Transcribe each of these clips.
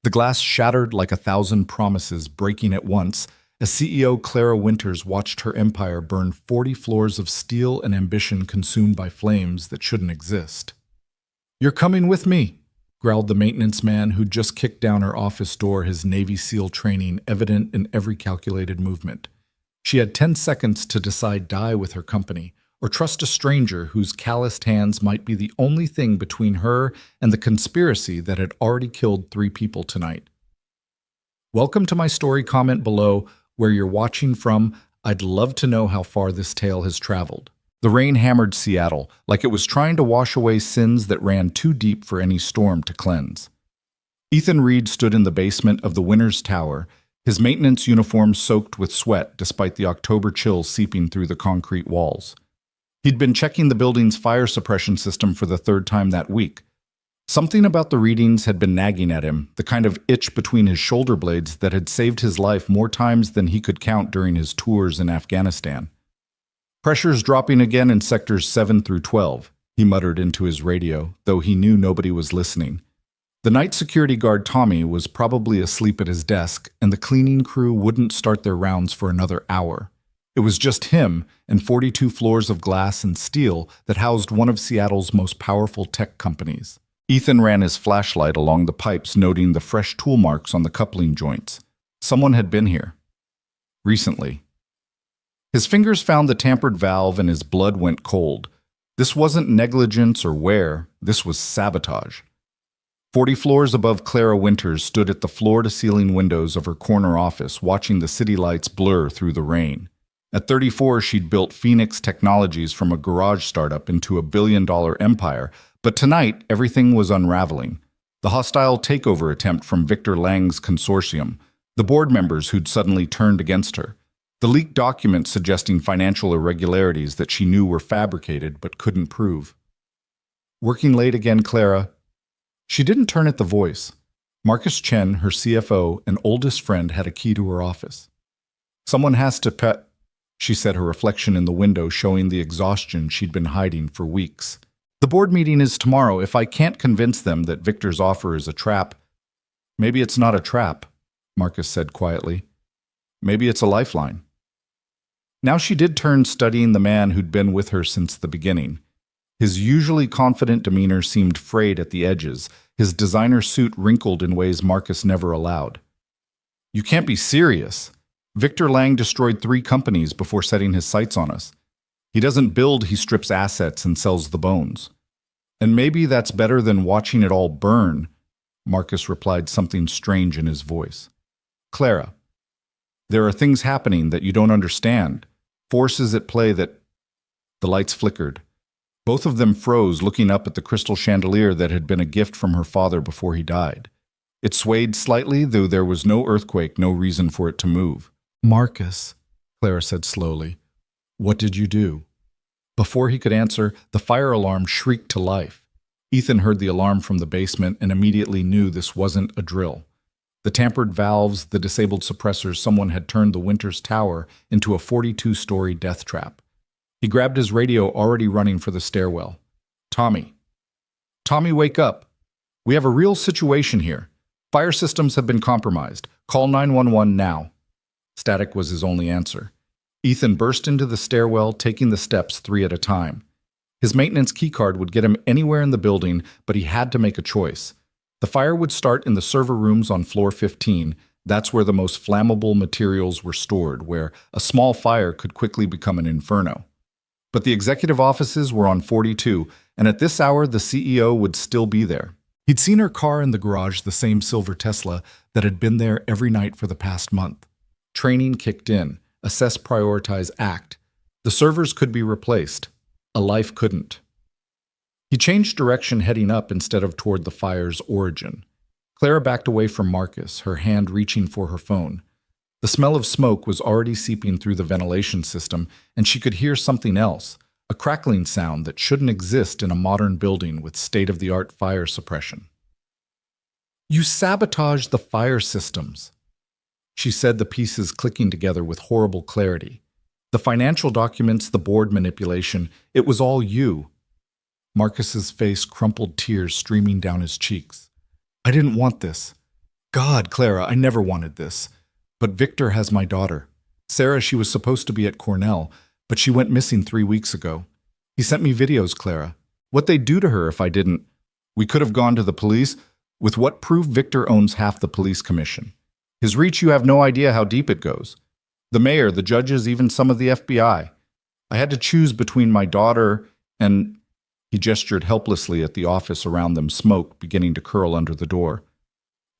The glass shattered like 1,000 promises breaking at once as CEO Clara Winters watched her empire burn 40 floors of steel and ambition consumed by flames that shouldn't exist. "You're coming with me," growled the maintenance man who'd just kicked down her office door, his Navy SEAL training evident in every calculated movement. She had 10 seconds to decide die with her company, or trust a stranger whose calloused hands might be the only thing between her and the conspiracy that had already killed 3 people tonight. Welcome to my story. Comment below where you're watching from. I'd love to know how far this tale has traveled. The rain hammered Seattle like it was trying to wash away sins that ran too deep for any storm to cleanse. Ethan Reed stood in the basement of the Winters Tower, his maintenance uniform soaked with sweat despite the October chill seeping through the concrete walls. He'd been checking the building's fire suppression system for the 3rd time that week. Something about the readings had been nagging at him, the kind of itch between his shoulder blades that had saved his life more times than he could count during his tours in Afghanistan. "Pressure's dropping again in sectors 7 through 12, he muttered into his radio, though he knew nobody was listening. The night security guard Tommy was probably asleep at his desk, and the cleaning crew wouldn't start their rounds for another hour. It was just him and 42 floors of glass and steel that housed one of Seattle's most powerful tech companies. Ethan ran his flashlight along the pipes, noting the fresh tool marks on the coupling joints. Someone had been here. Recently. His fingers found the tampered valve and his blood went cold. This wasn't negligence or wear, this was sabotage. 40 floors above Clara Winters stood at the floor-to-ceiling windows of her corner office, watching the city lights blur through the rain. At 34, she'd built Phoenix Technologies from a garage startup into a billion-dollar empire, but tonight everything was unraveling. The hostile takeover attempt from Victor Lang's consortium, the board members who'd suddenly turned against her, the leaked documents suggesting financial irregularities that she knew were fabricated but couldn't prove. "Working late again, Clara?" She didn't turn at the voice. Marcus Chen, her CFO and oldest friend, had a key to her office. "Someone has to pet," she said, her reflection in the window showing the exhaustion she'd been hiding for weeks. "The board meeting is tomorrow. If I can't convince them that Victor's offer is a trap—" "Maybe it's not a trap," Marcus said quietly. "Maybe it's a lifeline." Now she did turn, studying the man who'd been with her since the beginning. His usually confident demeanor seemed frayed at the edges, his designer suit wrinkled in ways Marcus never allowed. "You can't be serious. Victor Lang destroyed 3 companies before setting his sights on us. He doesn't build, he strips assets and sells the bones. And maybe that's better than watching it all burn," Marcus replied, something strange in his voice. "Clara, there are things happening that you don't understand, forces at play that—" The lights flickered. Both of them froze, looking up at the crystal chandelier that had been a gift from her father before he died. It swayed slightly, though there was no earthquake, no reason for it to move. "Marcus," Clara said slowly, "what did you do?" Before he could answer, the fire alarm shrieked to life. Ethan heard the alarm from the basement and immediately knew this wasn't a drill. The tampered valves, the disabled suppressors, someone had turned the Winters Tower into a 42-story death trap. He grabbed his radio, already running for the stairwell. "Tommy. Tommy, wake up. We have a real situation here. Fire systems have been compromised. Call 911 now." Static was his only answer. Ethan burst into the stairwell, taking the steps 3 at a time. His maintenance keycard would get him anywhere in the building, but he had to make a choice. The fire would start in the server rooms on floor 15. That's where the most flammable materials were stored, where a small fire could quickly become an inferno. But the executive offices were on 42, and at this hour the CEO would still be there. He'd seen her car in the garage, the same silver Tesla that had been there every night for the past month. Training kicked in. Assess, prioritize, act. The servers could be replaced. A life couldn't. He changed direction, heading up instead of toward the fire's origin. Clara backed away from Marcus, her hand reaching for her phone. The smell of smoke was already seeping through the ventilation system, and she could hear something else, a crackling sound that shouldn't exist in a modern building with state-of-the-art fire suppression. "You sabotaged the fire systems," she said, the pieces clicking together with horrible clarity. "The financial documents, the board manipulation, it was all you." Marcus's face crumpled, tears streaming down his cheeks. "I didn't want this. God, Clara, I never wanted this. But Victor has my daughter. Sarah, she was supposed to be at Cornell, but she went missing 3 weeks ago. He sent me videos, Clara. What they'd do to her if I didn't. We could have gone to the police. With what proof Victor owns half the police commission. His reach, you have no idea how deep it goes. The mayor, the judges, even some of the FBI. I had to choose between my daughter and... He gestured helplessly at the office around them, smoke beginning to curl under the door.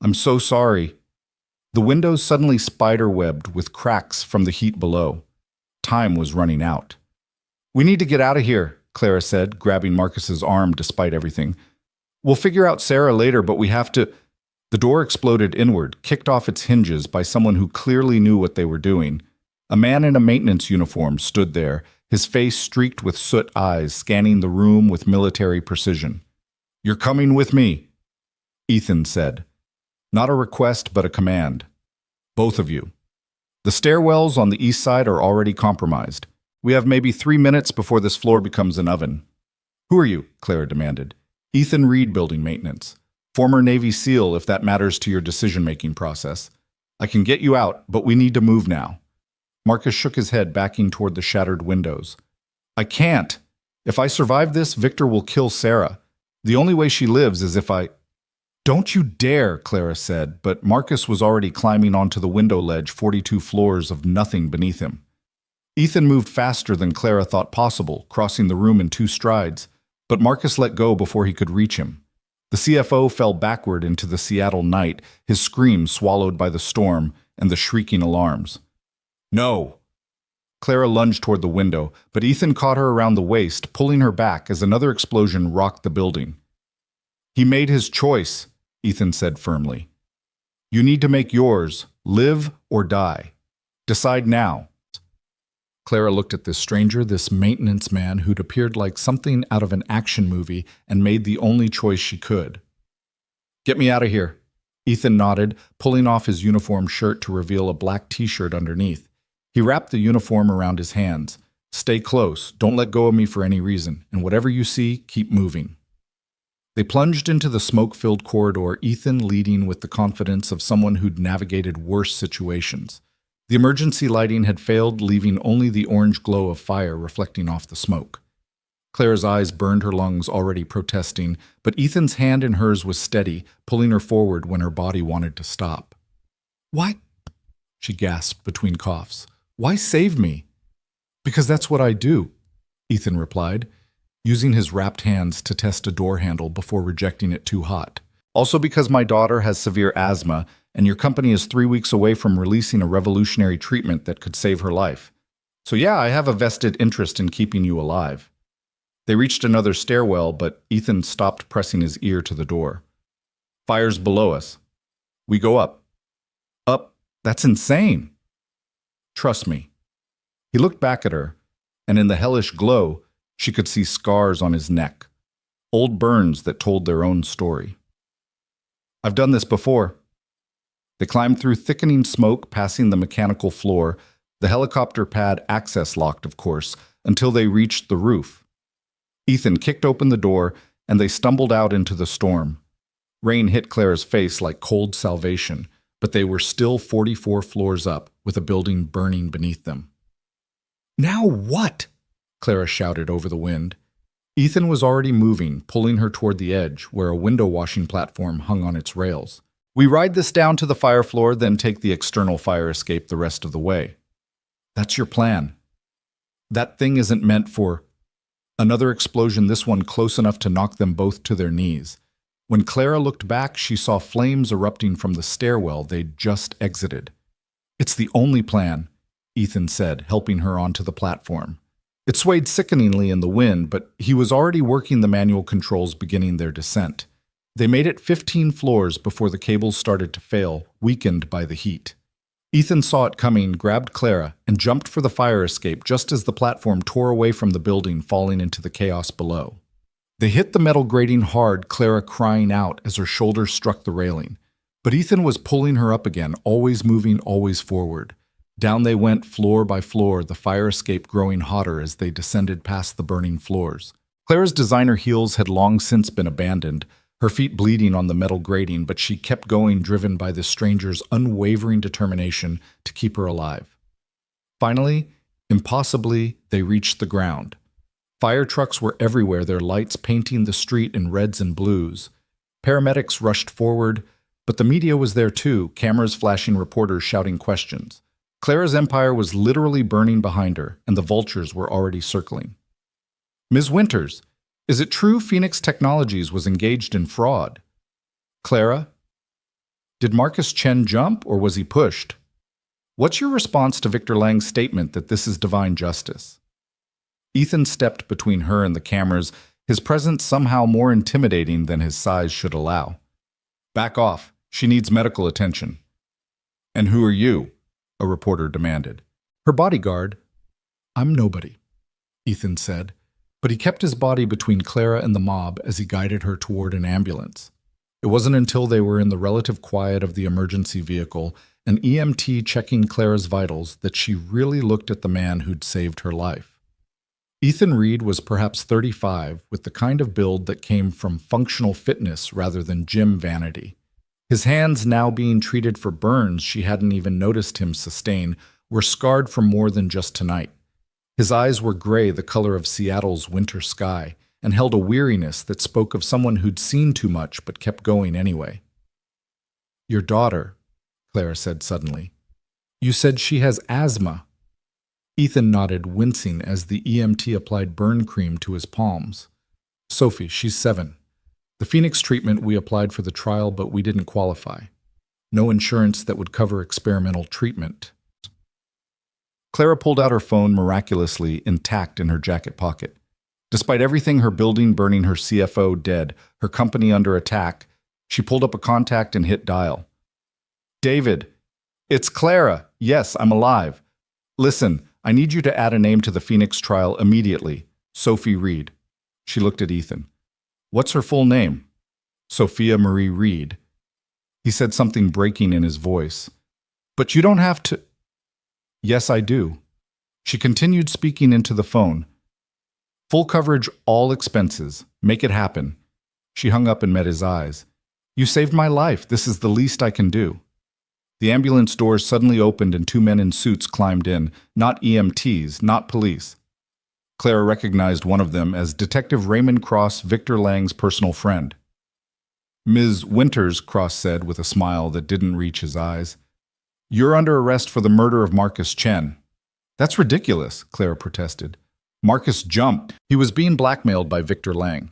I'm so sorry. The windows suddenly spider-webbed with cracks from the heat below. Time was running out. We need to get out of here, Clara said, grabbing Marcus's arm despite everything. We'll figure out Sarah later, but we have to... The door exploded inward, kicked off its hinges by someone who clearly knew what they were doing. A man in a maintenance uniform stood there, his face streaked with soot eyes, scanning the room with military precision. You're coming with me, Ethan said. Not a request, but a command. Both of you. The stairwells on the east side are already compromised. We have maybe 3 minutes before this floor becomes an oven. Who are you? Clara demanded. Ethan Reed, building maintenance. Former Navy SEAL, if that matters to your decision-making process. I can get you out, but we need to move now. Marcus shook his head, backing toward the shattered windows. I can't. If I survive this, Victor will kill Sarah. The only way she lives is if I... Don't you dare, Clara said, but Marcus was already climbing onto the window ledge, 42 floors of nothing beneath him. Ethan moved faster than Clara thought possible, crossing the room in 2 strides, but Marcus let go before he could reach him. The CFO fell backward into the Seattle night, his scream swallowed by the storm and the shrieking alarms. No! Clara lunged toward the window, but Ethan caught her around the waist, pulling her back as another explosion rocked the building. He made his choice, Ethan said firmly. You need to make yours, live or die. Decide now. Clara looked at this stranger, this maintenance man who'd appeared like something out of an action movie and made the only choice she could. Get me out of here. Ethan nodded, pulling off his uniform shirt to reveal a black t-shirt underneath. He wrapped the uniform around his hands. Stay close, don't let go of me for any reason, and whatever you see, keep moving. They plunged into the smoke-filled corridor, Ethan leading with the confidence of someone who'd navigated worse situations. The emergency lighting had failed, leaving only the orange glow of fire reflecting off the smoke. Clara's eyes burned her lungs, already protesting, but Ethan's hand in hers was steady, pulling her forward when her body wanted to stop. Why? She gasped between coughs. Why save me? Because that's what I do, Ethan replied, using his wrapped hands to test a door handle before rejecting it too hot. Also because my daughter has severe asthma, and your company is 3 weeks away from releasing a revolutionary treatment that could save her life. So yeah, I have a vested interest in keeping you alive. They reached another stairwell, but Ethan stopped, pressing his ear to the door. Fire's below us. We go up. Up? That's insane. Trust me. He looked back at her, and in the hellish glow, she could see scars on his neck, old burns that told their own story. I've done this before. They climbed through thickening smoke, passing the mechanical floor, the helicopter pad access locked, of course, until they reached the roof. Ethan kicked open the door, and they stumbled out into the storm. Rain hit Clara's face like cold salvation, but they were still 44 floors up, with a building burning beneath them. Now what? Clara shouted over the wind. Ethan was already moving, pulling her toward the edge, where a window washing platform hung on its rails. We ride this down to the fire floor, then take the external fire escape the rest of the way. That's your plan. That thing isn't meant for... Another explosion, this one close enough to knock them both to their knees. When Clara looked back, she saw flames erupting from the stairwell they'd just exited. It's the only plan, Ethan said, helping her onto the platform. It swayed sickeningly in the wind, but he was already working the manual controls, beginning their descent. They made it 15 floors before the cables started to fail, weakened by the heat. Ethan saw it coming, grabbed Clara, and jumped for the fire escape just as the platform tore away from the building, falling into the chaos below. They hit the metal grating hard, Clara crying out as her shoulders struck the railing. But Ethan was pulling her up again, always moving, always forward. Down they went, floor by floor, the fire escape growing hotter as they descended past the burning floors. Clara's designer heels had long since been abandoned, her feet bleeding on the metal grating, but she kept going, driven by the stranger's unwavering determination to keep her alive. Finally, impossibly, they reached the ground. Fire trucks were everywhere, their lights painting the street in reds and blues. Paramedics rushed forward, but the media was there too, cameras flashing, reporters shouting questions. Clara's empire was literally burning behind her, and the vultures were already circling. "Ms. Winters, is it true Phoenix Technologies was engaged in fraud?" "Clara? Did Marcus Chen jump, or was he pushed? What's your response to Victor Lang's statement that this is divine justice?" Ethan stepped between her and the cameras, his presence somehow more intimidating than his size should allow. "Back off. She needs medical attention." "And who are you?" a reporter demanded. "Her bodyguard." "I'm nobody," Ethan said, but he kept his body between Clara and the mob as he guided her toward an ambulance. It wasn't until they were in the relative quiet of the emergency vehicle, an EMT checking Clara's vitals, that she really looked at the man who'd saved her life. Ethan Reed was perhaps 35, with the kind of build that came from functional fitness rather than gym vanity. His hands, now being treated for burns she hadn't even noticed him sustain, were scarred from more than just tonight. His eyes were gray, the color of Seattle's winter sky, and held a weariness that spoke of someone who'd seen too much but kept going anyway. "Your daughter," Clara said suddenly. "You said she has asthma." Ethan nodded, wincing as the EMT applied burn cream to his palms. "Sophie, she's 7. The Phoenix treatment we applied for the trial, but we didn't qualify. No insurance that would cover experimental treatment." Clara pulled out her phone, miraculously intact in her jacket pocket. Despite everything, her building burning, her CFO dead, her company under attack, she pulled up a contact and hit dial. "David, it's Clara. Yes, I'm alive. Listen, I need you to add a name to the Phoenix trial immediately. Sophie Reed." She looked at Ethan. "What's her full name?" "Sophia Marie Reed." He said, something breaking in his voice. "But you don't have to—" "Yes, I do." She continued, speaking into the phone. "Full coverage, all expenses. Make it happen." She hung up and met his eyes. "You saved my life. This is the least I can do." The ambulance doors suddenly opened and 2 men in suits climbed in, not EMTs, not police. Clara recognized one of them as Detective Raymond Cross, Victor Lang's personal friend. "Ms. Winters," Cross said with a smile that didn't reach his eyes, "you're under arrest for the murder of Marcus Chen." "That's ridiculous," Clara protested. "Marcus jumped. He was being blackmailed by Victor Lang."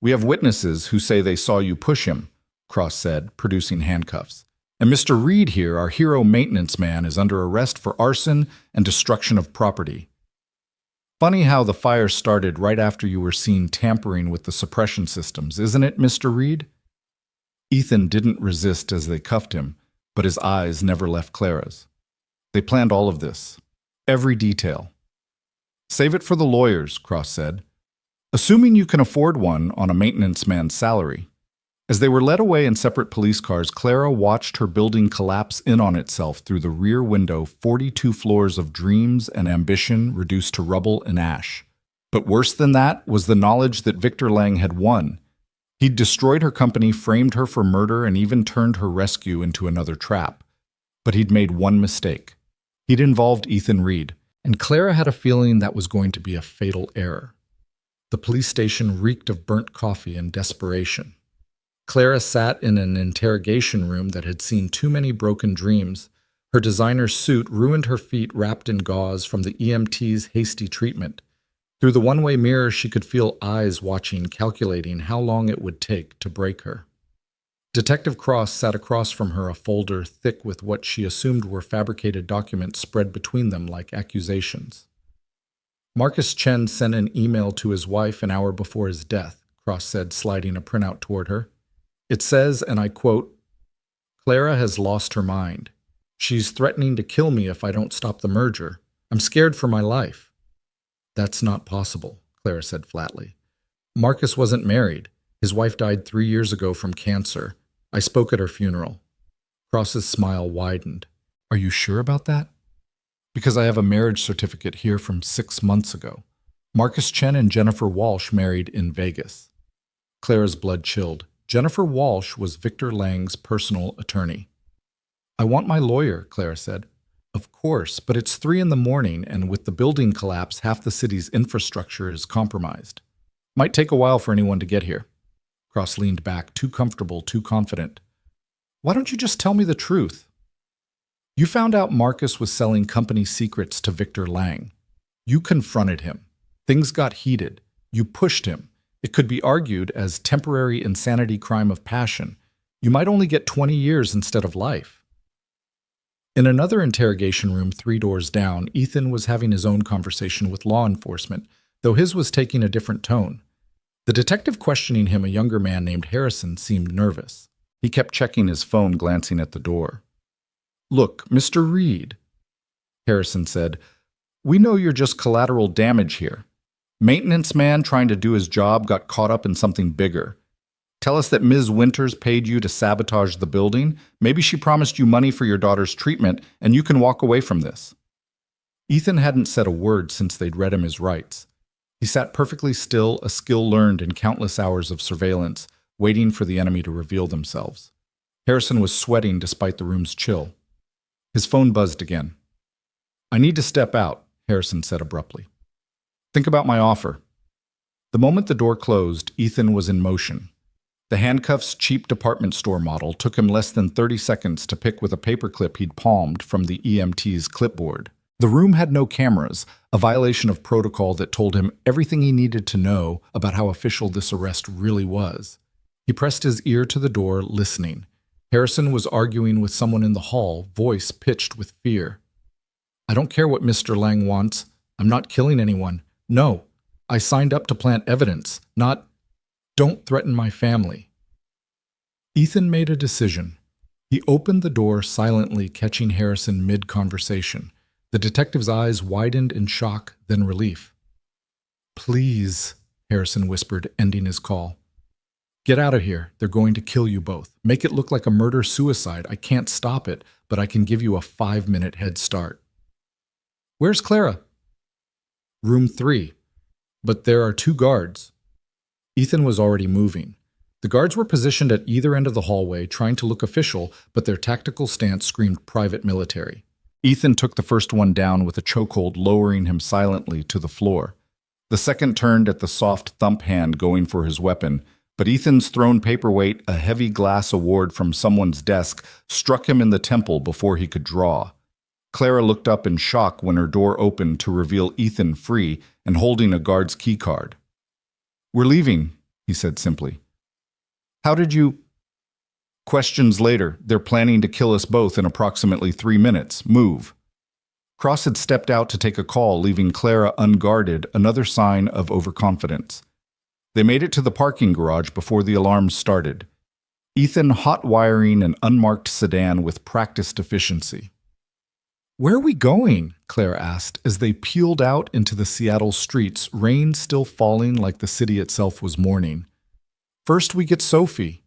"We have witnesses who say they saw you push him," Cross said, producing handcuffs. "And Mr. Reed here, our hero maintenance man, is under arrest for arson and destruction of property. Funny how the fire started right after you were seen tampering with the suppression systems, isn't it, Mr. Reed?" Ethan didn't resist as they cuffed him, but his eyes never left Clara's. "They planned all of this. Every detail." "Save it for the lawyers," Cross said. "Assuming you can afford one on a maintenance man's salary." As they were led away in separate police cars, Clara watched her building collapse in on itself through the rear window, 42 floors of dreams and ambition reduced to rubble and ash. But worse than that was the knowledge that Victor Lang had won. He'd destroyed her company, framed her for murder, and even turned her rescue into another trap. But he'd made one mistake. He'd involved Ethan Reed, and Clara had a feeling that was going to be a fatal error. The police station reeked of burnt coffee and desperation. Clara sat in an interrogation room that had seen too many broken dreams. Her designer suit ruined her feet wrapped in gauze from the EMT's hasty treatment. Through the one-way mirror, she could feel eyes watching, calculating how long it would take to break her. Detective Cross sat across from her, a folder thick with what she assumed were fabricated documents spread between them like accusations. "Marcus Chen sent an email to his wife an hour before his death," Cross said, sliding a printout toward her. "It says, and I quote, 'Clara has lost her mind. She's threatening to kill me if I don't stop the merger. I'm scared for my life.'" "That's not possible," Clara said flatly. "Marcus wasn't married. His wife died 3 years ago from cancer. I spoke at her funeral." Cross's smile widened. "Are you sure about that?" "Because I have a marriage certificate here from 6 months ago. Marcus Chen and Jennifer Walsh married in Vegas." Clara's blood chilled. Jennifer Walsh was Victor Lang's personal attorney. "I want my lawyer," Clara said. "Of course, but it's 3 in the morning, and with the building collapse, half the city's infrastructure is compromised. Might take a while for anyone to get here." Cross leaned back, too comfortable, too confident. "Why don't you just tell me the truth? You found out Marcus was selling company secrets to Victor Lang. You confronted him. Things got heated. You pushed him. It could be argued as temporary insanity crime of passion. You might only get 20 years instead of life." In another interrogation room 3 doors down, Ethan was having his own conversation with law enforcement, though his was taking a different tone. The detective questioning him, a younger man named Harrison, seemed nervous. He kept checking his phone, glancing at the door. "Look, Mr. Reed," Harrison said, "we know you're just collateral damage here. Maintenance man trying to do his job got caught up in something bigger. Tell us that Ms. Winters paid you to sabotage the building. Maybe she promised you money for your daughter's treatment, and you can walk away from this." Ethan hadn't said a word since they'd read him his rights. He sat perfectly still, a skill learned in countless hours of surveillance, waiting for the enemy to reveal themselves. Harrison was sweating despite the room's chill. His phone buzzed again. "I need to step out," Harrison said abruptly. "Think about my offer." The moment the door closed, Ethan was in motion. The handcuffs cheap department store model took him less than 30 seconds to pick with a paperclip he'd palmed from the EMT's clipboard. The room had no cameras, a violation of protocol that told him everything he needed to know about how official this arrest really was. He pressed his ear to the door, listening. Harrison was arguing with someone in the hall, voice pitched with fear. "I don't care what Mr. Lang wants. I'm not killing anyone. No, I signed up to plant evidence, not... Don't threaten my family." Ethan made a decision. He opened the door silently, catching Harrison mid-conversation. The detective's eyes widened in shock, then relief. "Please," Harrison whispered, ending his call. "Get out of here. They're going to kill you both. Make it look like a murder-suicide. I can't stop it, but I can give you a 5-minute head start." "Where's Clara?" "Room 3. But there are 2 guards." Ethan was already moving. The guards were positioned at either end of the hallway, trying to look official, but their tactical stance screamed private military. Ethan took the first one down with a chokehold, lowering him silently to the floor. The second turned at the soft thump hand, going for his weapon, but Ethan's thrown paperweight, a heavy glass award from someone's desk, struck him in the temple before he could draw. Clara looked up in shock when her door opened to reveal Ethan free and holding a guard's keycard. "We're leaving," he said simply. "How did you—" "Questions later. They're planning to kill us both in approximately 3 minutes. Move." Cross had stepped out to take a call, leaving Clara unguarded, another sign of overconfidence. They made it to the parking garage before the alarms started. Ethan hot-wiring an unmarked sedan with practiced efficiency. "Where are we going?" Clara asked as they peeled out into the Seattle streets, rain still falling like the city itself was mourning. "First we get Sophie,"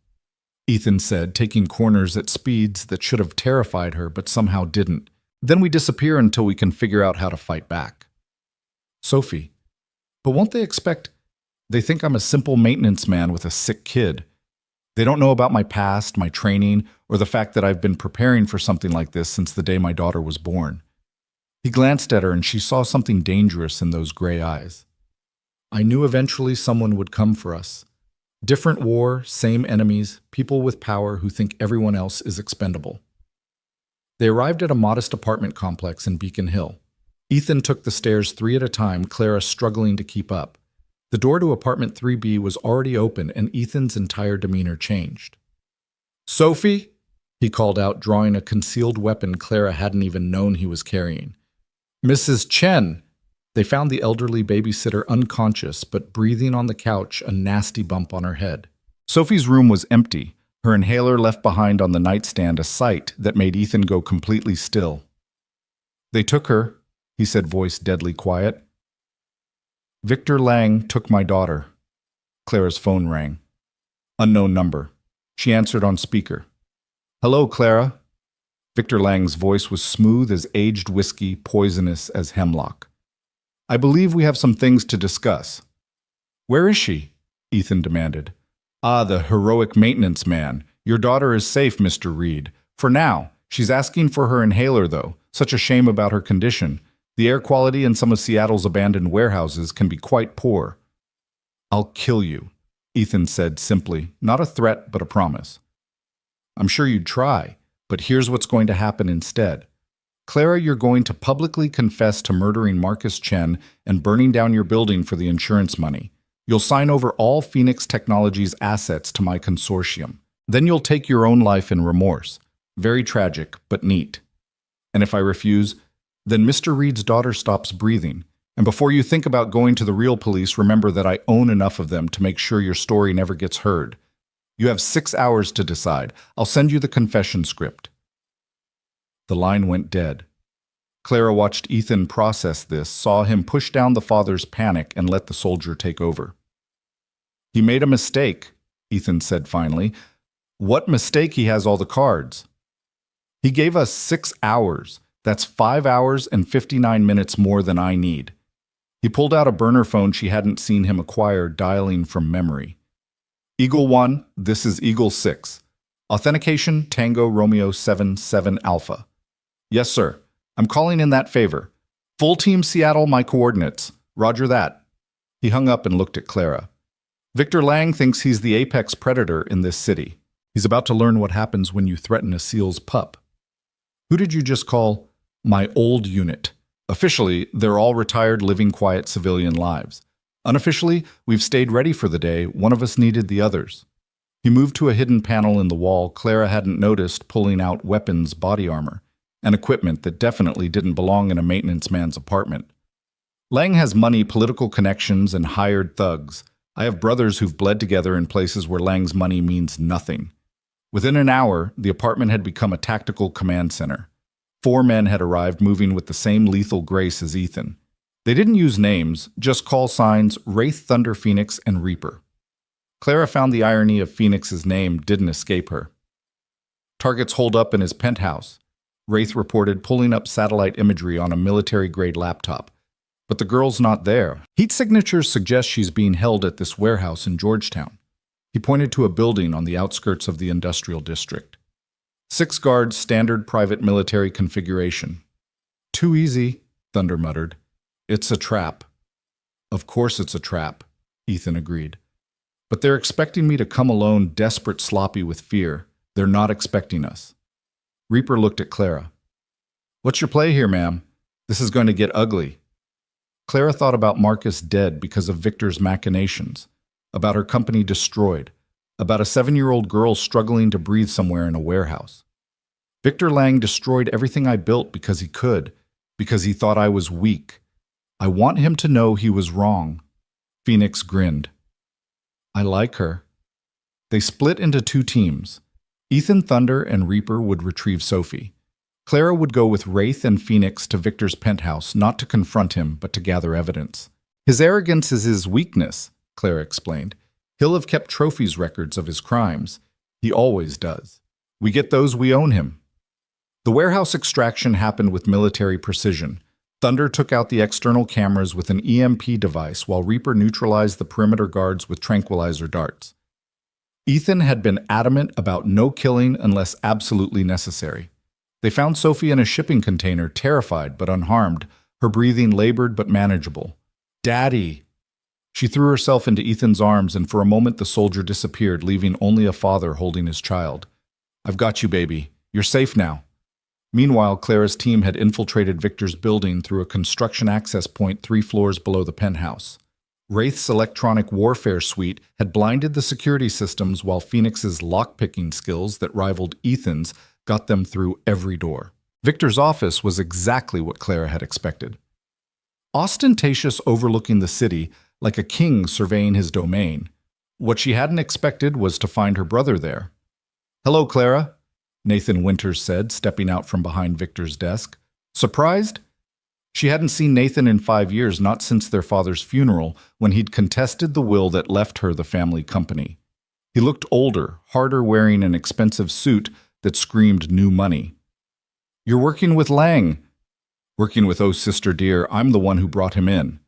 Ethan said, taking corners at speeds that should have terrified her but somehow didn't. "Then we disappear until we can figure out how to fight back." "Sophie. But won't they expect—" "They think I'm a simple maintenance man with a sick kid. They don't know about my past, my training, or the fact that I've been preparing for something like this since the day my daughter was born." He glanced at her and she saw something dangerous in those gray eyes. "I knew eventually someone would come for us. Different war, same enemies, people with power who think everyone else is expendable." They arrived at a modest apartment complex in Beacon Hill. Ethan took the stairs 3 at a time, Clara struggling to keep up. The door to apartment 3B was already open, and Ethan's entire demeanor changed. "Sophie?" he called out, drawing a concealed weapon Clara hadn't even known he was carrying. "Mrs. Chen." They found the elderly babysitter unconscious, but breathing on the couch, a nasty bump on her head. Sophie's room was empty, her inhaler left behind on the nightstand, a sight that made Ethan go completely still. "They took her," he said, voice deadly quiet. "Victor Lang took my daughter." Clara's phone rang. Unknown number. She answered on speaker. "Hello, Clara." Victor Lang's voice was smooth as aged whiskey, poisonous as hemlock. "I believe we have some things to discuss." "Where is she?" Ethan demanded. Ah, the heroic maintenance man. Your daughter is safe, Mr. Reed. For now. She's asking for her inhaler, though. Such a shame about her condition. The air quality in some of Seattle's abandoned warehouses can be quite poor. I'll kill you, Ethan said simply, not a threat, but a promise. I'm sure you'd try, but here's what's going to happen instead. Clara, you're going to publicly confess to murdering Marcus Chen and burning down your building for the insurance money. You'll sign over all Phoenix Technologies' assets to my consortium. Then you'll take your own life in remorse. Very tragic, but neat. And if I refuse, then Mr. Reed's daughter stops breathing. And before you think about going to the real police, remember that I own enough of them to make sure your story never gets heard. You have 6 hours to decide. I'll send you the confession script. The line went dead. Clara watched Ethan process this, saw him push down the father's panic, and let the soldier take over. He made a mistake, Ethan said finally. What mistake? He has all the cards. He gave us 6 hours. That's 5 hours and 59 minutes more than I need. He pulled out a burner phone she hadn't seen him acquire, dialing from memory. Eagle 1, this is Eagle 6. Authentication, Tango Romeo 77 Alpha. Yes, sir. I'm calling in that favor. Full team Seattle, my coordinates. Roger that. He hung up and looked at Clara. Victor Lang thinks he's the apex predator in this city. He's about to learn what happens when you threaten a SEAL's pup. Who did you just call my old unit? Officially, they're all retired, living quiet civilian lives. Unofficially, we've stayed ready for the day. One of us needed the others. He moved to a hidden panel in the wall Clara hadn't noticed, pulling out weapons, body armor, and equipment that definitely didn't belong in a maintenance man's apartment. Lang has money, political connections, and hired thugs. I have brothers who've bled together in places where Lang's money means nothing. Within an hour, the apartment had become a tactical command center. 4 men had arrived, moving with the same lethal grace as Ethan. They didn't use names, just call signs: Wraith, Thunder, Phoenix, and Reaper. Clara found the irony of Phoenix's name didn't escape her. Targets holed up in his penthouse, Wraith reported, pulling up satellite imagery on a military-grade laptop. But the girl's not there. Heat signatures suggest she's being held at this warehouse in Georgetown. He pointed to a building on the outskirts of the industrial district. 6 guards, standard private military configuration. Too easy, Thunder muttered. It's a trap. Of course it's a trap, Ethan agreed. But they're expecting me to come alone, desperate, sloppy with fear. They're not expecting us. Reaper looked at Clara. What's your play here, ma'am? This is going to get ugly. Clara thought about Marcus dead because of Victor's machinations, about her company destroyed, about a 7-year-old girl struggling to breathe somewhere in a warehouse. Victor Lang destroyed everything I built because he could, because he thought I was weak. I want him to know he was wrong. Phoenix grinned. I like her. They split into 2 teams. Ethan, Thunder, and Reaper would retrieve Sophie. Clara would go with Wraith and Phoenix to Victor's penthouse, not to confront him, but to gather evidence. His arrogance is his weakness, Clara explained. He'll have kept trophies records of his crimes. He always does. We get those, we own him. The warehouse extraction happened with military precision. Thunder took out the external cameras with an EMP device, while Reaper neutralized the perimeter guards with tranquilizer darts. Ethan had been adamant about no killing unless absolutely necessary. They found Sophie in a shipping container, terrified but unharmed, her breathing labored but manageable. Daddy! She threw herself into Ethan's arms, and for a moment the soldier disappeared, leaving only a father holding his child. I've got you, baby. You're safe now. Meanwhile, Clara's team had infiltrated Victor's building through a construction access point 3 floors below the penthouse. Wraith's electronic warfare suite had blinded the security systems, while Phoenix's lockpicking skills that rivaled Ethan's got them through every door. Victor's office was exactly what Clara had expected. Ostentatious, overlooking the city, like a king surveying his domain. What she hadn't expected was to find her brother there. Hello, Clara, Nathan Winters said, stepping out from behind Victor's desk. Surprised? She hadn't seen Nathan in 5 years, not since their father's funeral, when he'd contested the will that left her the family company. He looked older, harder, wearing an expensive suit that screamed new money. You're working with Lang. Working with Oh Sister Dear, I'm the one who brought him in.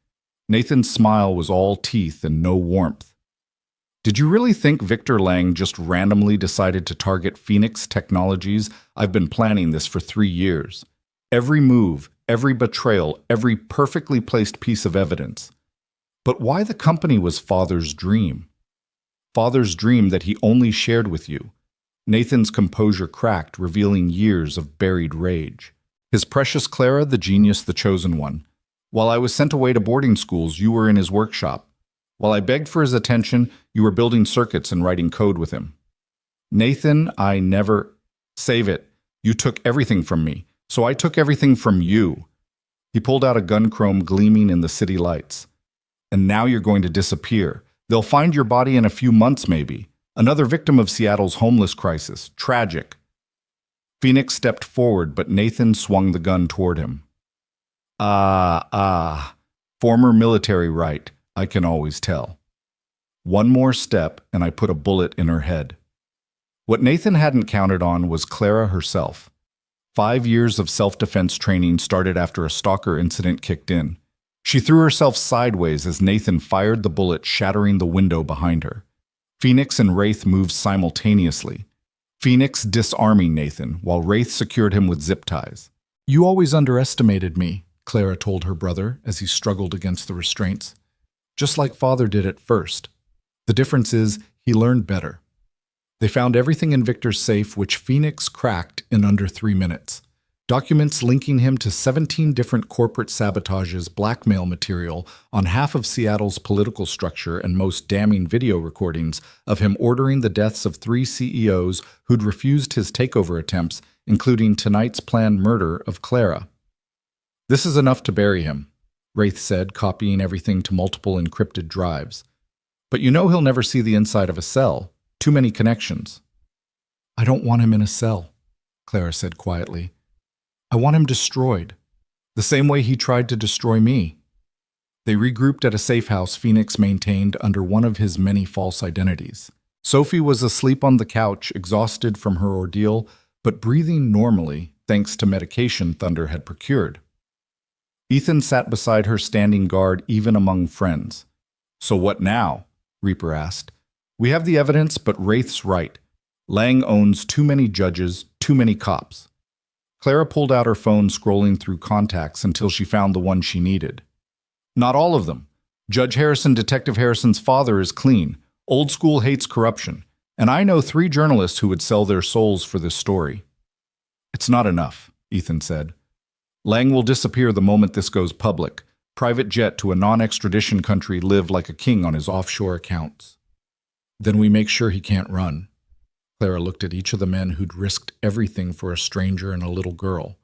Nathan's smile was all teeth and no warmth. Did you really think Victor Lang just randomly decided to target Phoenix Technologies? I've been planning this for 3 years. Every move, every betrayal, every perfectly placed piece of evidence. But why the company was Father's dream? Father's dream that he only shared with you. Nathan's composure cracked, revealing years of buried rage. His precious Clara, the genius, the chosen one. While I was sent away to boarding schools, you were in his workshop. While I begged for his attention, you were building circuits and writing code with him. Nathan, I never... Save it. You took everything from me, so I took everything from you. He pulled out a gun chrome gleaming in the city lights. And now you're going to disappear. They'll find your body in a few months, maybe. Another victim of Seattle's homeless crisis. Tragic. Phoenix stepped forward, but Nathan swung the gun toward him. Former military right. I can always tell. One more step, and I put a bullet in her head. What Nathan hadn't counted on was Clara herself. 5 years of self-defense training started after a stalker incident kicked in. She threw herself sideways as Nathan fired the bullet, shattering the window behind her. Phoenix and Wraith moved simultaneously. Phoenix disarming Nathan, while Wraith secured him with zip ties. You always underestimated me, Clara told her brother as he struggled against the restraints. Just like Father did at first. The difference is, he learned better. They found everything in Victor's safe, which Phoenix cracked in under 3 minutes. Documents linking him to 17 different corporate sabotages, blackmail material on half of Seattle's political structure, and most damning video recordings of him ordering the deaths of 3 CEOs who'd refused his takeover attempts, including tonight's planned murder of Clara. This is enough to bury him, Wraith said, copying everything to multiple encrypted drives. But you know he'll never see the inside of a cell. Too many connections. I don't want him in a cell, Clara said quietly. I want him destroyed, the same way he tried to destroy me. They regrouped at a safe house Phoenix maintained under one of his many false identities. Sophie was asleep on the couch, exhausted from her ordeal, but breathing normally thanks to medication Thunder had procured. Ethan sat beside her, standing guard even among friends. So what now? Reaper asked. We have the evidence, but Wraith's right. Lang owns too many judges, too many cops. Clara pulled out her phone, scrolling through contacts until she found the one she needed. Not all of them. Judge Harrison, Detective Harrison's father, is clean. Old school hates corruption. And I know 3 journalists who would sell their souls for this story. It's not enough, Ethan said. Lang will disappear the moment this goes public. Private jet to a non-extradition country, live like a king on his offshore accounts. Then we make sure he can't run. Clara looked at each of the men who'd risked everything for a stranger and a little girl.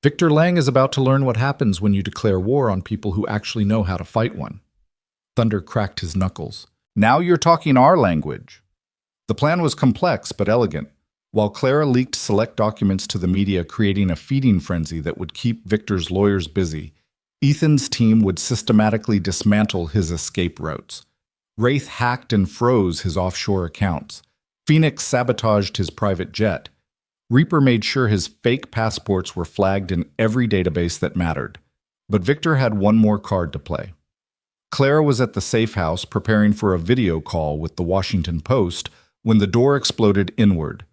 Victor Lang is about to learn what happens when you declare war on people who actually know how to fight one. Thunder cracked his knuckles. Now you're talking our language. The plan was complex but elegant. While Clara leaked select documents to the media, creating a feeding frenzy that would keep Victor's lawyers busy, Ethan's team would systematically dismantle his escape routes. Wraith hacked and froze his offshore accounts. Phoenix sabotaged his private jet. Reaper made sure his fake passports were flagged in every database that mattered. But Victor had one more card to play. Clara was at the safe house preparing for a video call with the Washington Post when the door exploded inward.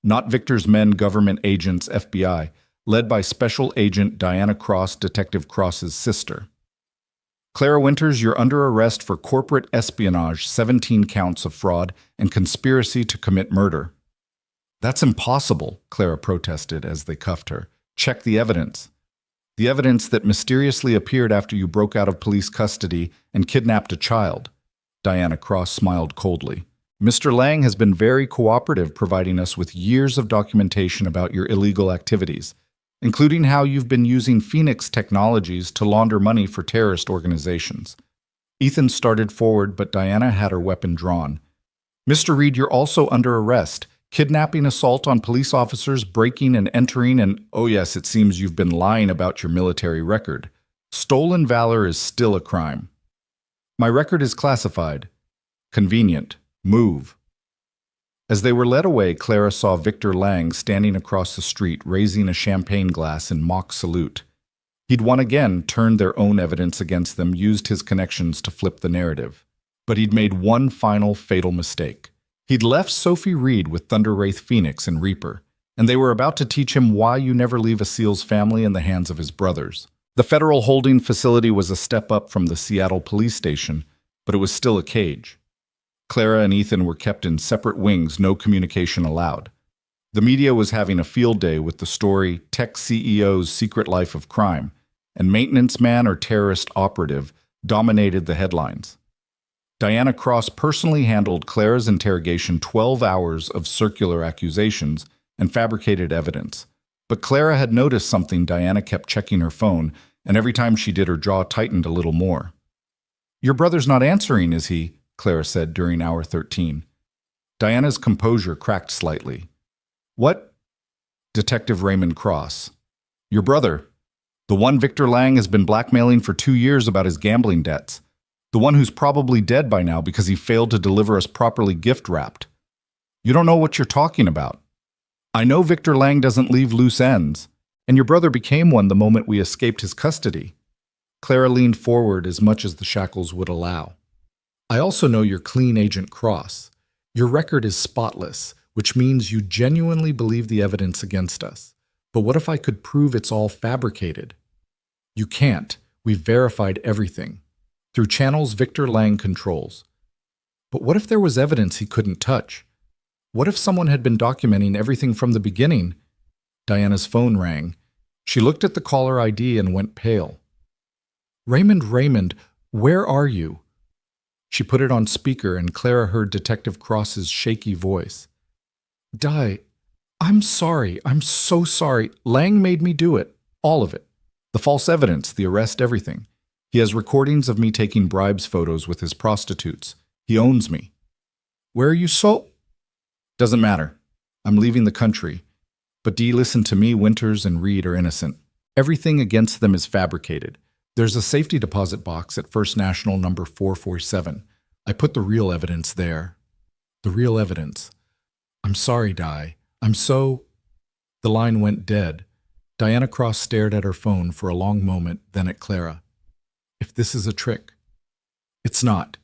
Not Victor's men, government agents, FBI, led by Special Agent Diana Cross, Detective Cross's sister. Clara Winters, you're under arrest for corporate espionage, 17 counts of fraud, and conspiracy to commit murder. That's impossible, Clara protested as they cuffed her. Check the evidence. The evidence that mysteriously appeared after you broke out of police custody and kidnapped a child. Diana Cross smiled coldly. Mr. Lang has been very cooperative, providing us with years of documentation about your illegal activities, including how you've been using Phoenix Technologies to launder money for terrorist organizations. Ethan started forward, but Diana had her weapon drawn. Mr. Reed, you're also under arrest. Kidnapping, assault on police officers, breaking and entering, and oh yes, it seems you've been lying about your military record. Stolen valor is still a crime. My record is classified. Convenient. Move. As they were led away, Clara saw Victor Lang standing across the street, raising a champagne glass in mock salute. He'd once again turned their own evidence against them, used his connections to flip the narrative. But he'd made one final fatal mistake. He'd left Sophie Reed with Thunderwraith Phoenix and Reaper, and they were about to teach him why you never leave a SEAL's family in the hands of his brothers. The federal holding facility was a step up from the Seattle police station, but it was still a cage. Clara and Ethan were kept in separate wings, no communication allowed. The media was having a field day with the story Tech CEO's Secret Life of Crime, and Maintenance Man or Terrorist Operative dominated the headlines. Diana Cross personally handled Clara's interrogation, 12 hours of circular accusations and fabricated evidence. But Clara had noticed something. Diana kept checking her phone, and every time she did, her jaw tightened a little more. "Your brother's not answering, is he?" Clara said during hour 13. Diana's composure cracked slightly. "What?" Detective Raymond Cross. "Your brother. The one Victor Lang has been blackmailing for 2 years about his gambling debts. The one who's probably dead by now because he failed to deliver us properly gift-wrapped. You don't know what you're talking about. I know Victor Lang doesn't leave loose ends, and your brother became one the moment we escaped his custody." Clara leaned forward as much as the shackles would allow. "I also know you're clean, Agent Cross. Your record is spotless, which means you genuinely believe the evidence against us. But what if I could prove it's all fabricated?" "You can't. We've verified everything. Through channels Victor Lang controls. But what if there was evidence he couldn't touch? What if someone had been documenting everything from the beginning?" Diana's phone rang. She looked at the caller ID and went pale. Raymond, where are you?" She put it on speaker, and Clara heard Detective Cross's shaky voice. I'm sorry. I'm so sorry. Lang made me do it. All of it. The false evidence, the arrest, everything. He has recordings of me taking bribes photos with his prostitutes. He owns me." "Where are you so—" "Doesn't matter. I'm leaving the country. But Dee, listen to me. Winters and Reed are innocent. Everything against them is fabricated. There's a safety deposit box at First National number 447. I put the real evidence there." "The real evidence. I'm sorry, Di. I'm so—" The line went dead. Diana Cross stared at her phone for a long moment, then at Clara. "If this is a trick—" "It's not.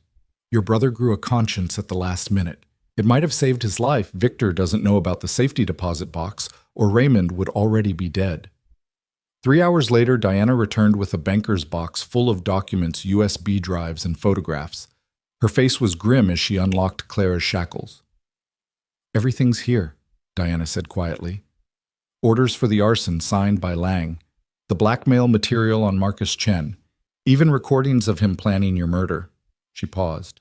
Your brother grew a conscience at the last minute. It might have saved his life. Victor doesn't know about the safety deposit box, or Raymond would already be dead." 3 hours later, Diana returned with a banker's box full of documents, USB drives, and photographs. Her face was grim as she unlocked Clara's shackles. "Everything's here," Diana said quietly. "Orders for the arson signed by Lang. The blackmail material on Marcus Chen. Even recordings of him planning your murder." She paused.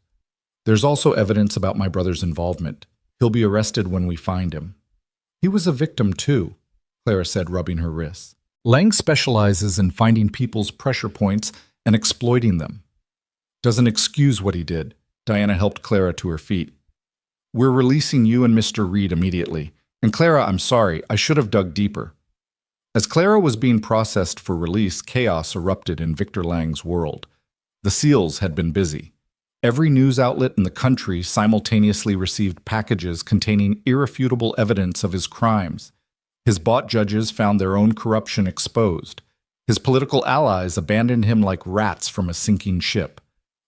"There's also evidence about my brother's involvement. He'll be arrested when we find him." "He was a victim too," Clara said, rubbing her wrists. "Lang specializes in finding people's pressure points and exploiting them." "Doesn't excuse what he did." Diana helped Clara to her feet. "We're releasing you and Mr. Reed immediately. And Clara, I'm sorry, I should have dug deeper." As Clara was being processed for release, chaos erupted in Victor Lang's world. The SEALs had been busy. Every news outlet in the country simultaneously received packages containing irrefutable evidence of his crimes. His bought judges found their own corruption exposed. His political allies abandoned him like rats from a sinking ship.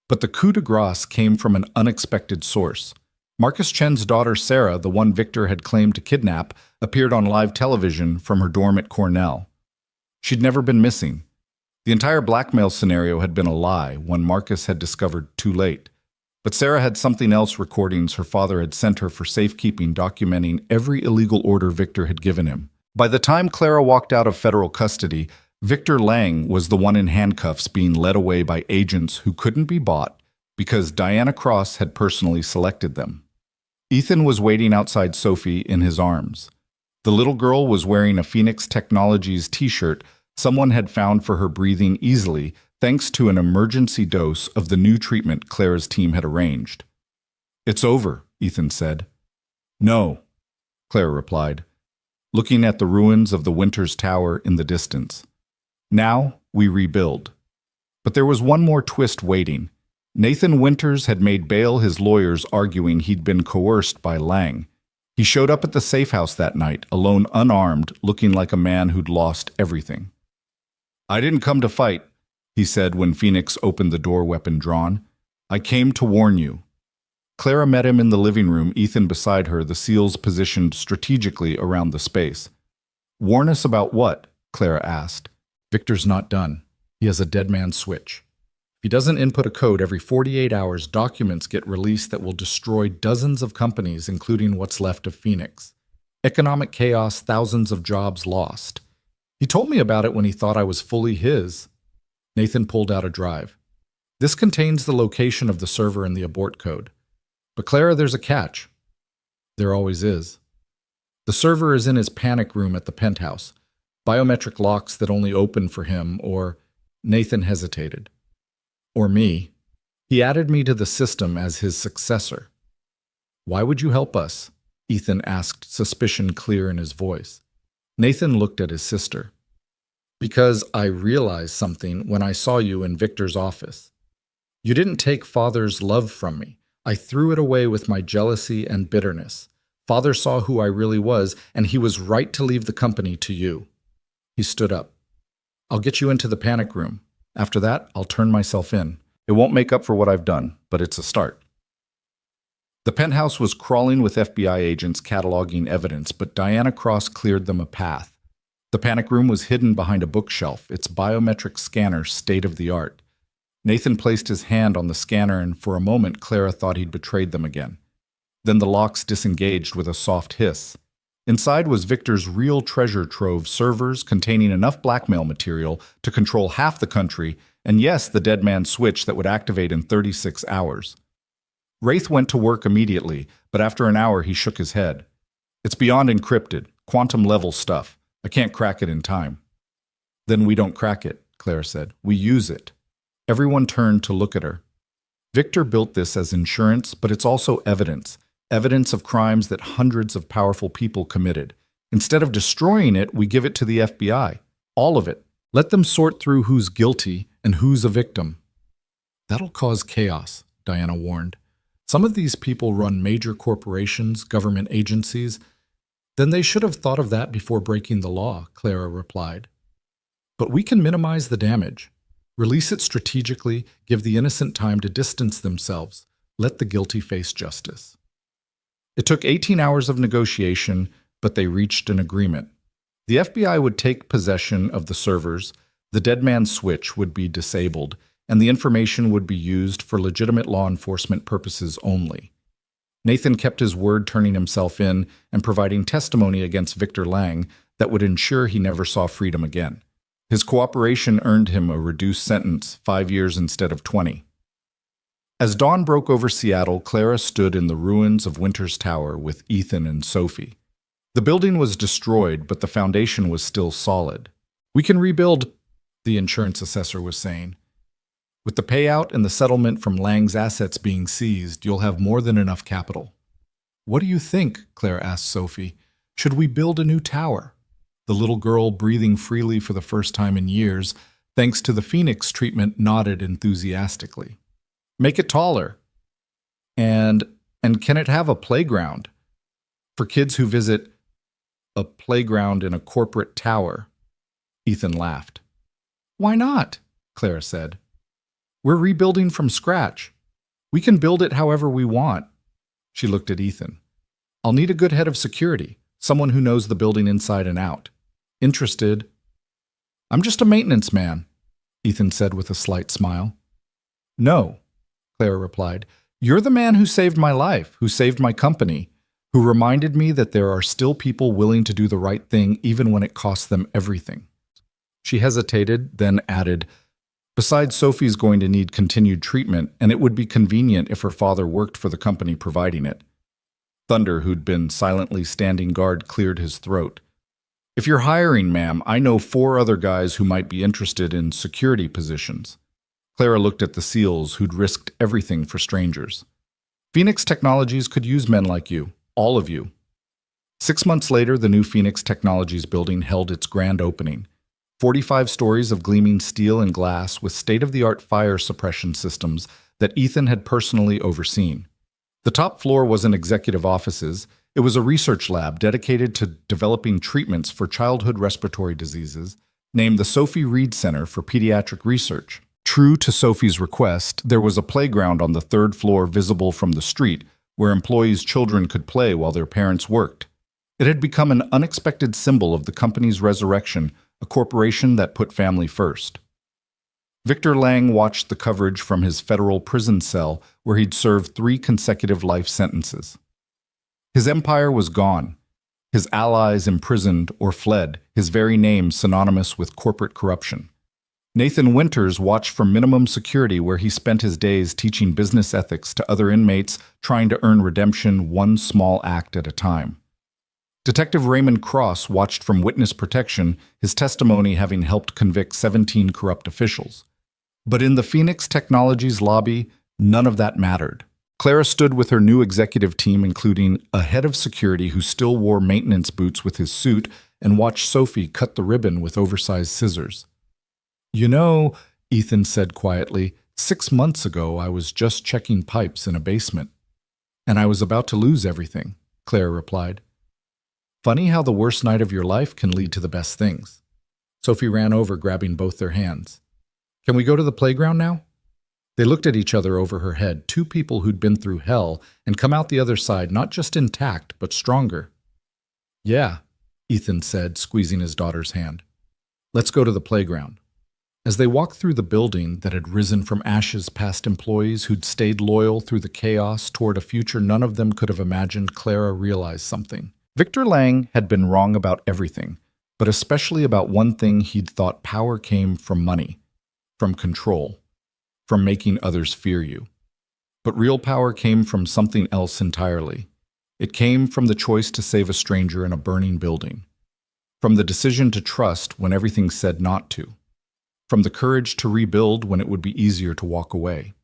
But the coup de grace came from an unexpected source. Marcus Chen's daughter Sarah, the one Victor had claimed to kidnap, appeared on live television from her dorm at Cornell. She'd never been missing. The entire blackmail scenario had been a lie, one Marcus had discovered too late. But Sarah had something else, recordings her father had sent her for safekeeping, documenting every illegal order Victor had given him. By the time Clara walked out of federal custody, Victor Lang was the one in handcuffs being led away by agents who couldn't be bought because Diana Cross had personally selected them. Ethan was waiting outside Sophie in his arms. The little girl was wearing a Phoenix Technologies t-shirt someone had found for her breathing easily thanks to an emergency dose of the new treatment Clara's team had arranged. "It's over," Ethan said. "No," Clara replied, looking at the ruins of the Winters Tower in the distance. "Now we rebuild." But there was one more twist waiting. Nathan Winters had made bail his lawyers, arguing he'd been coerced by Lang. He showed up at the safe house that night, alone, unarmed, looking like a man who'd lost everything. "I didn't come to fight," he said when Phoenix opened the door, weapon drawn. I came to warn you. Clara met him in the living room, Ethan beside her, the seals positioned strategically around the space. Warn us about what? Clara asked. Victor's not done. He has a dead man's switch. If he doesn't input a code every 48 hours, documents get released that will destroy dozens of companies, including what's left of Phoenix. Economic chaos, thousands of jobs lost. He told me about it when he thought I was fully his. Nathan pulled out a drive. This contains the location of the server and the abort code. But Clara, there's a catch. There always is. The server is in his panic room at the penthouse. Biometric locks that only open for him, or Nathan hesitated. Or me. He added me to the system as his successor. Why would you help us? Ethan asked, suspicion clear in his voice. Nathan looked at his sister. Because I realized something when I saw you in Victor's office. You didn't take Father's love from me. I threw it away with my jealousy and bitterness. Father saw who I really was, and he was right to leave the company to you. He stood up. I'll get you into the panic room. After that, I'll turn myself in. It won't make up for what I've done, but it's a start. The penthouse was crawling with FBI agents cataloging evidence, but Diana Cross cleared them a path. The panic room was hidden behind a bookshelf, its biometric scanner state-of-the-art. Nathan placed his hand on the scanner, and for a moment Clara thought he'd betrayed them again. Then the locks disengaged with a soft hiss. Inside was Victor's real treasure trove, servers containing enough blackmail material to control half the country, and yes, the dead man's switch that would activate in 36 hours. Wraith went to work immediately, but after an hour he shook his head. It's beyond encrypted, quantum-level stuff. I can't crack it in time. Then we don't crack it, Clara said. We use it. Everyone turned to look at her. Victor built this as insurance, but it's also evidence. Evidence of crimes that hundreds of powerful people committed. Instead of destroying it, we give it to the FBI. All of it. Let them sort through who's guilty and who's a victim. That'll cause chaos, Diana warned. Some of these people run major corporations, government agencies. Then they should have thought of that before breaking the law, Clara replied. But we can minimize the damage. Release it strategically, give the innocent time to distance themselves. Let the guilty face justice. It took 18 hours of negotiation, but they reached an agreement. The FBI would take possession of the servers, the dead man's switch would be disabled, and the information would be used for legitimate law enforcement purposes only. Nathan kept his word, turning himself in and providing testimony against Victor Lang that would ensure he never saw freedom again. His cooperation earned him a reduced sentence, 5 years instead of 20. As dawn broke over Seattle, Clara stood in the ruins of Winters Tower with Ethan and Sophie. The building was destroyed, but the foundation was still solid. We can rebuild, the insurance assessor was saying. With the payout and the settlement from Lang's assets being seized, you'll have more than enough capital. What do you think? Clara asked Sophie. Should we build a new tower? The little girl, breathing freely for the first time in years, thanks to the Phoenix treatment, nodded enthusiastically. Make it taller. And can it have a playground? For kids who visit a playground in a corporate tower. Ethan laughed. Why not? Clara said. We're rebuilding from scratch. We can build it however we want. She looked at Ethan. I'll need a good head of security, someone who knows the building inside and out. Interested? I'm just a maintenance man, Ethan said with a slight smile. No, Clara replied. You're the man who saved my life, who saved my company, who reminded me that there are still people willing to do the right thing even when it costs them everything. She hesitated, then added, besides, Sophie's going to need continued treatment, and it would be convenient if her father worked for the company providing it. Thunder, who'd been silently standing guard, cleared his throat. If you're hiring, ma'am, I know 4 other guys who might be interested in security positions. Clara looked at the SEALs who'd risked everything for strangers. Phoenix Technologies could use men like you, all of you. 6 months later, the new Phoenix Technologies building held its grand opening. 45 stories of gleaming steel and glass with state-of-the-art fire suppression systems that Ethan had personally overseen. The top floor wasn't executive offices. It was a research lab dedicated to developing treatments for childhood respiratory diseases, named the Sophie Reed Center for Pediatric Research. True to Sophie's request, there was a playground on the third floor visible from the street where employees' children could play while their parents worked. It had become an unexpected symbol of the company's resurrection, a corporation that put family first. Victor Lang watched the coverage from his federal prison cell where he'd served 3 consecutive life sentences. His empire was gone, his allies imprisoned or fled, his very name synonymous with corporate corruption. Nathan Winters watched from minimum security where he spent his days teaching business ethics to other inmates trying to earn redemption one small act at a time. Detective Raymond Cross watched from witness protection, his testimony having helped convict 17 corrupt officials. But in the Phoenix Technologies lobby, none of that mattered. Clara stood with her new executive team, including a head of security who still wore maintenance boots with his suit, and watched Sophie cut the ribbon with oversized scissors. "You know," Ethan said quietly, 6 months ago I was just checking pipes in a basement. "And I was about to lose everything," Clara replied. "Funny how the worst night of your life can lead to the best things." Sophie ran over, grabbing both their hands. "Can we go to the playground now?" They looked at each other over her head, 2 people who'd been through hell and come out the other side not just intact, but stronger. "Yeah," Ethan said, squeezing his daughter's hand. "Let's go to the playground." As they walked through the building that had risen from ashes past employees who'd stayed loyal through the chaos toward a future none of them could have imagined, Clara realized something. Victor Lang had been wrong about everything, but especially about one thing he'd thought: power came from money, from control, from making others fear you. But real power came from something else entirely. It came from the choice to save a stranger in a burning building, from the decision to trust when everything said not to, from the courage to rebuild when it would be easier to walk away,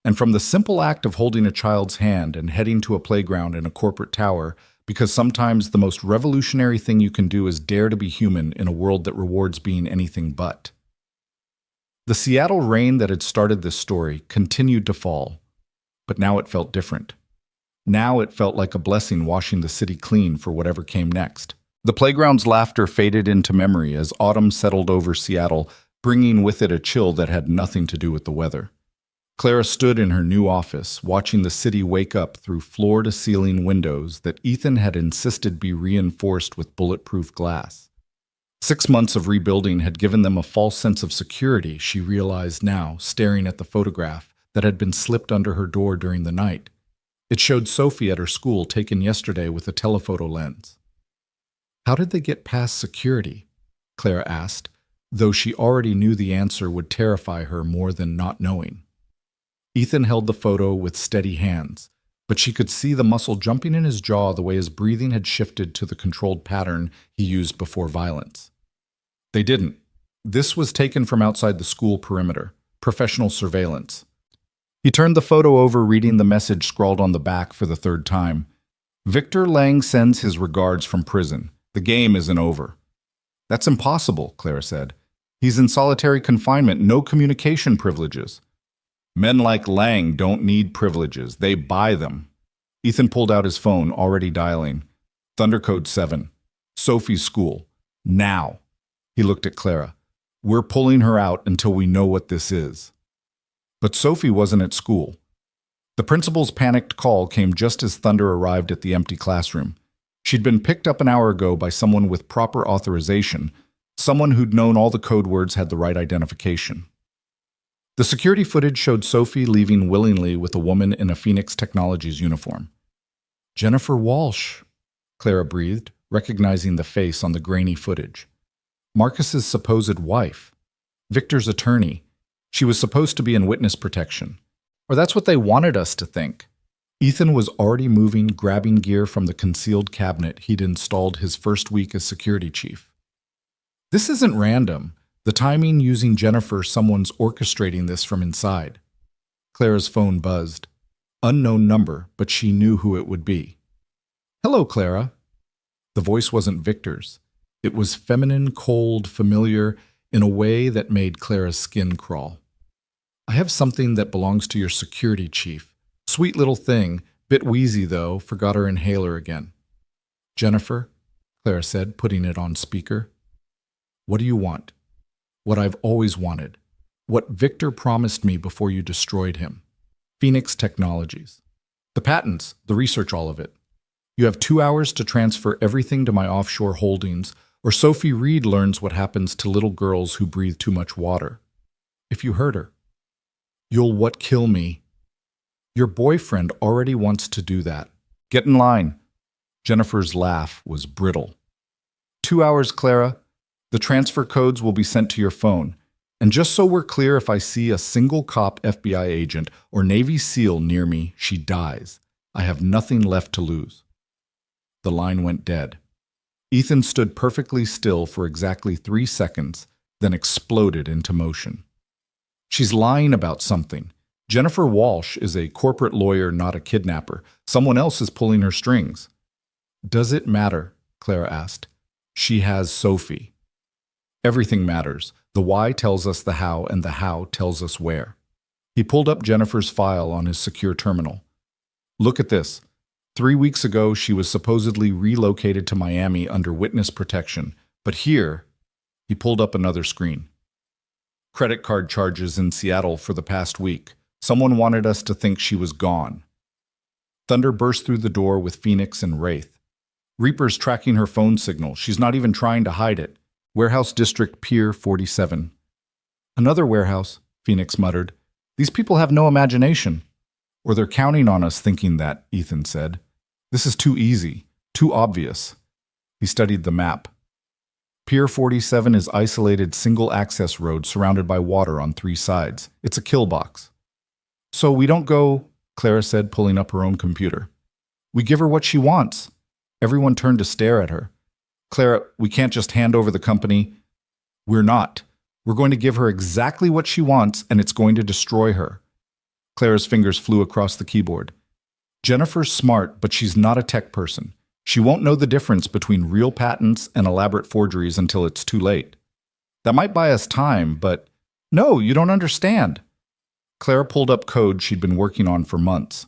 and from the simple act of holding a child's hand and heading to a playground in a corporate tower, because sometimes the most revolutionary thing you can do is dare to be human in a world that rewards being anything but. The Seattle rain that had started this story continued to fall, but now it felt different. Now it felt like a blessing washing the city clean for whatever came next. The playground's laughter faded into memory as autumn settled over Seattle, bringing with it a chill that had nothing to do with the weather. Clara stood in her new office, watching the city wake up through floor-to-ceiling windows that Ethan had insisted be reinforced with bulletproof glass. 6 months of rebuilding had given them a false sense of security, she realized now, staring at the photograph that had been slipped under her door during the night. It showed Sophie at her school, taken yesterday with a telephoto lens. "How did they get past security?" Clara asked, though she already knew the answer would terrify her more than not knowing. Ethan held the photo with steady hands, but she could see the muscle jumping in his jaw the way his breathing had shifted to the controlled pattern he used before violence. They didn't. This was taken from outside the school perimeter, professional surveillance. He turned the photo over, reading the message scrawled on the back for the 3rd time. "Victor Lang sends his regards from prison. The game isn't over." "That's impossible," Clara said. "He's in solitary confinement, no communication privileges." "Men like Lang don't need privileges. They buy them." Ethan pulled out his phone, already dialing. "Thundercode 7. Sophie's school. Now." He looked at Clara. "We're pulling her out until we know what this is." But Sophie wasn't at school. The principal's panicked call came just as Thunder arrived at the empty classroom. She'd been picked up an hour ago by someone with proper authorization, someone who'd known all the code words, had the right identification. The security footage showed Sophie leaving willingly with a woman in a Phoenix Technologies uniform. "Jennifer Walsh," Clara breathed, recognizing the face on the grainy footage. Marcus's supposed wife. Victor's attorney. She was supposed to be in witness protection. Or that's what they wanted us to think. Ethan was already moving, grabbing gear from the concealed cabinet he'd installed his first week as security chief. "This isn't random. The timing, using Jennifer, someone's orchestrating this from inside." Clara's phone buzzed. Unknown number, but she knew who it would be. "Hello, Clara." The voice wasn't Victor's. It was feminine, cold, familiar, in a way that made Clara's skin crawl. "I have something that belongs to your security chief. Sweet little thing, bit wheezy though, forgot her inhaler again." "Jennifer," Clara said, putting it on speaker. "What do you want?" "What I've always wanted. What Victor promised me before you destroyed him. Phoenix Technologies. The patents, the research, all of it. You have 2 hours to transfer everything to my offshore holdings, or Sophie Reed learns what happens to little girls who breathe too much water. If you hurt her. You'll what kill me? Your boyfriend already wants to do that. Get in line. Jennifer's laugh was brittle. 2 hours, Clara. The transfer codes will be sent to your phone. And just so we're clear, if I see a single cop FBI agent or Navy SEAL near me, she dies. I have nothing left to lose. The line went dead. Ethan stood perfectly still for exactly 3 seconds, then exploded into motion. She's lying about something. Jennifer Walsh is a corporate lawyer, not a kidnapper. Someone else is pulling her strings. Does it matter? Clara asked. She has Sophie. Everything matters. The why tells us the how, and the how tells us where. He pulled up Jennifer's file on his secure terminal. Look at this. 3 weeks ago, she was supposedly relocated to Miami under witness protection. But here, he pulled up another screen. Credit card charges in Seattle for the past week. Someone wanted us to think she was gone. Thunder burst through the door with Phoenix and Wraith. Reaper's tracking her phone signal. She's not even trying to hide it. Warehouse District, Pier 47. Another warehouse, Phoenix muttered. These people have no imagination. Or they're counting on us thinking that, Ethan said. This is too easy, too obvious. He studied the map. Pier 47 is isolated single-access road surrounded by water on 3 sides. It's a kill box. So we don't go, Clara said, pulling up her own computer. We give her what she wants. Everyone turned to stare at her. Clara, we can't just hand over the company. We're not. We're going to give her exactly what she wants, and it's going to destroy her. Clara's fingers flew across the keyboard. Jennifer's smart, but she's not a tech person. She won't know the difference between real patents and elaborate forgeries until it's too late. That might buy us time, but no, you don't understand. Clara pulled up code she'd been working on for months.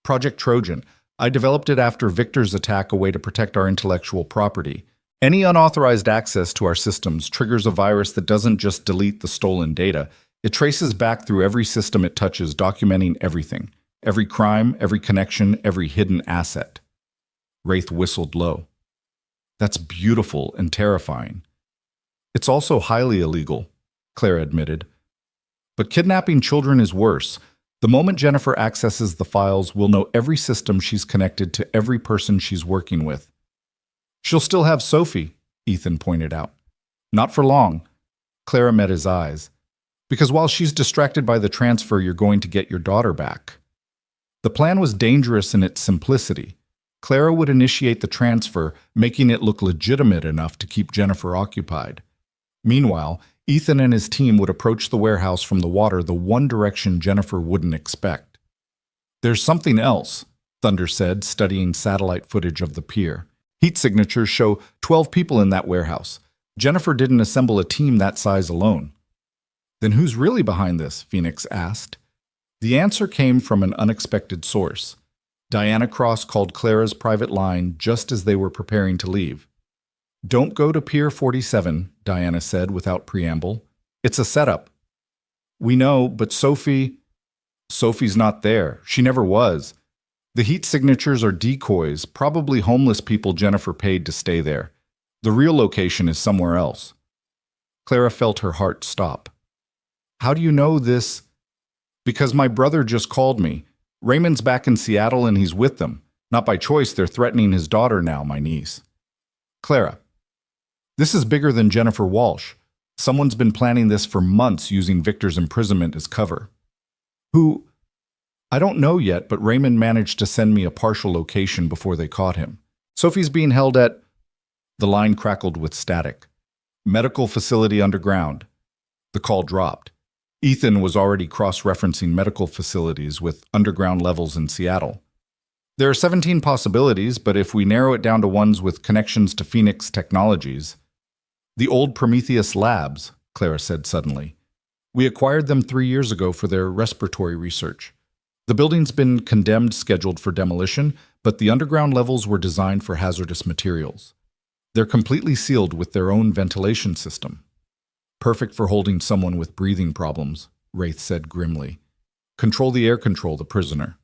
Project Trojan. I developed it after Victor's attack, a way to protect our intellectual property. Any unauthorized access to our systems triggers a virus that doesn't just delete the stolen data. It traces back through every system it touches, documenting everything. Every crime, every connection, every hidden asset. Wraith whistled low. That's beautiful and terrifying. It's also highly illegal, Clara admitted. But kidnapping children is worse. The moment Jennifer accesses the files, we'll know every system she's connected to, every person she's working with. She'll still have Sophie, Ethan pointed out. Not for long. Clara met his eyes. Because while she's distracted by the transfer, you're going to get your daughter back. The plan was dangerous in its simplicity. Clara would initiate the transfer, making it look legitimate enough to keep Jennifer occupied. Meanwhile, Ethan and his team would approach the warehouse from the water, the one direction Jennifer wouldn't expect. There's something else, Thunder said, studying satellite footage of the pier. Heat signatures show 12 people in that warehouse. Jennifer didn't assemble a team that size alone. Then who's really behind this? Phoenix asked. The answer came from an unexpected source. Diana Cross called Clara's private line just as they were preparing to leave. Don't go to Pier 47, Diana said without preamble. It's a setup. We know, but Sophie's not there. She never was. The heat signatures are decoys, probably homeless people Jennifer paid to stay there. The real location is somewhere else. Clara felt her heart stop. How do you know this? Because my brother just called me. Raymond's back in Seattle and he's with them. Not by choice, they're threatening his daughter now, my niece. Clara, this is bigger than Jennifer Walsh. Someone's been planning this for months using Victor's imprisonment as cover. Who? I don't know yet, but Raymond managed to send me a partial location before they caught him. Sophie's being held at... The line crackled with static. Medical facility underground. The call dropped. Ethan was already cross-referencing medical facilities with underground levels in Seattle. There are 17 possibilities, but if we narrow it down to ones with connections to Phoenix Technologies... The old Prometheus Labs, Clara said suddenly. We acquired them 3 years ago for their respiratory research. The building's been condemned, scheduled for demolition, but the underground levels were designed for hazardous materials. They're completely sealed with their own ventilation system. Perfect for holding someone with breathing problems, Wraith said grimly. Control the air control, the prisoner.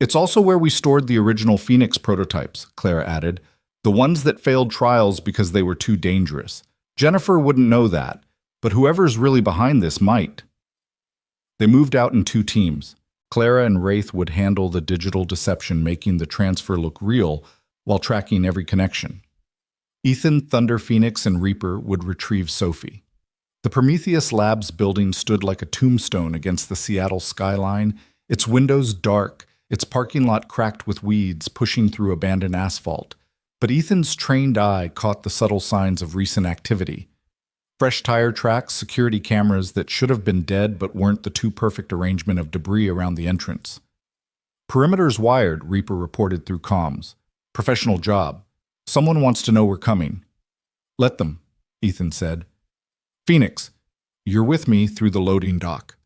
It's also where we stored the original Phoenix prototypes, Clara added. The ones that failed trials because they were too dangerous. Jennifer wouldn't know that, but whoever's really behind this might. They moved out in 2 teams. Clara and Wraith would handle the digital deception, making the transfer look real while tracking every connection. Ethan, Thunder, Phoenix, and Reaper would retrieve Sophie. The Prometheus Labs building stood like a tombstone against the Seattle skyline, its windows dark, its parking lot cracked with weeds pushing through abandoned asphalt. But Ethan's trained eye caught the subtle signs of recent activity. Fresh tire tracks, security cameras that should have been dead but weren't, the too perfect arrangement of debris around the entrance. Perimeter's wired, Reaper reported through comms. Professional job. Someone wants to know we're coming. Let them, Ethan said. Phoenix, you're with me through the loading dock.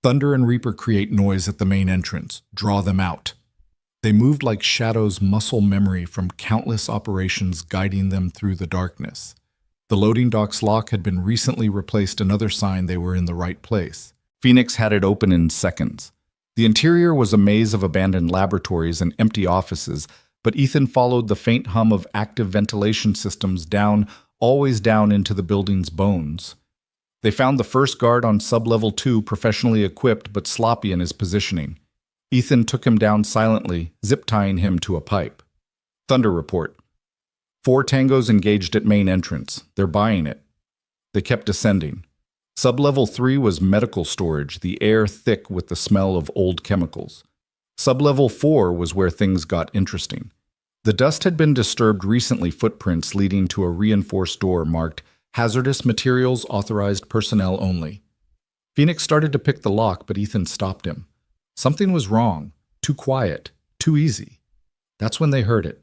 Thunder and Reaper create noise at the main entrance. Draw them out. They moved like shadows, muscle memory from countless operations guiding them through the darkness. The loading dock's lock had been recently replaced, another sign they were in the right place. Phoenix had it open in seconds. The interior was a maze of abandoned laboratories and empty offices, but Ethan followed the faint hum of active ventilation systems down, always down into the building's bones. They found the first guard on sub-level 2, professionally equipped but sloppy in his positioning. Ethan took him down silently, zip-tying him to a pipe. Thunder report. 4 tangos engaged at main entrance. They're buying it. They kept descending. Sub-level 3 was medical storage, the air thick with the smell of old chemicals. Sub-level 4 was where things got interesting. The dust had been disturbed recently, footprints leading to a reinforced door marked Hazardous Materials Authorized Personnel Only. Phoenix started to pick the lock, but Ethan stopped him. Something was wrong. Too quiet. Too easy. That's when they heard it.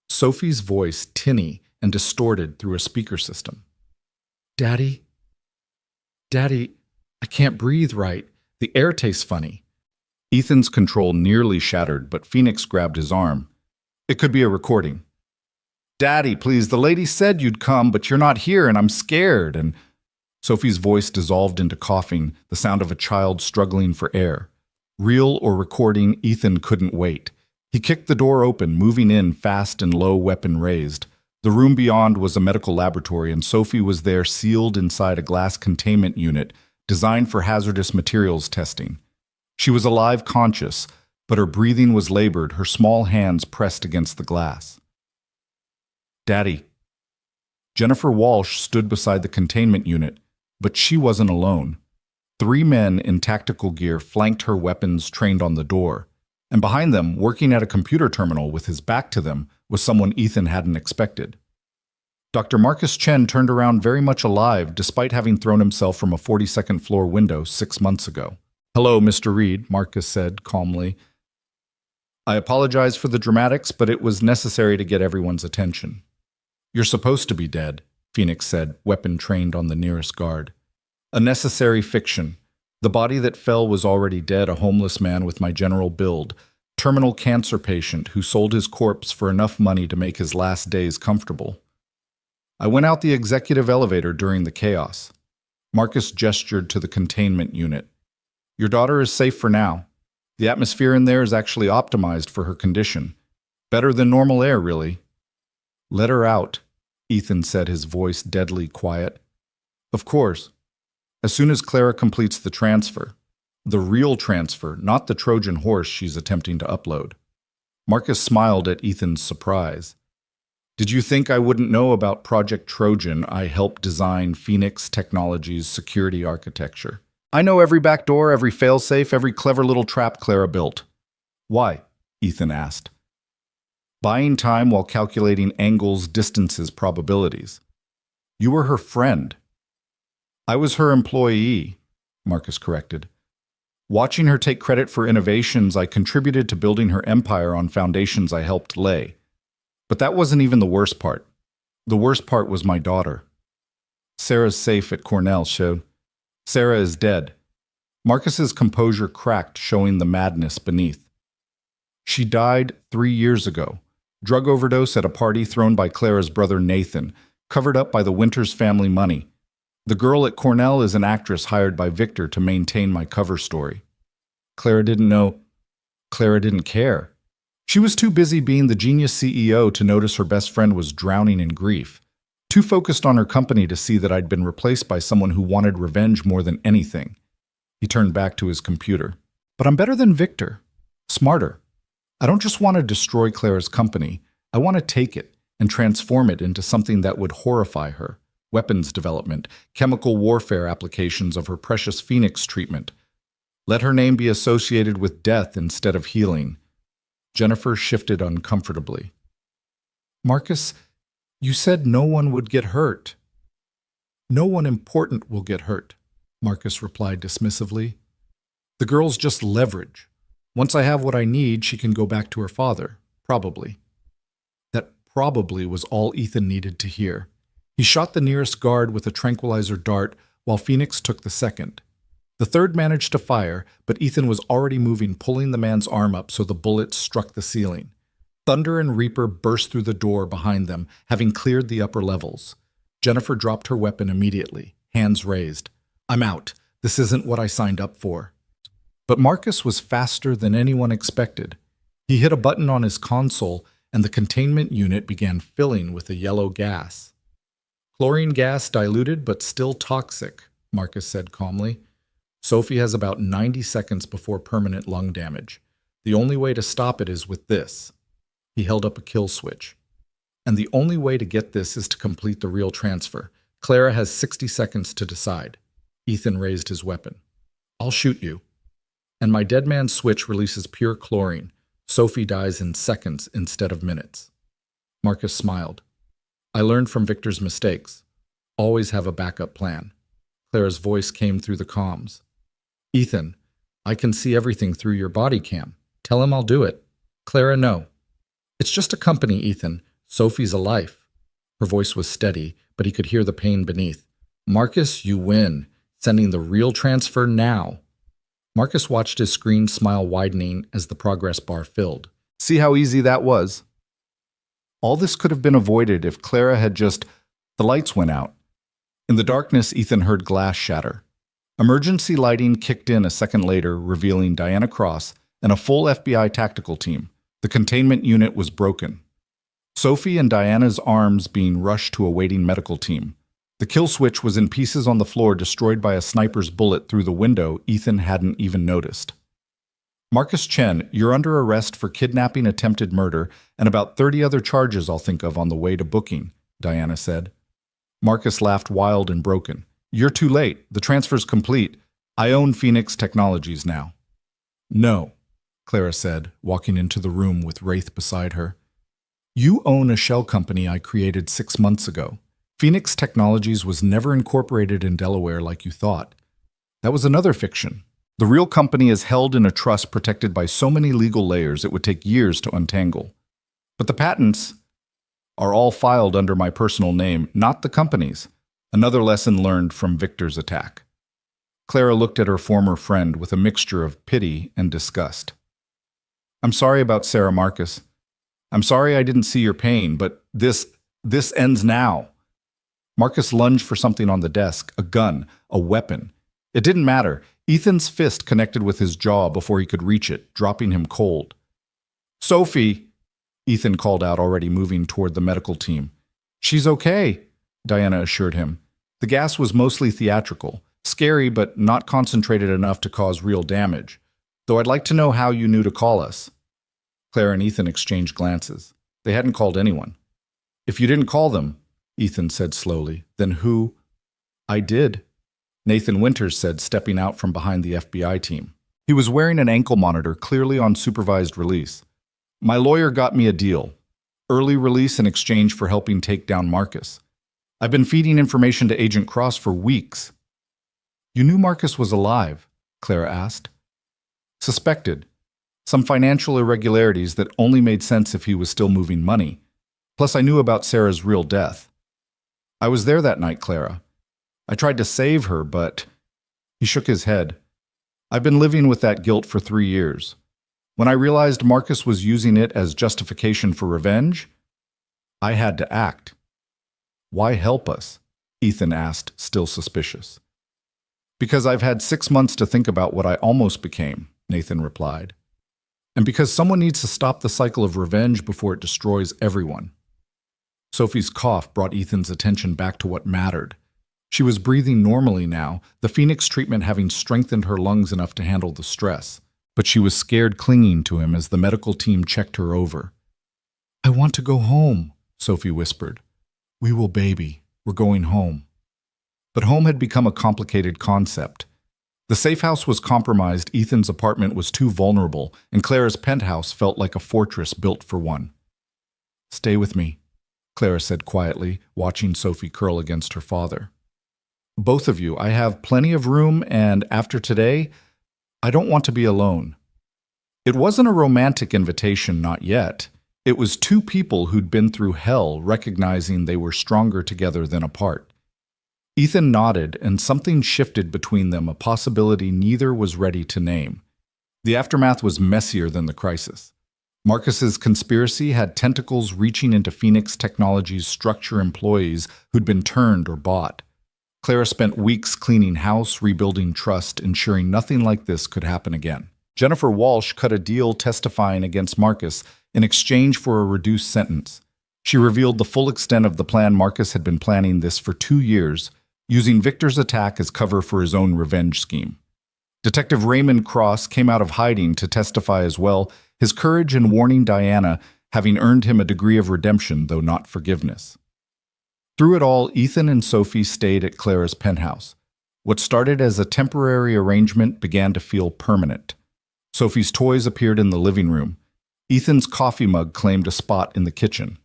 Sophie's voice, tinny and distorted through a speaker system. Daddy? Daddy, I can't breathe right. The air tastes funny. Ethan's control nearly shattered, but Phoenix grabbed his arm. It could be a recording. Daddy, please, the lady said you'd come, but you're not here, and I'm scared. And Sophie's voice dissolved into coughing, the sound of a child struggling for air. Real or recording, Ethan couldn't wait. He kicked the door open, moving in fast and low, weapon raised. The room beyond was a medical laboratory, and Sophie was there, sealed inside a glass containment unit designed for hazardous materials testing. She was alive, conscious, but her breathing was labored, her small hands pressed against the glass. Daddy. Jennifer Walsh stood beside the containment unit, but she wasn't alone. 3 men in tactical gear flanked her, weapons trained on the door. And behind them, working at a computer terminal with his back to them, was someone Ethan hadn't expected. Dr. Marcus Chen turned around very much alive, despite having thrown himself from a 42nd floor window 6 months ago. Hello, Mr. Reed, Marcus said calmly. I apologize for the dramatics, but it was necessary to get everyone's attention. You're supposed to be dead, Phoenix said, weapon trained on the nearest guard. A necessary fiction. The body that fell was already dead, a homeless man with my general build, terminal cancer patient who sold his corpse for enough money to make his last days comfortable. I went out the executive elevator during the chaos. Marcus gestured to the containment unit. Your daughter is safe for now. The atmosphere in there is actually optimized for her condition. Better than normal air, really. Let her out, Ethan said, his voice deadly quiet. Of course. As soon as Clara completes the transfer. The real transfer, not the Trojan horse she's attempting to upload. Marcus smiled at Ethan's surprise. Did you think I wouldn't know about Project Trojan? I helped design Phoenix Technologies' security architecture. I know every backdoor, every failsafe, every clever little trap Clara built. Why? Ethan asked. Buying time while calculating angles, distances, probabilities. You were her friend. I was her employee, Marcus corrected. Watching her take credit for innovations, I contributed to building her empire on foundations I helped lay. But that wasn't even the worst part. The worst part was my daughter. Sarah's safe at Cornell showed. Sarah is dead. Marcus's composure cracked, showing the madness beneath. She died 3 years ago. Drug overdose at a party thrown by Clara's brother Nathan, covered up by the Winters family money. The girl at Cornell is an actress hired by Victor to maintain my cover story. Clara didn't know. Clara didn't care. She was too busy being the genius CEO to notice her best friend was drowning in grief, too focused on her company to see that I'd been replaced by someone who wanted revenge more than anything. He turned back to his computer. But I'm better than Victor. Smarter. I don't just want to destroy Clara's company. I want to take it and transform it into something that would horrify her. Weapons development, chemical warfare applications of her precious Phoenix treatment. Let her name be associated with death instead of healing. Jennifer shifted uncomfortably. Marcus, you said no one would get hurt. No one important will get hurt, Marcus replied dismissively. The girl's just leverage. Once I have what I need, she can go back to her father, probably. That probably was all Ethan needed to hear. He shot the nearest guard with a tranquilizer dart, while Phoenix took the second. The third managed to fire, but Ethan was already moving, pulling the man's arm up so the bullet struck the ceiling. Thunder and Reaper burst through the door behind them, having cleared the upper levels. Jennifer dropped her weapon immediately, hands raised. I'm out. This isn't what I signed up for. But Marcus was faster than anyone expected. He hit a button on his console, and the containment unit began filling with a yellow gas. Chlorine gas diluted but still toxic, Marcus said calmly. Sophie has about 90 seconds before permanent lung damage. The only way to stop it is with this. He held up a kill switch. And the only way to get this is to complete the real transfer. Clara has 60 seconds to decide. Ethan raised his weapon. I'll shoot you. And my dead man's switch releases pure chlorine. Sophie dies in seconds instead of minutes. Marcus smiled. I learned from Victor's mistakes. Always have a backup plan. Clara's voice came through the comms. Ethan, I can see everything through your body cam. Tell him I'll do it. Clara, no. It's just a company, Ethan. Sophie's a life. Her voice was steady, but he could hear the pain beneath. Marcus, you win. Sending the real transfer now. Marcus watched his screen smile widening as the progress bar filled. See how easy that was? All this could have been avoided if Clara had just... The lights went out. In the darkness, Ethan heard glass shatter. Emergency lighting kicked in a second later, revealing Diana Cross and a full FBI tactical team. The containment unit was broken. Sophie and Diana's arms being rushed to a waiting medical team. The kill switch was in pieces on the floor, destroyed by a sniper's bullet through the window Ethan hadn't even noticed. Marcus Chen, you're under arrest for kidnapping, attempted murder, and about 30 other charges I'll think of on the way to booking, Diana said. Marcus laughed wild and broken. You're too late. The transfer's complete. I own Phoenix Technologies now. No, Clara said, walking into the room with Wraith beside her. You own a shell company I created 6 months ago. Phoenix Technologies was never incorporated in Delaware like you thought. That was another fiction. The real company is held in a trust protected by so many legal layers it would take years to untangle. But the patents are all filed under my personal name, not the company's. Another lesson learned from Victor's attack. Clara looked at her former friend with a mixture of pity and disgust. I'm sorry about Sarah, Marcus. I'm sorry I didn't see your pain, but this ends now. Marcus lunged for something on the desk, a gun, a weapon. It didn't matter. Ethan's fist connected with his jaw before he could reach it, dropping him cold. Sophie, Ethan called out, already moving toward the medical team. She's okay, Diana assured him. The gas was mostly theatrical, scary but not concentrated enough to cause real damage, though I'd like to know how you knew to call us. Clara and Ethan exchanged glances. They hadn't called anyone. If you didn't call them, Ethan said slowly, then who? I did, Nathan Winters said, stepping out from behind the FBI team. He was wearing an ankle monitor, clearly on supervised release. My lawyer got me a deal. Early release in exchange for helping take down Marcus. I've been feeding information to Agent Cross for weeks. You knew Marcus was alive? Clara asked. Suspected. Some financial irregularities that only made sense if he was still moving money. Plus, I knew about Sarah's real death. I was there that night, Clara. I tried to save her, but... He shook his head. I've been living with that guilt for 3 years. When I realized Marcus was using it as justification for revenge, I had to act. Why help us? Ethan asked, still suspicious. Because I've had 6 months to think about what I almost became, Nathan replied. And because someone needs to stop the cycle of revenge before it destroys everyone. Sophie's cough brought Ethan's attention back to what mattered. She was breathing normally now, the Phoenix treatment having strengthened her lungs enough to handle the stress. But she was scared, clinging to him as the medical team checked her over. I want to go home, Sophie whispered. We will baby. We're going home. But home had become a complicated concept. The safe house was compromised, Ethan's apartment was too vulnerable, and Clara's penthouse felt like a fortress built for one. Stay with me, Clara said quietly, watching Sophie curl against her father. Both of you, I have plenty of room, and after today, I don't want to be alone. It wasn't a romantic invitation, not yet. It was two people who'd been through hell recognizing they were stronger together than apart. Ethan nodded, and something shifted between them, a possibility neither was ready to name. The aftermath was messier than the crisis. Marcus's conspiracy had tentacles reaching into Phoenix Technologies' structure employees who'd been turned or bought. Clara spent weeks cleaning house, rebuilding trust, ensuring nothing like this could happen again. Jennifer Walsh cut a deal testifying against Marcus in exchange for a reduced sentence. She revealed the full extent of the plan. Marcus had been planning this for 2 years, using Victor's attack as cover for his own revenge scheme. Detective Raymond Cross came out of hiding to testify as well, his courage in warning Diana having earned him a degree of redemption, though not forgiveness. Through it all, Ethan and Sophie stayed at Clara's penthouse. What started as a temporary arrangement began to feel permanent. Sophie's toys appeared in the living room. Ethan's coffee mug claimed a spot in the kitchen.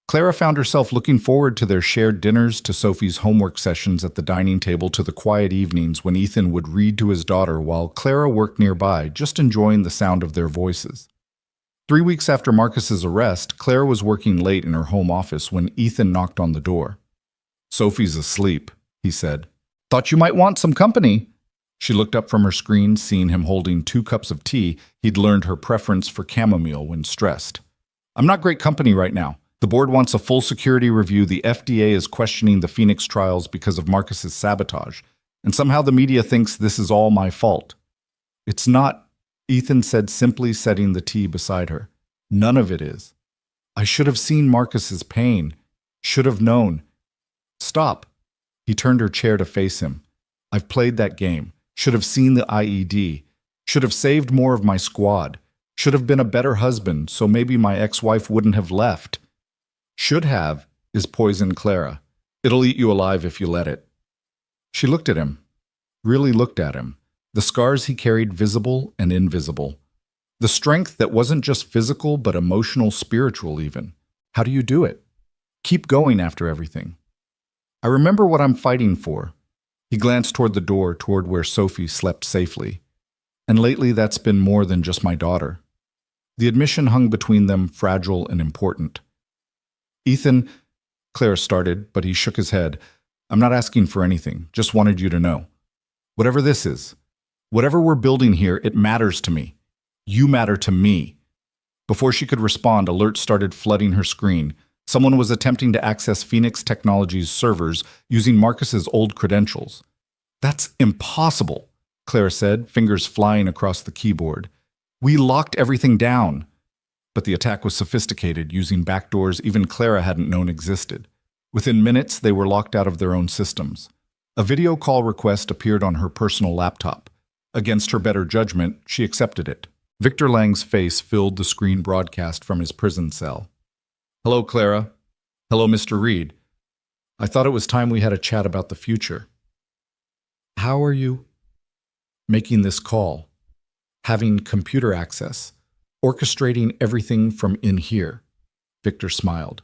Clara found herself looking forward to their shared dinners, to Sophie's homework sessions at the dining table, to the quiet evenings when Ethan would read to his daughter while Clara worked nearby, just enjoying the sound of their voices. 3 weeks after Marcus's arrest, Clara was working late in her home office when Ethan knocked on the door. Sophie's asleep, he said. Thought you might want some company. She looked up from her screen, seeing him holding 2 cups of tea. He'd learned her preference for chamomile when stressed. I'm not great company right now. The board wants a full security review. The FDA is questioning the Phoenix trials because of Marcus's sabotage. And somehow the media thinks this is all my fault. It's not, Ethan said, simply setting the tea beside her. None of it is. I should have seen Marcus's pain. Should have known. Stop. He turned her chair to face him. I've played that game. Should have seen the IED. Should have saved more of my squad. Should have been a better husband, so maybe my ex-wife wouldn't have left. Should have is poison, Clara. It'll eat you alive if you let it. She looked at him, really looked at him, the scars he carried visible and invisible. The strength that wasn't just physical but emotional, spiritual even. How do you do it? Keep going after everything. I remember what I'm fighting for. He glanced toward the door, toward where Sophie slept safely. And lately that's been more than just my daughter. The admission hung between them, fragile and important. Ethan, Clara started, but he shook his head. I'm not asking for anything, just wanted you to know. Whatever this is, whatever we're building here, it matters to me. You matter to me. Before she could respond, alerts started flooding her screen. Someone was attempting to access Phoenix Technologies' servers using Marcus's old credentials. That's impossible, Clara said, fingers flying across the keyboard. We locked everything down. But the attack was sophisticated, using backdoors even Clara hadn't known existed. Within minutes, they were locked out of their own systems. A video call request appeared on her personal laptop. Against her better judgment, she accepted it. Victor Lang's face filled the screen broadcast from his prison cell. Hello, Clara. Hello, Mr. Reed. I thought it was time we had a chat about the future. How are you? Making this call. Having computer access. Orchestrating everything from in here. Victor smiled.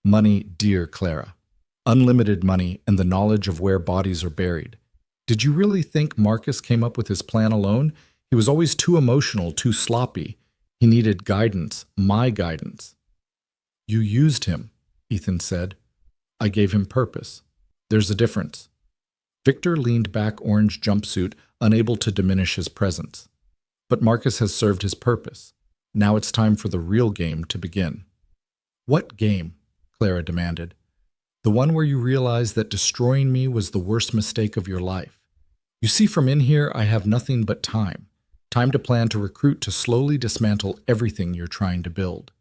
Money, dear Clara. Unlimited money and the knowledge of where bodies are buried. Did you really think Marcus came up with his plan alone? He was always too emotional, too sloppy. He needed guidance, my guidance. You used him, Ethan said. I gave him purpose. There's a difference. Victor leaned back, orange jumpsuit, unable to diminish his presence. But Marcus has served his purpose. Now it's time for the real game to begin. What game? Clara demanded. The one where you realize that destroying me was the worst mistake of your life. You see, from in here, I have nothing but time. Time to plan to recruit to slowly dismantle everything you're trying to build.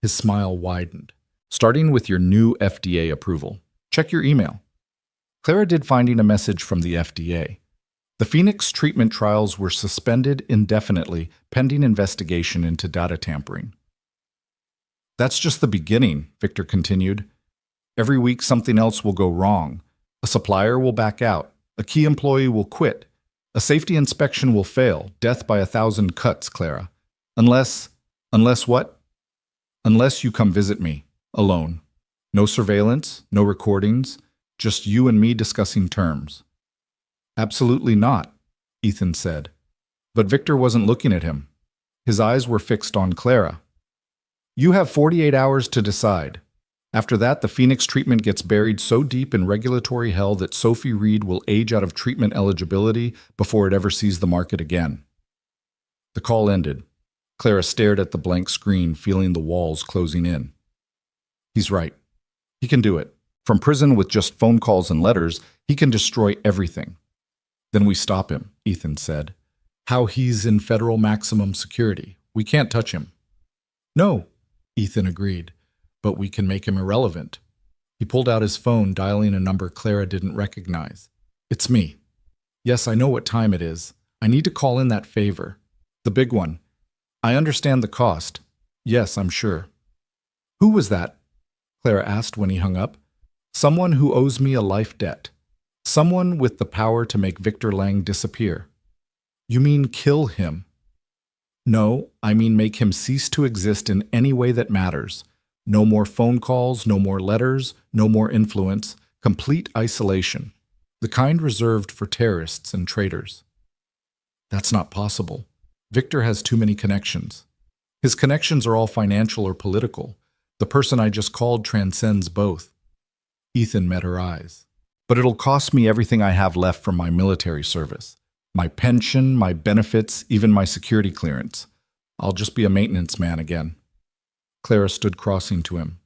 His smile widened. Starting with your new FDA approval. Check your email. Clara did, finding a message from the FDA. The Phoenix treatment trials were suspended indefinitely pending investigation into data tampering. That's just the beginning, Victor continued. Every week something else will go wrong. A supplier will back out. A key employee will quit. A safety inspection will fail. Death by 1,000 cuts, Clara. Unless what? Unless you come visit me, alone. No surveillance, no recordings, just you and me discussing terms. Absolutely not, Ethan said. But Victor wasn't looking at him. His eyes were fixed on Clara. You have 48 hours to decide. After that, the Phoenix treatment gets buried so deep in regulatory hell that Sophie Reed will age out of treatment eligibility before it ever sees the market again. The call ended. Clara stared at the blank screen, feeling the walls closing in. He's right. He can do it. From prison with just phone calls and letters, he can destroy everything. Then we stop him, Ethan said. How? He's in federal maximum security. We can't touch him. No, Ethan agreed. But we can make him irrelevant. He pulled out his phone, dialing a number Clara didn't recognize. It's me. Yes, I know what time it is. I need to call in that favor. The big one. I understand the cost. Yes, I'm sure. Who was that? Clara asked when he hung up. Someone who owes me a life debt. Someone with the power to make Victor Lang disappear. You mean kill him? No, I mean make him cease to exist in any way that matters. No more phone calls, no more letters, no more influence, complete isolation, the kind reserved for terrorists and traitors. That's not possible. Victor has too many connections. His connections are all financial or political. The person I just called transcends both. Ethan met her eyes. But it'll cost me everything I have left from my military service. My pension, my benefits, even my security clearance. I'll just be a maintenance man again. Clara stood crossing to him.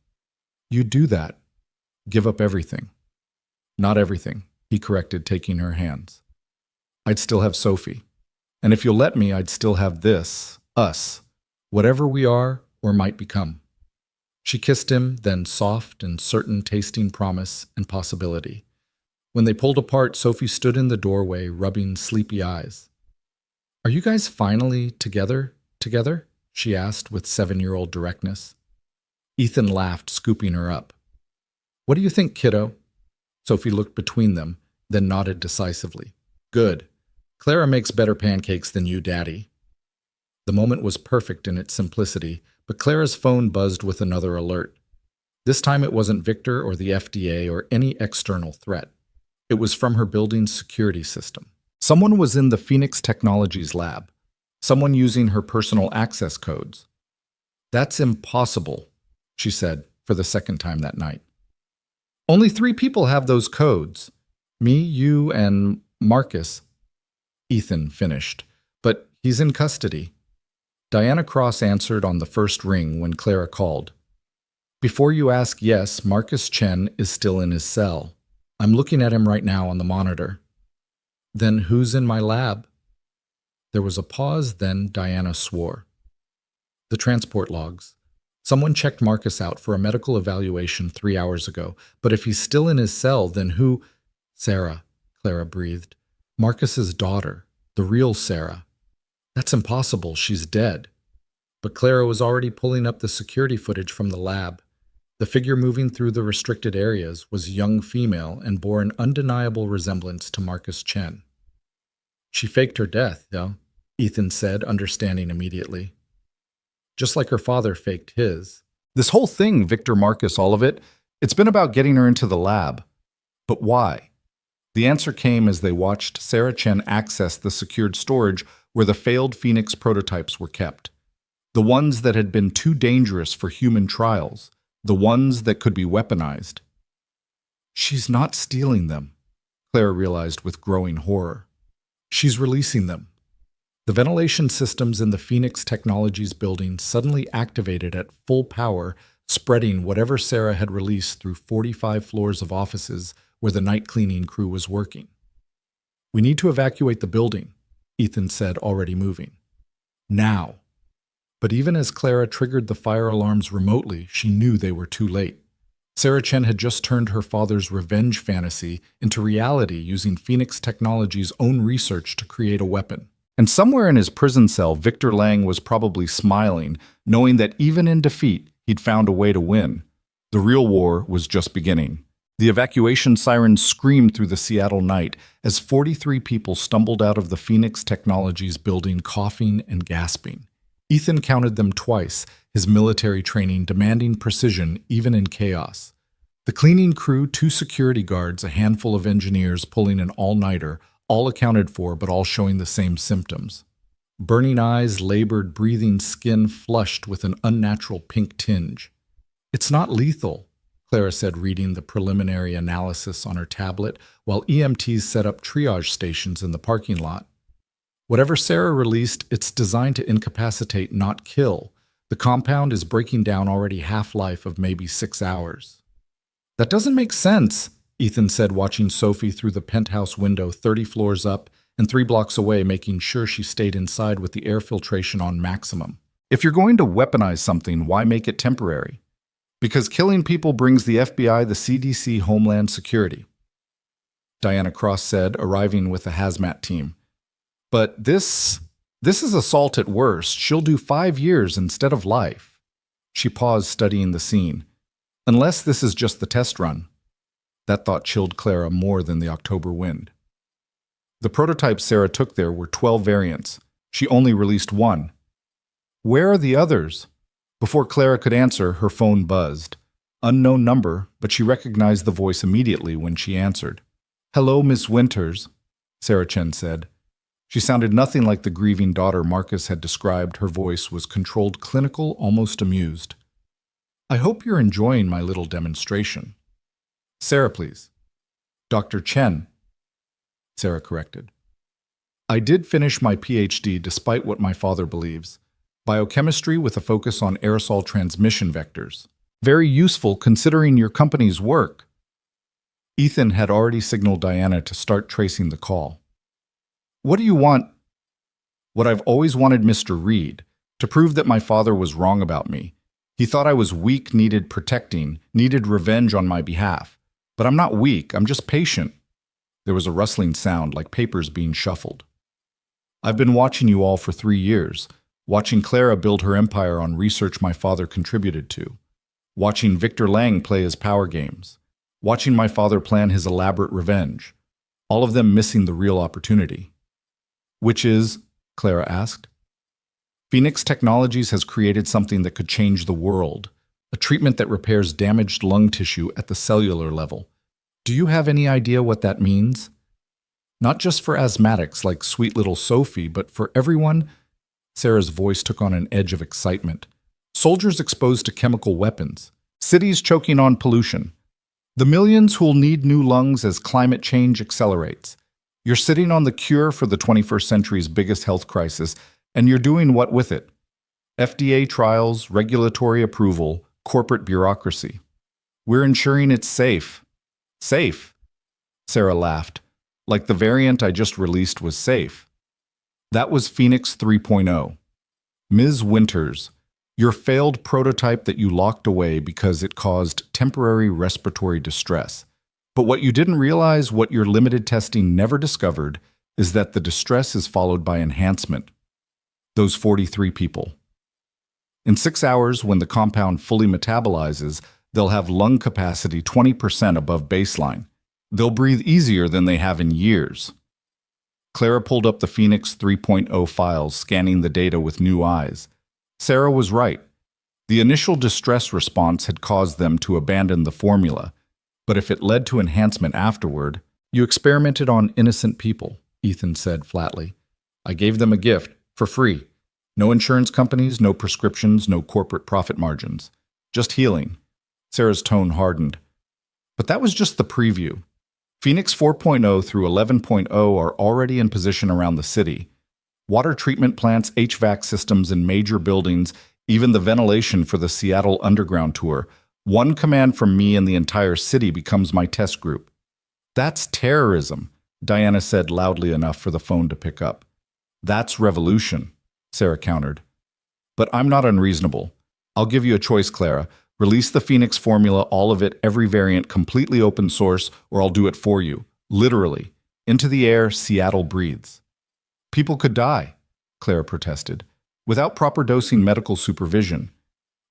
You do that. Give up everything. Not everything, he corrected, taking her hands. I'd still have Sophie. And if you'll let me, I'd still have this, us, whatever we are or might become. She kissed him, then soft and certain tasting promise and possibility. When they pulled apart, Sophie stood in the doorway, rubbing sleepy eyes. Are you guys finally together? She asked with 7-year-old directness. Ethan laughed, scooping her up. What do you think, kiddo? Sophie looked between them, then nodded decisively. Good. Clara makes better pancakes than you, Daddy. The moment was perfect in its simplicity, but Clara's phone buzzed with another alert. This time it wasn't Victor or the FDA or any external threat. It was from her building's security system. Someone was in the Phoenix Technologies lab. Someone using her personal access codes. That's impossible, she said for the second time that night. Only 3 people have those codes. Me, you, and Marcus. Ethan finished, but he's in custody. Diana Cross answered on the first ring when Clara called. Before you ask, yes, Marcus Chen is still in his cell. I'm looking at him right now on the monitor. Then who's in my lab? There was a pause, then Diana swore. The transport logs. Someone checked Marcus out for a medical evaluation 3 hours ago, but if he's still in his cell, then who? Sarah, Clara breathed. Marcus's daughter, the real Sarah. That's impossible, she's dead. But Clara was already pulling up the security footage from the lab. The figure moving through the restricted areas was young female and bore an undeniable resemblance to Marcus Chen. She faked her death, though, Ethan said, understanding immediately. Just like her father faked his. This whole thing, Victor, Marcus, all of it, it's been about getting her into the lab. But why? The answer came as they watched Sarah Chen access the secured storage where the failed Phoenix prototypes were kept. The ones that had been too dangerous for human trials. The ones that could be weaponized. She's not stealing them, Clara realized with growing horror. She's releasing them. The ventilation systems in the Phoenix Technologies building suddenly activated at full power spreading whatever Sarah had released through 45 floors of offices where the night cleaning crew was working. "We need to evacuate the building," Ethan said, already moving. "Now." But even as Clara triggered the fire alarms remotely, she knew they were too late. Sarah Chen had just turned her father's revenge fantasy into reality using Phoenix Technologies' own research to create a weapon. And somewhere in his prison cell, Victor Lang was probably smiling, knowing that even in defeat, he'd found a way to win. The real war was just beginning. The evacuation sirens screamed through the Seattle night as 43 people stumbled out of the Phoenix Technologies building coughing and gasping. Ethan counted them twice, his military training demanding precision even in chaos. The cleaning crew, 2 security guards, a handful of engineers pulling an all-nighter, all accounted for but all showing the same symptoms. Burning eyes, labored breathing, skin flushed with an unnatural pink tinge. "It's not lethal," Clara said, reading the preliminary analysis on her tablet, while EMTs set up triage stations in the parking lot. "Whatever Sarah released, it's designed to incapacitate, not kill. The compound is breaking down already half-life of maybe 6 hours." "That doesn't make sense," Ethan said, watching Sophie through the penthouse window 30 floors up and 3 blocks away, making sure she stayed inside with the air filtration on maximum. "If you're going to weaponize something, why make it temporary?" "Because killing people brings the FBI, the CDC, Homeland Security," Diana Cross said, arriving with a hazmat team. "But this is assault at worst. She'll do 5 years instead of life." She paused, studying the scene. "Unless this is just the test run." That thought chilled Clara more than the October wind. The prototypes Sarah took there were 12 variants. She only released 1. "Where are the others?" Before Clara could answer, her phone buzzed. Unknown number, but she recognized the voice immediately when she answered. "Hello, Miss Winters," Sarah Chen said. She sounded nothing like the grieving daughter Marcus had described. Her voice was controlled, clinical, almost amused. "I hope you're enjoying my little demonstration." "Sarah, please." "Dr. Chen," Sarah corrected. "I did finish my PhD despite what my father believes. Biochemistry with a focus on aerosol transmission vectors. Very useful considering your company's work." Ethan had already signaled Diana to start tracing the call. "What do you want?" "What I've always wanted, Mr. Reed, to prove that my father was wrong about me. He thought I was weak, needed protecting, needed revenge on my behalf. But I'm not weak, I'm just patient." There was a rustling sound like papers being shuffled. "I've been watching you all for 3 years, watching Clara build her empire on research my father contributed to, watching Victor Lang play his power games, watching my father plan his elaborate revenge, all of them missing the real opportunity." "Which is?" Clara asked. "Phoenix Technologies has created something that could change the world, a treatment that repairs damaged lung tissue at the cellular level. Do you have any idea what that means? Not just for asthmatics like sweet little Sophie, but for everyone." Sarah's voice took on an edge of excitement. "Soldiers exposed to chemical weapons, cities choking on pollution, the millions who'll need new lungs as climate change accelerates. You're sitting on the cure for the 21st century's biggest health crisis, and you're doing what with it? FDA trials, regulatory approval, corporate bureaucracy. We're ensuring it's safe." "Safe?" Sarah laughed. "Like the variant I just released was safe." "That was Phoenix 3.0. Ms. Winters, your failed prototype that you locked away because it caused temporary respiratory distress. But what you didn't realize, what your limited testing never discovered, is that the distress is followed by enhancement. Those 43 people. In 6 hours, when the compound fully metabolizes, they'll have lung capacity 20% above baseline. They'll breathe easier than they have in years." Clara pulled up the Phoenix 3.0 files, scanning the data with new eyes. Sarah was right. The initial distress response had caused them to abandon the formula. But if it led to enhancement afterward— "You experimented on innocent people," Ethan said flatly. "I gave them a gift, for free. No insurance companies, no prescriptions, no corporate profit margins. Just healing." Sarah's tone hardened. "But that was just the preview. Phoenix 4.0 through 11.0 are already in position around the city. Water treatment plants, HVAC systems in major buildings, Even the ventilation for the Seattle Underground tour. One command from me and the entire city becomes my test group. That's terrorism, Diana said loudly enough for the phone to pick up. That's revolution, Sarah countered. But I'm not unreasonable. I'll give you a choice, Clara. Release the Phoenix formula, all of it, every variant, completely open source, or I'll do it for you. Literally. Into the air, Seattle breathes. People could die, Clara protested, without proper dosing medical supervision.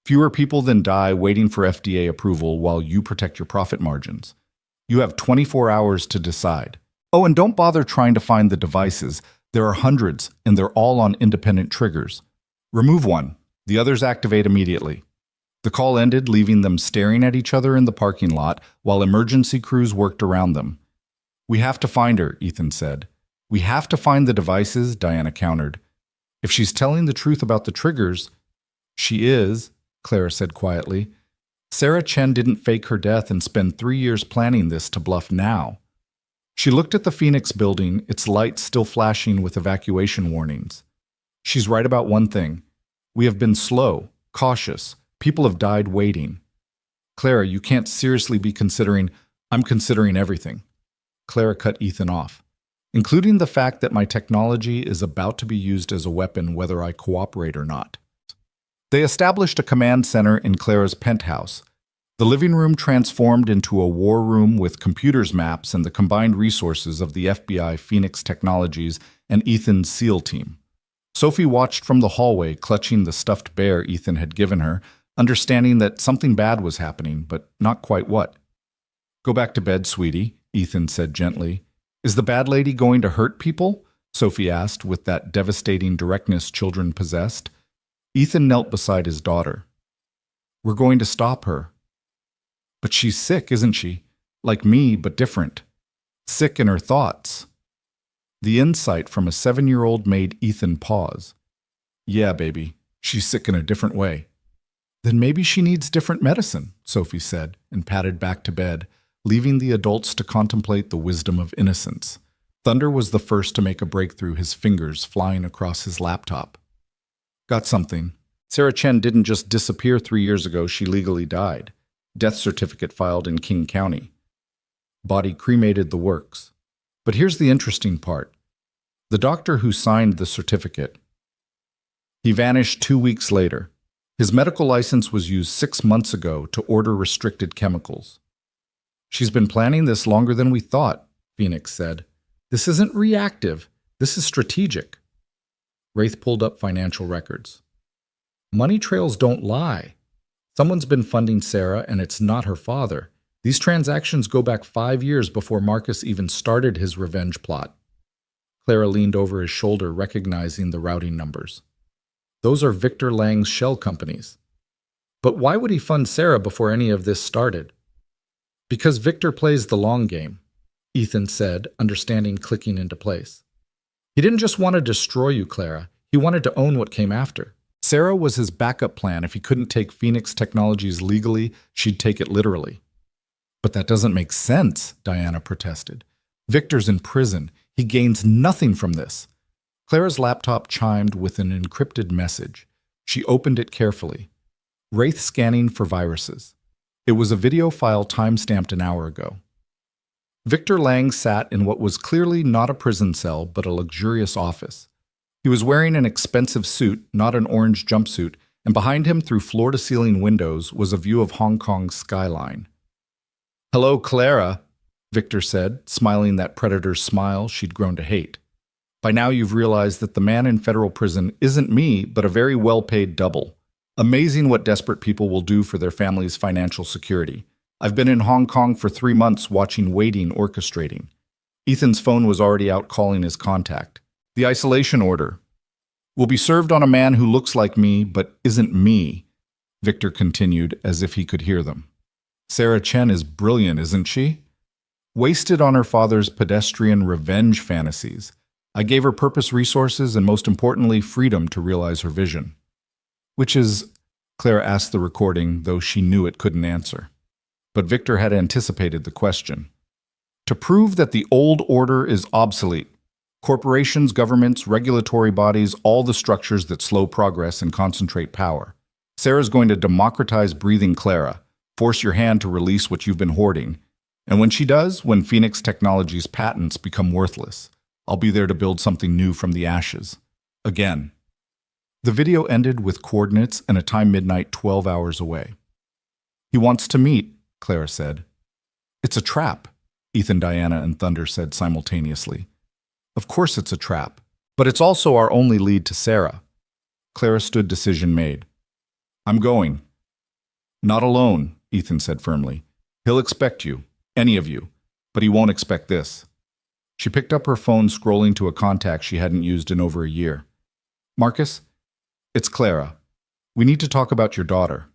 Fewer people than die waiting for FDA approval while you protect your profit margins. You have 24 hours to decide. Oh, and don't bother trying to find the devices. There are hundreds, and they're all on independent triggers. Remove one. The others activate immediately. The call ended, leaving them staring at each other in the parking lot while emergency crews worked around them. We have to find her, Ethan said. We have to find the devices, Diana countered. If she's telling the truth about the triggers, she is, Clara said quietly. Sarah Chen didn't fake her death and spend 3 years planning this to bluff now. She looked at the Phoenix building, its lights still flashing with evacuation warnings. She's right about one thing. We have been slow, cautious. People have died waiting. Clara, you can't seriously be considering. I'm considering everything. Clara cut Ethan off, including the fact that my technology is about to be used as a weapon whether I cooperate or not. They established a command center in Clara's penthouse. The living room transformed into a war room with computers, maps, and the combined resources of the FBI, Phoenix Technologies, and Ethan's SEAL team. Sophie watched from the hallway, clutching the stuffed bear Ethan had given her, understanding that something bad was happening, but not quite what. Go back to bed, sweetie, Ethan said gently. Is the bad lady going to hurt people? Sophie asked with that devastating directness children possessed. Ethan knelt beside his daughter. We're going to stop her. But she's sick, isn't she? Like me, but different. Sick in her thoughts. The insight from a 7-year-old made Ethan pause. Yeah, baby, she's sick in a different way. Then maybe she needs different medicine, Sophie said, and padded back to bed, leaving the adults to contemplate the wisdom of innocence. Thunder was the first to make a breakthrough, his fingers flying across his laptop. Got something. Sarah Chen didn't just disappear 3 years ago, she legally died. Death certificate filed in King County. Body cremated, the works. But here's the interesting part. The doctor who signed the certificate, he vanished 2 weeks later. His medical license was used 6 months ago to order restricted chemicals. She's been planning this longer than we thought, Phoenix said. This isn't reactive. This is strategic. Wraith pulled up financial records. Money trails don't lie. Someone's been funding Sarah, and it's not her father. These transactions go back 5 years before Marcus even started his revenge plot. Clara leaned over his shoulder, recognizing the routing numbers. Those are Victor Lang's shell companies. But why would he fund Sarah before any of this started? Because Victor plays the long game, Ethan said, understanding clicking into place. He didn't just want to destroy you, Clara. He wanted to own what came after. Sarah was his backup plan. If he couldn't take Phoenix Technologies legally, she'd take it literally. But that doesn't make sense, Diana protested. Victor's in prison. He gains nothing from this. Clara's laptop chimed with an encrypted message. She opened it carefully. Wraith scanning for viruses. It was a video file time-stamped an hour ago. Victor Lang sat in what was clearly not a prison cell, but a luxurious office. He was wearing an expensive suit, not an orange jumpsuit, and behind him, through floor-to-ceiling windows, was a view of Hong Kong's skyline. Hello, Clara, Victor said, smiling that predator's smile she'd grown to hate. By now you've realized that the man in federal prison isn't me, but a very well-paid double. Amazing what desperate people will do for their family's financial security. I've been in Hong Kong for 3 months watching waiting orchestrating. Ethan's phone was already out calling his contact. The isolation order will be served on a man who looks like me but isn't me, Victor continued as if he could hear them. Sarah Chen is brilliant, isn't she? Wasted on her father's pedestrian revenge fantasies. I gave her purpose, resources, and most importantly, freedom to realize her vision. Which is, Clara asked the recording, though she knew it couldn't answer. But Victor had anticipated the question. To prove that the old order is obsolete. Corporations, governments, regulatory bodies, all the structures that slow progress and concentrate power. Sarah's going to democratize breathing, Clara. Force your hand to release what you've been hoarding. And when she does, when Phoenix Technologies' patents become worthless, I'll be there to build something new from the ashes. Again. The video ended with coordinates and a time midnight 12 hours away. He wants to meet, Clara said. It's a trap, Ethan, Diana, and Thunder said simultaneously. Of course it's a trap, but it's also our only lead to Sarah. Clara stood, decision made. I'm going. Not alone, Ethan said firmly. He'll expect you, any of you, but he won't expect this. She picked up her phone, scrolling to a contact she hadn't used in over a year. Marcus? It's Clara. We need to talk about your daughter.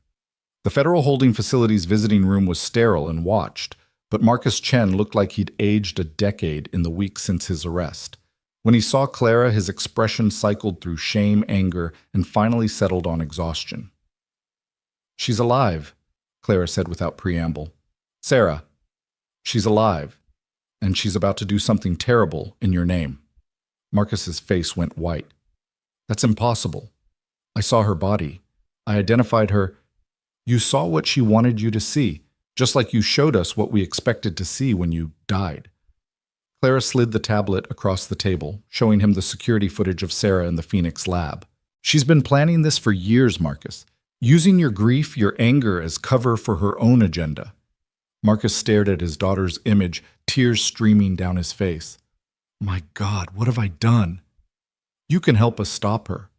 The Federal Holding Facility's visiting room was sterile and watched, but Marcus Chen looked like he'd aged a decade in the weeks since his arrest. When he saw Clara, his expression cycled through shame, anger, and finally settled on exhaustion. She's alive, Clara said without preamble. Sarah, she's alive, and she's about to do something terrible in your name. Marcus's face went white. That's impossible. I saw her body. I identified her. You saw what she wanted you to see, just like you showed us what we expected to see when you died. Clara slid the tablet across the table, showing him the security footage of Sarah in the Phoenix lab. She's been planning this for years, Marcus, using your grief, your anger as cover for her own agenda. Marcus stared at his daughter's image, tears streaming down his face. My God, what have I done? You can help us stop her.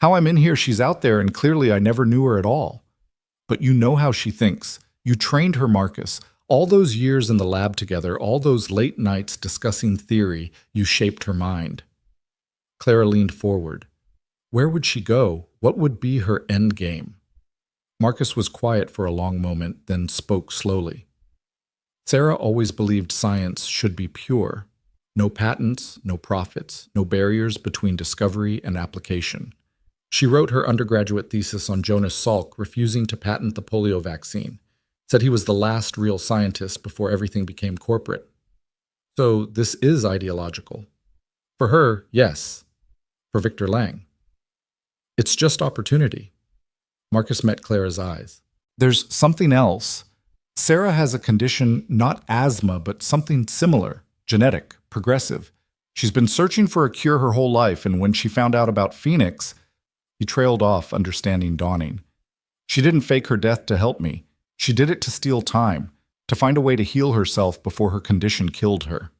How I'm in here, she's out there, and clearly I never knew her at all. But you know how she thinks. You trained her, Marcus. All those years in the lab together, all those late nights discussing theory, you shaped her mind. Clara leaned forward. Where would she go? What would be her end game? Marcus was quiet for a long moment, then spoke slowly. Sarah always believed science should be pure. No patents, no profits, no barriers between discovery and application. She wrote her undergraduate thesis on Jonas Salk refusing to patent the polio vaccine, said he was the last real scientist before everything became corporate. So this is ideological. For her, yes. For Victor Lang. It's just opportunity. Marcus met Clara's eyes. There's something else. Sarah has a condition, not asthma, but something similar, genetic, progressive. She's been searching for a cure her whole life, and when she found out about Phoenix, he trailed off, understanding dawning. She didn't fake her death to help me. She did it to steal time, to find a way to heal herself before her condition killed her.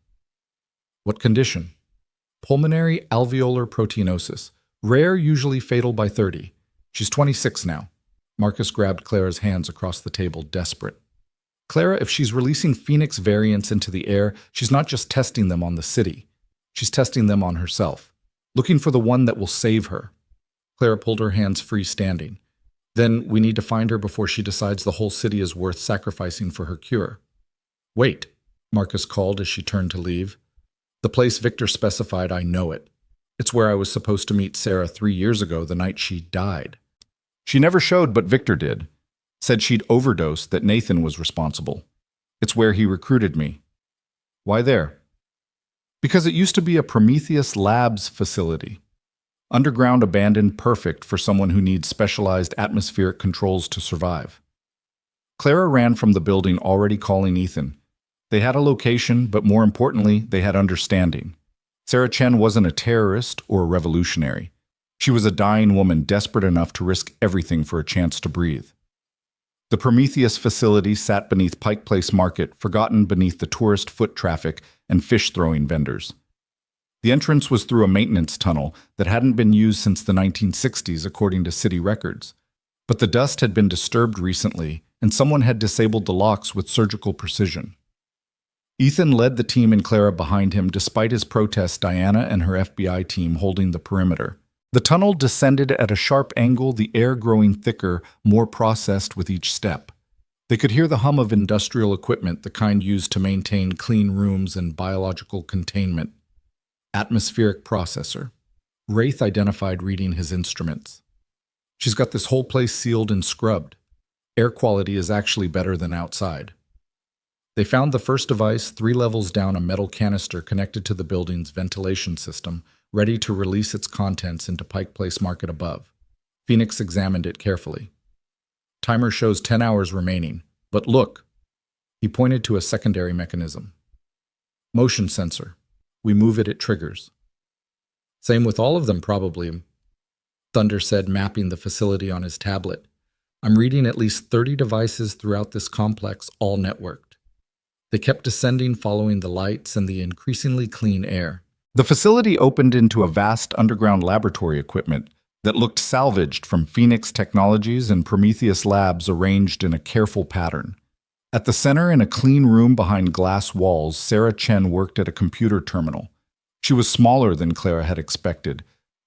What condition? Pulmonary alveolar proteinosis. Rare, usually fatal by 30. She's 26 now. Marcus grabbed Clara's hands across the table, desperate. Clara, if she's releasing Phoenix variants into the air, she's not just testing them on the city. She's testing them on herself, looking for the one that will save her. Clara pulled her hands free, standing. Then we need to find her before she decides the whole city is worth sacrificing for her cure. Wait, Marcus called as she turned to leave. The place Victor specified, I know it. It's where I was supposed to meet Sarah 3 years ago, the night she died. She never showed, but Victor did. Said she'd overdosed, that Nathan was responsible. It's where he recruited me. Why there? Because it used to be a Prometheus Labs facility. Underground, abandoned, perfect for someone who needs specialized atmospheric controls to survive. Clara ran from the building, already calling Ethan. They had a location, but more importantly, they had understanding. Sarah Chen wasn't a terrorist or a revolutionary. She was a dying woman desperate enough to risk everything for a chance to breathe. The Prometheus facility sat beneath Pike Place Market, forgotten beneath the tourist foot traffic and fish-throwing vendors. The entrance was through a maintenance tunnel that hadn't been used since the 1960s, according to city records. But the dust had been disturbed recently, and someone had disabled the locks with surgical precision. Ethan led the team and Clara behind him, despite his protest, Diana and her FBI team holding the perimeter. The tunnel descended at a sharp angle, the air growing thicker, more processed with each step. They could hear the hum of industrial equipment, the kind used to maintain clean rooms and biological containment. Atmospheric processor. Wraith identified reading his instruments. She's got this whole place sealed and scrubbed. Air quality is actually better than outside. They found the first device 3 levels down, a metal canister connected to the building's ventilation system, ready to release its contents into Pike Place Market above. Phoenix examined it carefully. Timer shows 10 hours remaining. But look, he pointed to a secondary mechanism. Motion sensor. We move it triggers. Same with all of them, probably, Thunder said, mapping the facility on his tablet. I'm reading at least 30 devices throughout this complex, all networked. They kept descending, following the lights and the increasingly clean air. The facility opened into a vast underground laboratory equipment that looked salvaged from Phoenix Technologies and Prometheus Labs, arranged in a careful pattern. At the center, in a clean room behind glass walls, Sarah Chen worked at a computer terminal. She was smaller than Clara had expected,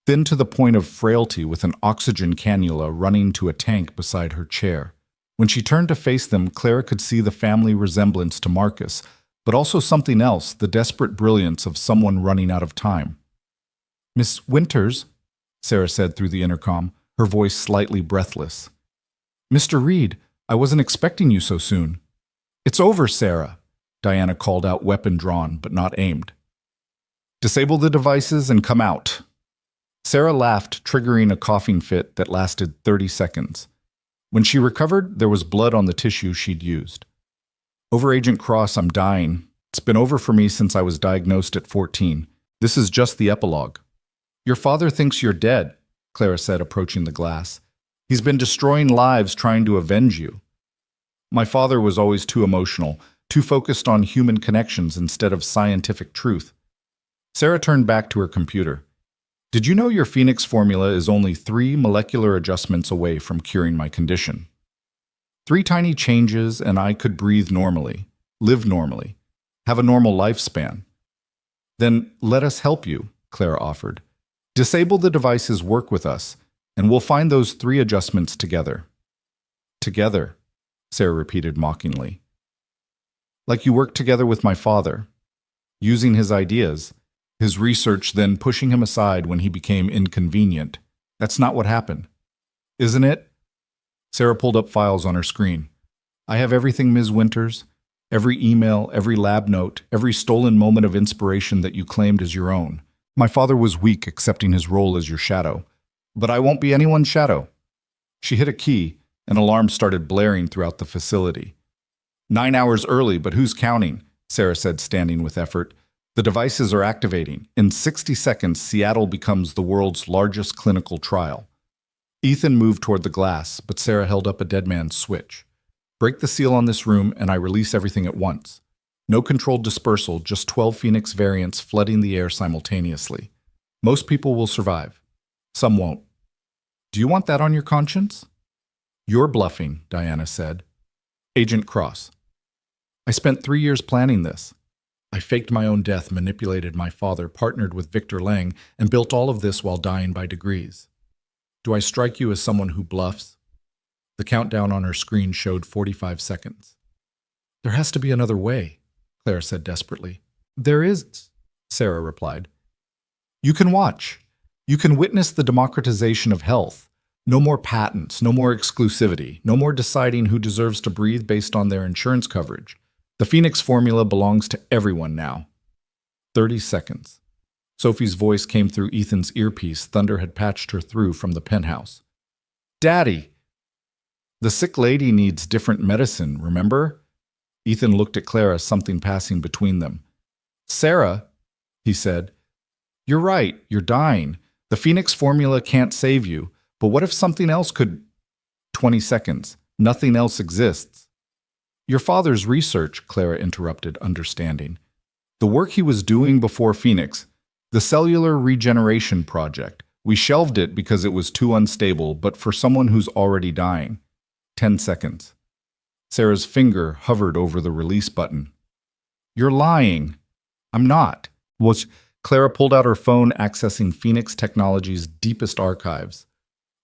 thin to the point of frailty, with an oxygen cannula running to a tank beside her chair. When she turned to face them, Clara could see the family resemblance to Marcus, but also something else, the desperate brilliance of someone running out of time. "Miss Winters," Sarah said through the intercom, her voice slightly breathless. "Mr. Reed, I wasn't expecting you so soon." "It's over, Sarah," Diana called out, weapon drawn but not aimed. "Disable the devices and come out." Sarah laughed, triggering a coughing fit that lasted 30 seconds. When she recovered, there was blood on the tissue she'd used. "Over, Agent Cross, I'm dying. It's been over for me since I was diagnosed at 14. This is just the epilogue." "Your father thinks you're dead," Clara said, approaching the glass. "He's been destroying lives trying to avenge you." "My father was always too emotional, too focused on human connections instead of scientific truth." Sarah turned back to her computer. "Did you know your Phoenix formula is only 3 molecular adjustments away from curing my condition? 3 tiny changes and I could breathe normally, live normally, have a normal lifespan." "Then let us help you," Clara offered. "Disable the devices, work with us, and we'll find those 3 adjustments together." "Together," Sarah repeated mockingly. "Like you worked together with my father, using his ideas, his research, then pushing him aside when he became inconvenient. That's not what happened, isn't it?" Sarah pulled up files on her screen. "I have everything, Ms. Winters. Every email, every lab note, every stolen moment of inspiration that you claimed as your own. My father was weak accepting his role as your shadow. But I won't be anyone's shadow." She hit a key. An alarm started blaring throughout the facility. 9 hours early, but who's counting?" Sarah said, standing with effort. "The devices are activating. In 60 seconds, Seattle becomes the world's largest clinical trial." Ethan moved toward the glass, but Sarah held up a dead man's switch. "Break the seal on this room, and I release everything at once. No controlled dispersal, just 12 Phoenix variants flooding the air simultaneously. Most people will survive. Some won't. Do you want that on your conscience?" "You're bluffing," Diana said. "Agent Cross, I spent 3 years planning this. I faked my own death, manipulated my father, partnered with Victor Lang, and built all of this while dying by degrees. Do I strike you as someone who bluffs?" The countdown on her screen showed 45 seconds. "There has to be another way," Clara said desperately. "There is," Sarah replied. "You can watch. You can witness the democratization of health. No more patents, no more exclusivity, no more deciding who deserves to breathe based on their insurance coverage. The Phoenix formula belongs to everyone now." 30 seconds. Sophie's voice came through Ethan's earpiece. Thunder had patched her through from the penthouse. "Daddy! The sick lady needs different medicine, remember?" Ethan looked at Clara, something passing between them. "Sarah," he said, "you're right, you're dying. The Phoenix formula can't save you, but what if something else could—" 20 seconds. "Nothing else exists." "Your father's research," Clara interrupted, understanding. "The work he was doing before Phoenix, the cellular regeneration project. We shelved it because it was too unstable, but for someone who's already dying." 10 seconds. Sarah's finger hovered over the release button. "You're lying." "I'm not." Clara pulled out her phone, accessing Phoenix Technologies' deepest archives.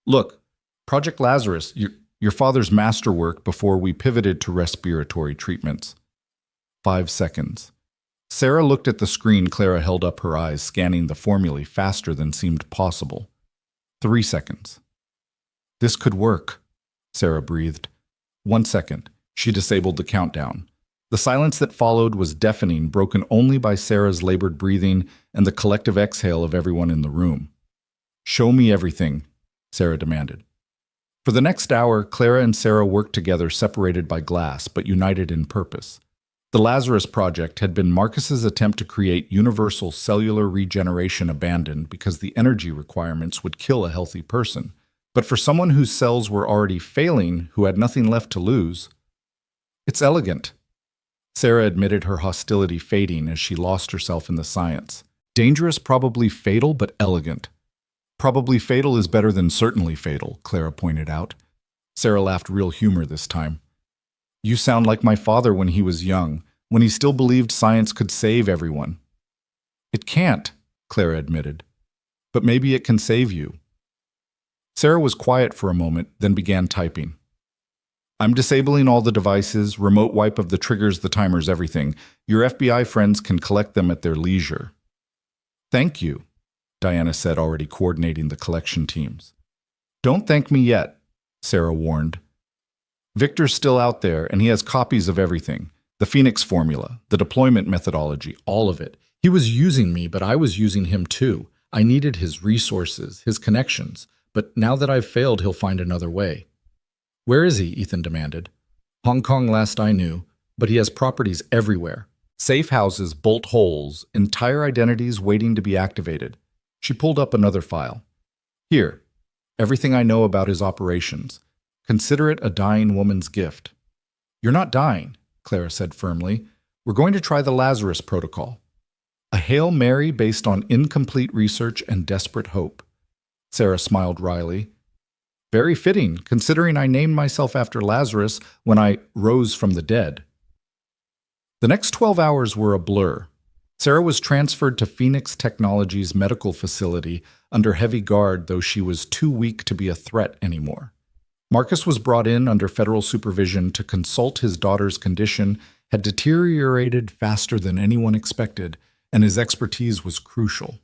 "Look, Project Lazarus, your father's masterwork before we pivoted to respiratory treatments." 5 seconds. Sarah looked at the screen. Clara held up her eyes, scanning the formulae faster than seemed possible. 3 seconds. "This could work," Sarah breathed. 1 second. She disabled the countdown. The silence that followed was deafening, broken only by Sarah's labored breathing and the collective exhale of everyone in the room. "Show me everything," Sarah demanded. For the next hour, Clara and Sarah worked together, separated by glass, but united in purpose. The Lazarus Project had been Marcus's attempt to create universal cellular regeneration abandoned because the energy requirements would kill a healthy person. But for someone whose cells were already failing, who had nothing left to lose, it's elegant. Sarah admitted her hostility fading as she lost herself in the science. Dangerous, probably fatal, but elegant. Probably fatal is better than certainly fatal, Clara pointed out. Sarah laughed real humor this time. You sound like my father when he was young, when he still believed science could save everyone. It can't, Clara admitted. But maybe it can save you. Sarah was quiet for a moment, then began typing. I'm disabling all the devices, remote wipe of the triggers, the timers, everything. Your FBI friends can collect them at their leisure. Thank you, Diana said, already coordinating the collection teams. Don't thank me yet, Sarah warned. Victor's still out there, and he has copies of everything. The Phoenix formula, the deployment methodology, all of it. He was using me, but I was using him too. I needed his resources, his connections. But now that I've failed, he'll find another way. Where is he? Ethan demanded. Hong Kong last I knew, but he has properties everywhere. Safe houses, bolt holes, entire identities waiting to be activated. She pulled up another file. Here, everything I know about his operations. Consider it a dying woman's gift. You're not dying, Clara said firmly. We're going to try the Lazarus Protocol. A Hail Mary based on incomplete research and desperate hope. Sarah smiled wryly. Very fitting, considering I named myself after Lazarus when I rose from the dead. The next 12 hours were a blur. Sarah was transferred to Phoenix Technologies medical facility under heavy guard, though she was too weak to be a threat anymore. Marcus was brought in under federal supervision to consult. His daughter's condition had deteriorated faster than anyone expected, and his expertise was crucial.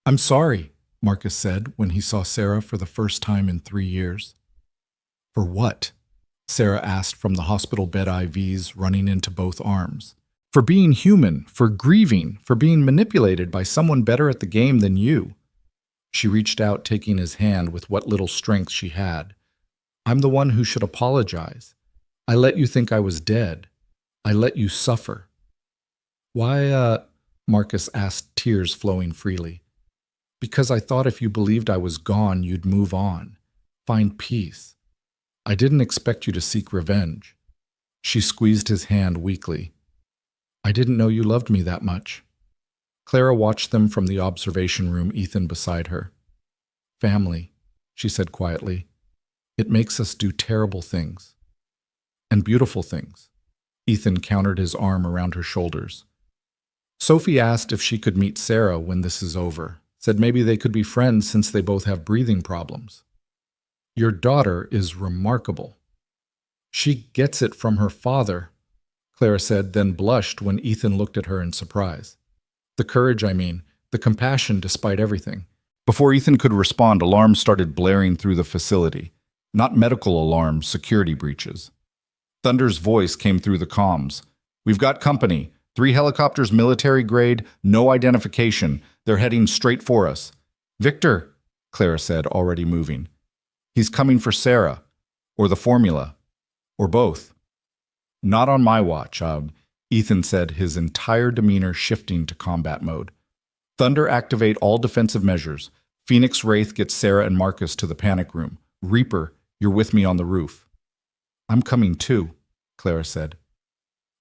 I'm sorry, Marcus said when he saw Sarah for the first time in 3 years. For what? Sarah asked from the hospital bed, IVs running into both arms. For being human, for grieving, for being manipulated by someone better at the game than you. She reached out, taking his hand with what little strength she had. I'm the one who should apologize. I let you think I was dead. I let you suffer. Why, Marcus asked, tears flowing freely. Because I thought if you believed I was gone, you'd move on, find peace. I didn't expect you to seek revenge. She squeezed his hand weakly. I didn't know you loved me that much. Clara watched them from the observation room, Ethan beside her. Family, she said quietly. It makes us do terrible things. And beautiful things. Ethan countered, his arm around her shoulders. Sophie asked if she could meet Sarah when this is over. Said maybe they could be friends since they both have breathing problems. Your daughter is remarkable. She gets it from her father, Clara said, then blushed when Ethan looked at her in surprise. The courage, the compassion despite everything. Before Ethan could respond, alarms started blaring through the facility. Not medical alarms, security breaches. Thunder's voice came through the comms. We've got company. 3 helicopters, military grade, no identification. They're heading straight for us. Victor, Clara said, already moving. He's coming for Sarah. Or the formula. Or both. Not on my watch, Ethan said, his entire demeanor shifting to combat mode. Thunder, activate all defensive measures. Phoenix Wraith gets Sarah and Marcus to the panic room. Reaper, you're with me on the roof. I'm coming too, Clara said.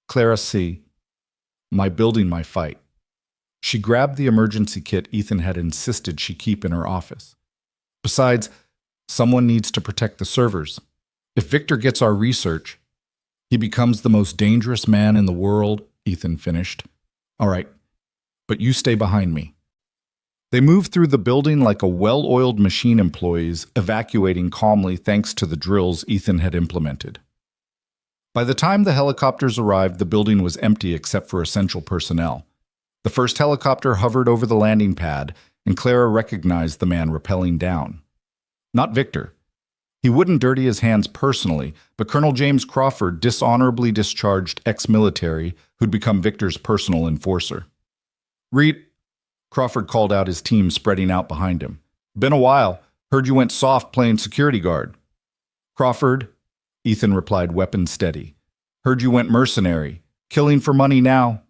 Clara C. My building, my fight. She grabbed the emergency kit Ethan had insisted she keep in her office. Besides, someone needs to protect the servers. If Victor gets our research, he becomes the most dangerous man in the world, Ethan finished. All right, but you stay behind me. They moved through the building like a well-oiled machine, employees evacuating calmly thanks to the drills Ethan had implemented. By the time the helicopters arrived, the building was empty except for essential personnel. The first helicopter hovered over the landing pad, and Clara recognized the man rappelling down. Not Victor. He wouldn't dirty his hands personally, but Colonel James Crawford, dishonorably discharged ex-military, who'd become Victor's personal enforcer. Reed, Crawford called out, his team spreading out behind him. Been a while. Heard you went soft playing security guard. Crawford, Ethan replied, weapon steady. Heard you went mercenary. Killing for money now.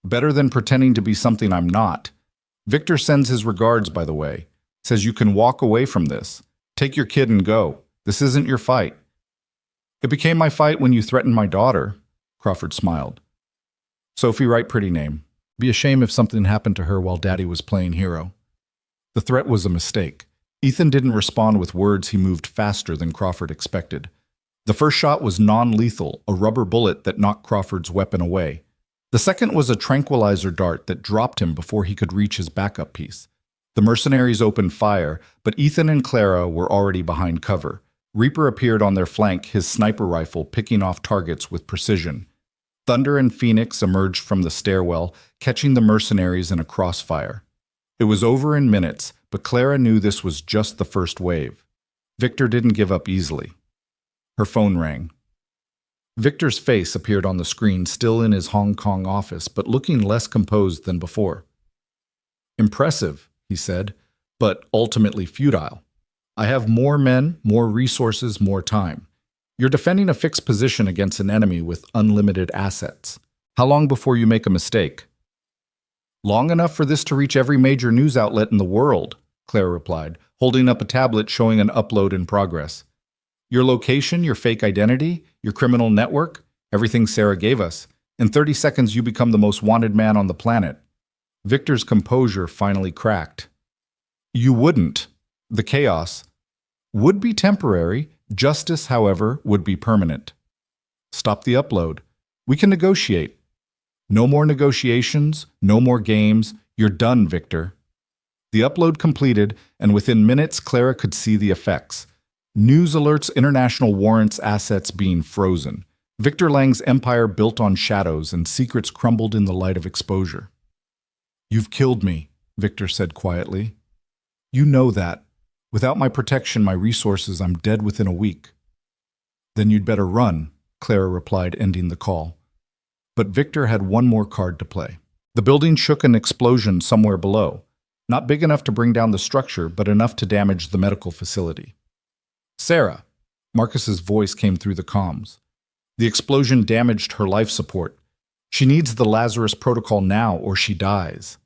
Better than pretending to be something I'm not. Victor sends his regards, by the way. Says you can walk away from this. Take your kid and go. This isn't your fight. It became my fight when you threatened my daughter, Crawford smiled. Sophie, right pretty name. Be a shame if something happened to her while Daddy was playing hero. The threat was a mistake. Ethan didn't respond with words. He moved faster than Crawford expected. The first shot was non-lethal, a rubber bullet that knocked Crawford's weapon away. The second was a tranquilizer dart that dropped him before he could reach his backup piece. The mercenaries opened fire, but Ethan and Clara were already behind cover. Reaper appeared on their flank, his sniper rifle picking off targets with precision. Thunder and Phoenix emerged from the stairwell, catching the mercenaries in a crossfire. It was over in minutes, but Clara knew this was just the first wave. Victor didn't give up easily. Her phone rang. Victor's face appeared on the screen, still in his Hong Kong office, but looking less composed than before. Impressive, he said, but ultimately futile. I have more men, more resources, more time. You're defending a fixed position against an enemy with unlimited assets. How long before you make a mistake? Long enough for this to reach every major news outlet in the world, Clara replied, holding up a tablet showing an upload in progress. Your location, your fake identity, your criminal network, everything Sarah gave us. In 30 seconds, you become the most wanted man on the planet. Victor's composure finally cracked. You wouldn't. The chaos would be temporary. Justice, however, would be permanent. Stop the upload. We can negotiate. No more negotiations, no more games. You're done, Victor. The upload completed, and within minutes, Clara could see the effects. News alerts international warrants assets being frozen. Victor Lang's empire built on shadows and secrets crumbled in the light of exposure. You've killed me, Victor said quietly. You know that. Without my protection, my resources, I'm dead within a week. Then you'd better run, Clara replied, ending the call. But Victor had one more card to play. The building shook an explosion somewhere below. Not big enough to bring down the structure, but enough to damage the medical facility. Sarah, Marcus's voice came through the comms. The explosion damaged her life support. She needs the Lazarus protocol now or she dies.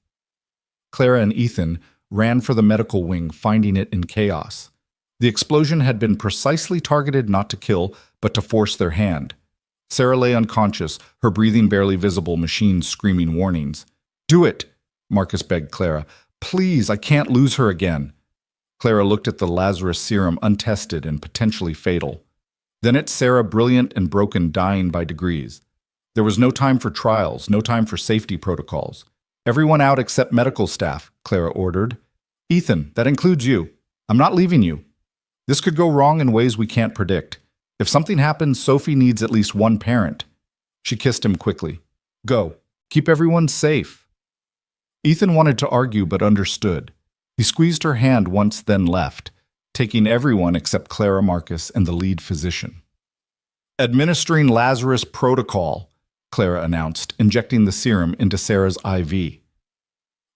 Clara and Ethan ran for the medical wing, finding it in chaos. The explosion had been precisely targeted not to kill, but to force their hand. Sarah lay unconscious, her breathing barely visible, machines screaming warnings. Do it, Marcus begged Clara. Please, I can't lose her again. Clara looked at the Lazarus serum, untested and potentially fatal. Then at Sarah, brilliant and broken, dying by degrees. There was no time for trials, no time for safety protocols. Everyone out except medical staff, Clara ordered. Ethan, that includes you. I'm not leaving you. This could go wrong in ways we can't predict. If something happens, Sophie needs at least one parent. She kissed him quickly. Go. Keep everyone safe. Ethan wanted to argue but understood. He squeezed her hand once, then left, taking everyone except Clara, Marcus, and the lead physician. Administering Lazarus protocol, Clara announced, injecting the serum into Sarah's IV.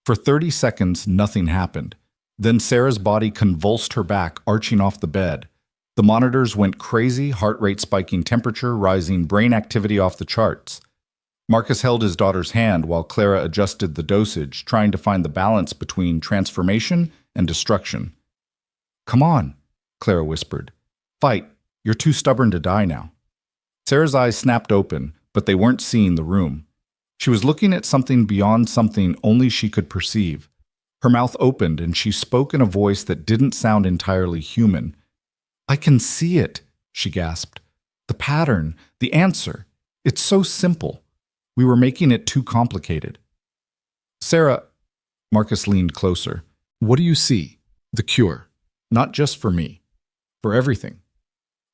For 30 seconds, nothing happened. Then Sarah's body convulsed her back, arching off the bed. The monitors went crazy, heart rate spiking, temperature rising, brain activity off the charts. Marcus held his daughter's hand while Clara adjusted the dosage, trying to find the balance between transformation and destruction. Come on, Clara whispered. Fight. You're too stubborn to die now. Sarah's eyes snapped open, but they weren't seeing the room. She was looking at something beyond something only she could perceive. Her mouth opened and she spoke in a voice that didn't sound entirely human. I can see it, she gasped. The pattern, the answer. It's so simple. We were making it too complicated. Sarah, Marcus leaned closer. What do you see? The cure. Not just for me. For everything.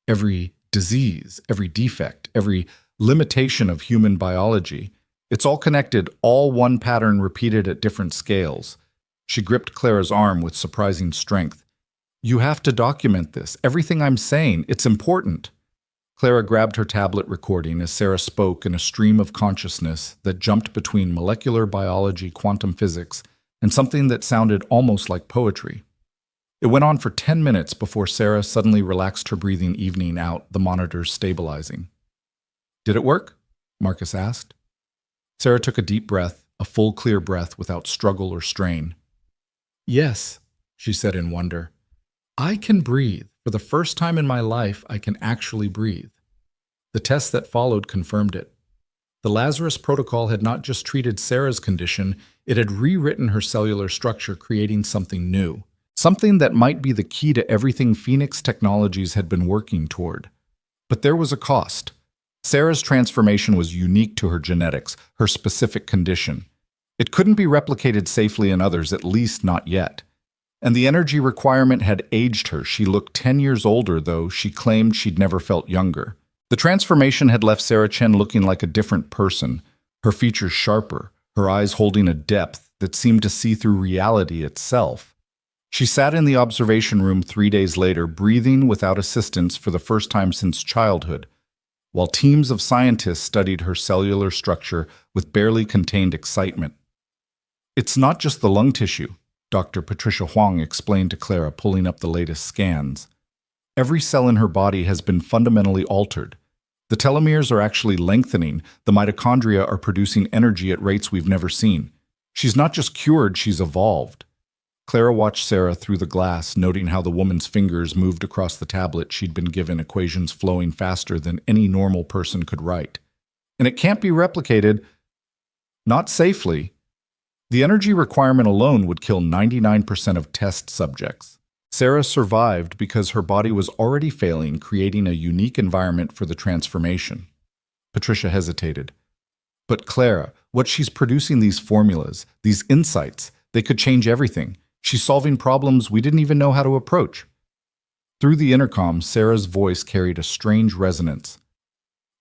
Every disease, every defect, every limitation of human biology. It's all connected, all one pattern repeated at different scales. She gripped Clara's arm with surprising strength. You have to document this. Everything I'm saying, it's important. Clara grabbed her tablet recording as Sarah spoke in a stream of consciousness that jumped between molecular biology, quantum physics, and something that sounded almost like poetry. It went on for 10 minutes before Sarah suddenly relaxed her breathing, evening out, the monitors stabilizing. Did it work? Marcus asked. Sarah took a deep breath, a full, clear breath without struggle or strain. Yes, she said in wonder. I can breathe. For the first time in my life, I can actually breathe. The test that followed confirmed it. The Lazarus Protocol had not just treated Sarah's condition, it had rewritten her cellular structure, creating something new. Something that might be the key to everything Phoenix Technologies had been working toward. But there was a cost. Sarah's transformation was unique to her genetics, her specific condition. It couldn't be replicated safely in others, at least not yet. And the energy requirement had aged her. She looked 10 years older, though she claimed she'd never felt younger. The transformation had left Sarah Chen looking like a different person, her features sharper, her eyes holding a depth that seemed to see through reality itself. She sat in the observation room 3 days later, breathing without assistance for the first time since childhood, while teams of scientists studied her cellular structure with barely contained excitement. It's not just the lung tissue, Dr. Patricia Huang explained to Clara, pulling up the latest scans. Every cell in her body has been fundamentally altered. The telomeres are actually lengthening, the mitochondria are producing energy at rates we've never seen. She's not just cured, she's evolved. Clara watched Sarah through the glass, noting how the woman's fingers moved across the tablet she'd been given, equations flowing faster than any normal person could write. And it can't be replicated, not safely. The energy requirement alone would kill 99% of test subjects. Sarah survived because her body was already failing, creating a unique environment for the transformation. Patricia hesitated. But Clara, what she's producing, these formulas, these insights, they could change everything. She's solving problems we didn't even know how to approach. Through the intercom, Sarah's voice carried a strange resonance.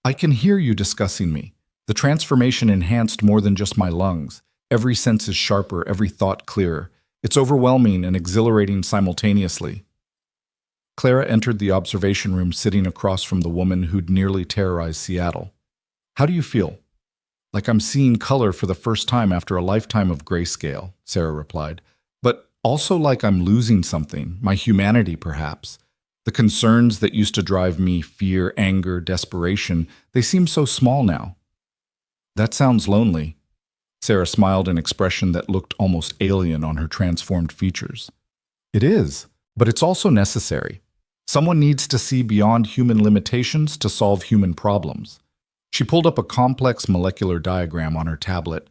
I can hear you discussing me. The transformation enhanced more than just my lungs. Every sense is sharper, every thought clearer. It's overwhelming and exhilarating simultaneously. Clara entered the observation room, sitting across from the woman who'd nearly terrorized Seattle. How do you feel? Like I'm seeing color for the first time after a lifetime of grayscale, Sarah replied. But also like I'm losing something, my humanity perhaps. The concerns that used to drive me, fear, anger, desperation, they seem so small now. That sounds lonely. Sarah smiled, an expression that looked almost alien on her transformed features. It is, but it's also necessary. Someone needs to see beyond human limitations to solve human problems. She pulled up a complex molecular diagram on her tablet.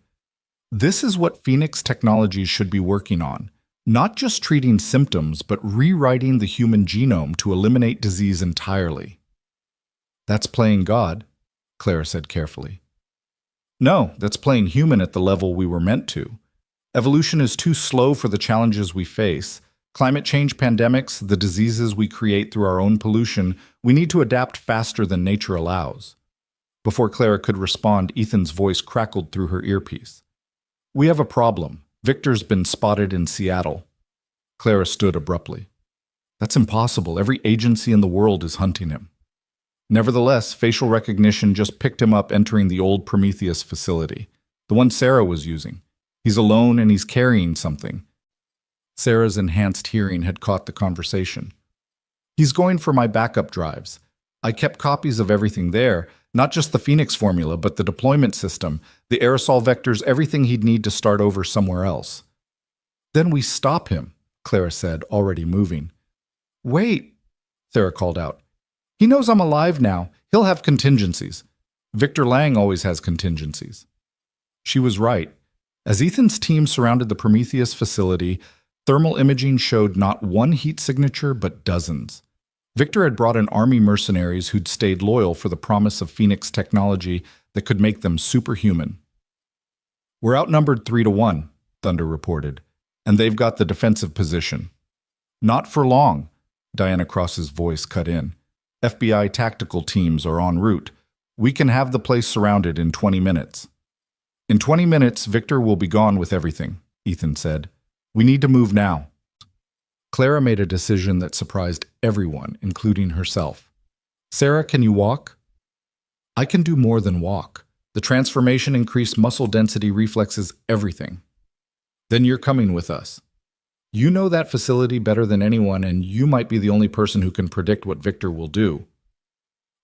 This is what Phoenix Technologies should be working on. Not just treating symptoms, but rewriting the human genome to eliminate disease entirely. That's playing God, Clara said carefully. No, that's playing human at the level we were meant to. Evolution is too slow for the challenges we face. Climate change, pandemics, the diseases we create through our own pollution, we need to adapt faster than nature allows. Before Clara could respond, Ethan's voice crackled through her earpiece. We have a problem. Victor's been spotted in Seattle. Clara stood abruptly. That's impossible. Every agency in the world is hunting him. Nevertheless, facial recognition just picked him up entering the old Prometheus facility, the one Sarah was using. He's alone and he's carrying something. Sarah's enhanced hearing had caught the conversation. He's going for my backup drives. I kept copies of everything there, not just the Phoenix formula, but the deployment system, the aerosol vectors, everything he'd need to start over somewhere else. Then we stop him, Clara said, already moving. Wait, Sarah called out. He knows I'm alive now. He'll have contingencies. Victor Lang always has contingencies. She was right. As Ethan's team surrounded the Prometheus facility, thermal imaging showed not one heat signature, but dozens. Victor had brought in army mercenaries who'd stayed loyal for the promise of Phoenix technology that could make them superhuman. We're outnumbered 3-1, Thunder reported, and they've got the defensive position. Not for long, Diana Cross's voice cut in. FBI tactical teams are en route. We can have the place surrounded in 20 minutes. In 20 minutes, Victor will be gone with everything, Ethan said. We need to move now. Clara made a decision that surprised everyone, including herself. Sarah, can you walk? I can do more than walk. The transformation increased muscle density, reflexes, everything. Then you're coming with us. You know that facility better than anyone, and you might be the only person who can predict what Victor will do.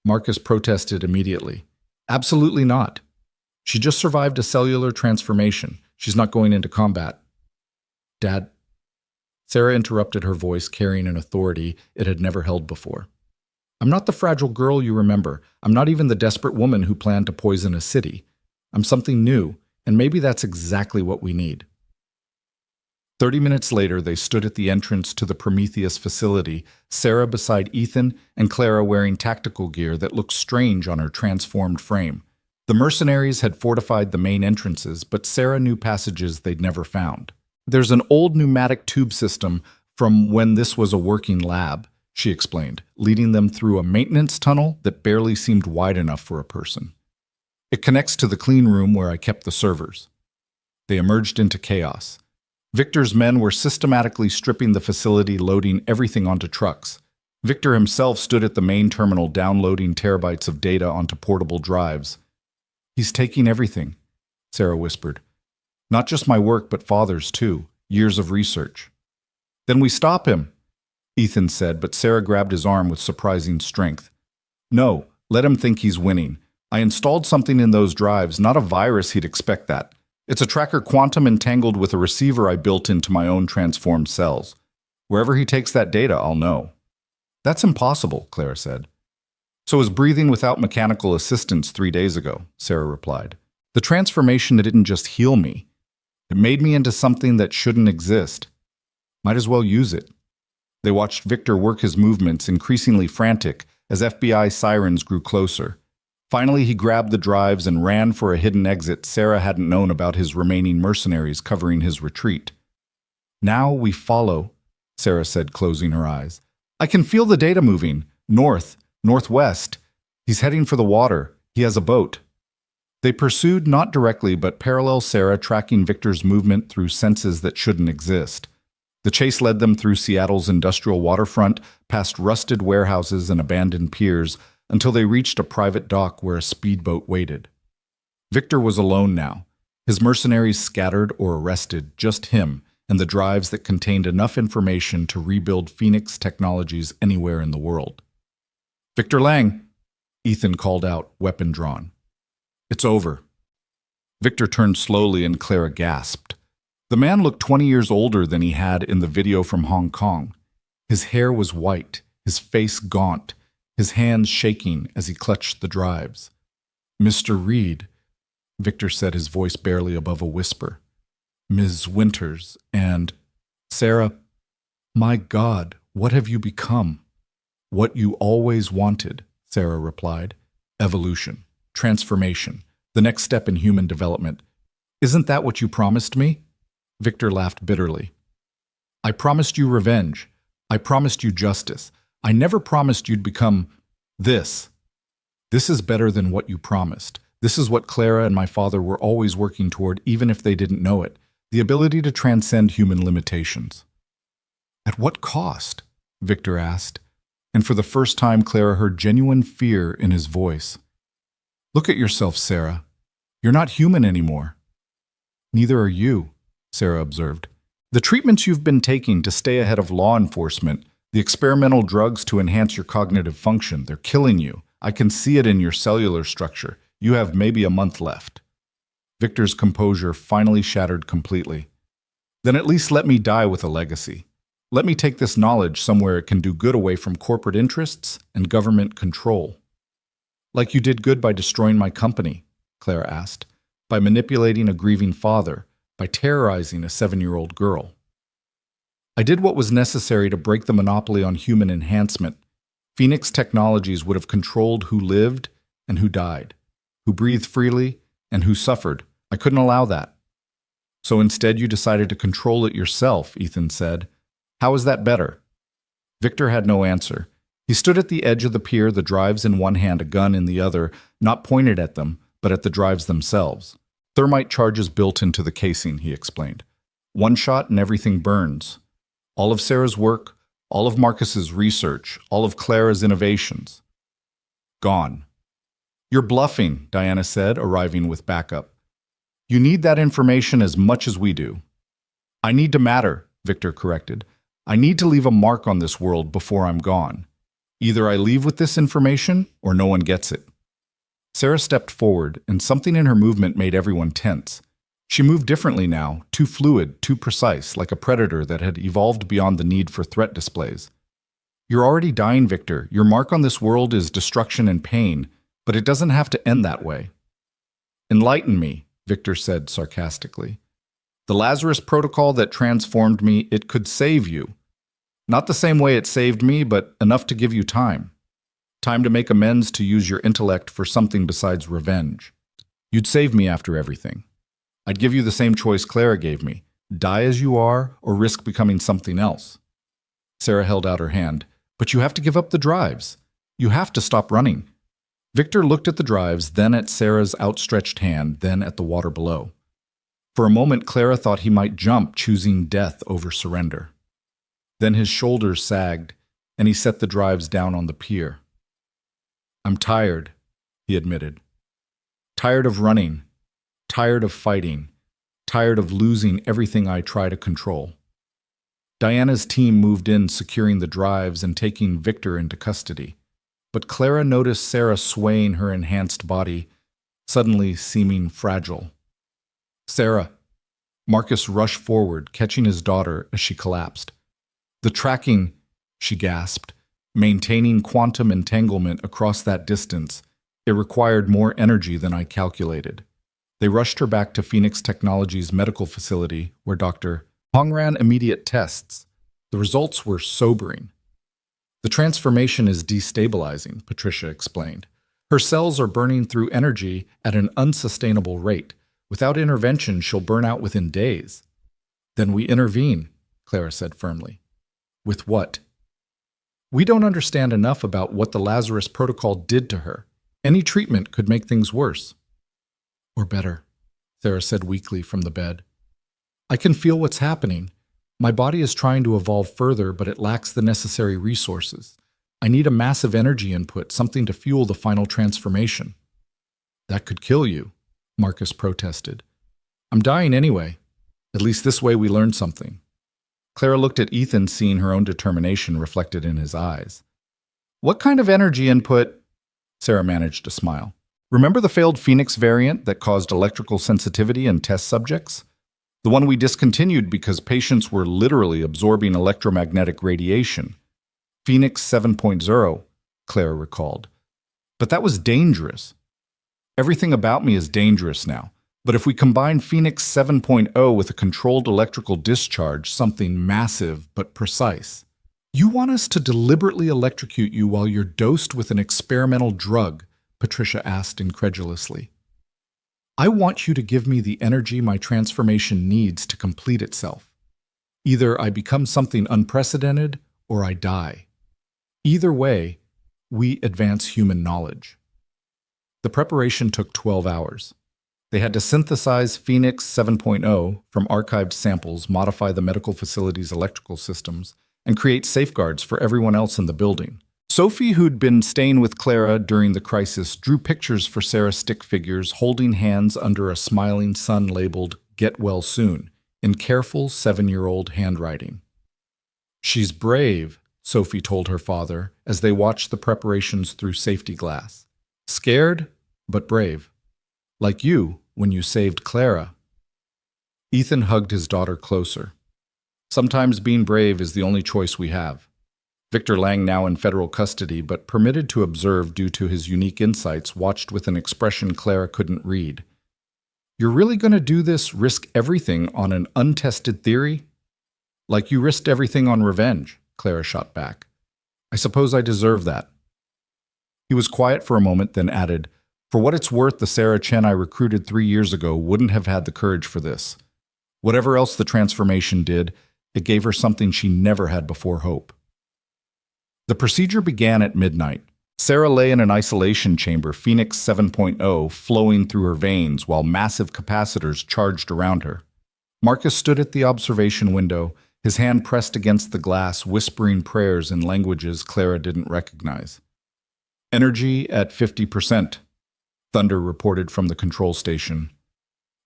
Marcus protested immediately. Absolutely not. She just survived a cellular transformation. She's not going into combat. Dad. Sarah interrupted, her voice carrying an authority it had never held before. I'm not the fragile girl you remember. I'm not even the desperate woman who planned to poison a city. I'm something new, and maybe that's exactly what we need. 30 minutes later, they stood at the entrance to the Prometheus facility, Sarah beside Ethan and Clara wearing tactical gear that looked strange on her transformed frame. The mercenaries had fortified the main entrances, but Sarah knew passages they'd never found. There's an old pneumatic tube system from when this was a working lab, she explained, leading them through a maintenance tunnel that barely seemed wide enough for a person. It connects to the clean room where I kept the servers. They emerged into chaos. Victor's men were systematically stripping the facility, loading everything onto trucks. Victor himself stood at the main terminal downloading terabytes of data onto portable drives. He's taking everything, Sarah whispered. Not just my work, but Father's too. Years of research. Then we stop him, Ethan said, but Sarah grabbed his arm with surprising strength. No, let him think he's winning. I installed something in those drives, not a virus he'd expect that. It's a tracker quantum entangled with a receiver I built into my own transformed cells. Wherever he takes that data, I'll know. That's impossible, Clara said. So was breathing without mechanical assistance 3 days ago, Sarah replied. The transformation didn't just heal me. It made me into something that shouldn't exist. Might as well use it. They watched Victor work his movements, increasingly frantic, as FBI sirens grew closer. Finally, he grabbed the drives and ran for a hidden exit Sarah hadn't known about his remaining mercenaries covering his retreat. Now we follow, Sarah said, closing her eyes. I can feel the data moving. North, northwest. He's heading for the water. He has a boat. They pursued not directly but parallel Sarah, tracking Victor's movement through senses that shouldn't exist. The chase led them through Seattle's industrial waterfront, past rusted warehouses and abandoned piers, until they reached a private dock where a speedboat waited. Victor was alone now, his mercenaries scattered or arrested, just him and the drives that contained enough information to rebuild Phoenix Technologies anywhere in the world. Victor Lang, Ethan called out, weapon drawn. It's over. Victor turned slowly and Clara gasped. The man looked 20 years older than he had in the video from Hong Kong. His hair was white, his face gaunt, his hands shaking as he clutched the drives. Mr. Reed, Victor said, his voice barely above a whisper. Ms. Winters and Sarah, my God, what have you become? What you always wanted, Sarah replied. Evolution, transformation, the next step in human development. Isn't that what you promised me? Victor laughed bitterly. I promised you revenge. I promised you justice. I never promised you'd become this. This is better than what you promised. This is what Clara and my father were always working toward, even if they didn't know it. The ability to transcend human limitations. At what cost? Victor asked, and for the first time Clara heard genuine fear in his voice. Look at yourself, Sarah. You're not human anymore. Neither are you, Sarah observed. The treatments you've been taking to stay ahead of law enforcement, the experimental drugs to enhance your cognitive function, they're killing you. I can see it in your cellular structure. You have maybe a month left. Victor's composure finally shattered completely. Then at least let me die with a legacy. Let me take this knowledge somewhere it can do good away from corporate interests and government control. Like you did good by destroying my company, Clara asked, by manipulating a grieving father, by terrorizing a 7-year-old girl. I did what was necessary to break the monopoly on human enhancement. Phoenix Technologies would have controlled who lived and who died, who breathed freely and who suffered. I couldn't allow that. So instead you decided to control it yourself, Ethan said. How is that better? Victor had no answer. He stood at the edge of the pier, the drives in one hand, a gun in the other, not pointed at them, but at the drives themselves. Thermite charges built into the casing, he explained. One shot and everything burns. All of Sarah's work, all of Marcus's research, all of Clara's innovations. Gone. You're bluffing, Diana said, arriving with backup. You need that information as much as we do. I need to matter, Victor corrected. I need to leave a mark on this world before I'm gone. Either I leave with this information or no one gets it. Sarah stepped forward, and something in her movement made everyone tense. She moved differently now, too fluid, too precise, like a predator that had evolved beyond the need for threat displays. You're already dying, Victor. Your mark on this world is destruction and pain, but it doesn't have to end that way. Enlighten me, Victor said sarcastically. The Lazarus Protocol that transformed me, it could save you. Not the same way it saved me, but enough to give you time. Time to make amends, to use your intellect for something besides revenge. You'd save me after everything. I'd give you the same choice Clara gave me. Die as you are, or risk becoming something else. Sarah held out her hand. But you have to give up the drives. You have to stop running. Victor looked at the drives, then at Sarah's outstretched hand, then at the water below. For a moment, Clara thought he might jump, choosing death over surrender. Then his shoulders sagged, and he set the drives down on the pier. I'm tired, he admitted. Tired of running, tired of fighting, tired of losing everything I try to control. Diana's team moved in, securing the drives and taking Victor into custody. But Clara noticed Sarah swaying her enhanced body, suddenly seeming fragile. Sarah. Marcus rushed forward, catching his daughter as she collapsed. The tracking, she gasped, maintaining quantum entanglement across that distance, it required more energy than I calculated. They rushed her back to Phoenix Technologies medical facility, where Dr. Hong ran immediate tests. The results were sobering. The transformation is destabilizing, Patricia explained. Her cells are burning through energy at an unsustainable rate. Without intervention, she'll burn out within days. Then we intervene, Clara said firmly. With what? We don't understand enough about what the Lazarus Protocol did to her. Any treatment could make things worse. Or better, Sarah said weakly from the bed. I can feel what's happening. My body is trying to evolve further, but it lacks the necessary resources. I need a massive energy input, something to fuel the final transformation. That could kill you, Marcus protested. I'm dying anyway. At least this way we learn something. Clara looked at Ethan, seeing her own determination reflected in his eyes. What kind of energy input? Sarah managed to smile. Remember the failed Phoenix variant that caused electrical sensitivity in test subjects? The one we discontinued because patients were literally absorbing electromagnetic radiation. Phoenix 7.0, Clara recalled. But that was dangerous. Everything about me is dangerous now. But if we combine Phoenix 7.0 with a controlled electrical discharge, something massive but precise. You want us to deliberately electrocute you while you're dosed with an experimental drug? Patricia asked incredulously. I want you to give me the energy my transformation needs to complete itself. Either I become something unprecedented or I die. Either way, we advance human knowledge. The preparation took 12 hours. They had to synthesize Phoenix 7.0 from archived samples, modify the medical facility's electrical systems, and create safeguards for everyone else in the building. Sophie, who'd been staying with Clara during the crisis, drew pictures for Sarah's stick figures holding hands under a smiling sun labeled "Get Well Soon" in careful 7-year-old handwriting. She's brave, Sophie told her father as they watched the preparations through safety glass. Scared, but brave. Like you when you saved Clara. Ethan hugged his daughter closer. Sometimes being brave is the only choice we have. Victor Lang, now in federal custody, but permitted to observe due to his unique insights, watched with an expression Clara couldn't read. You're really going to do this, risk everything on an untested theory? Like you risked everything on revenge, Clara shot back. I suppose I deserve that. He was quiet for a moment, then added, For what it's worth, the Sarah Chen I recruited 3 years ago wouldn't have had the courage for this. Whatever else the transformation did, it gave her something she never had before: hope. The procedure began at midnight. Sarah lay in an isolation chamber, Phoenix 7.0 flowing through her veins while massive capacitors charged around her. Marcus stood at the observation window, his hand pressed against the glass, whispering prayers in languages Clara didn't recognize. Energy at 50%, Thunder reported from the control station.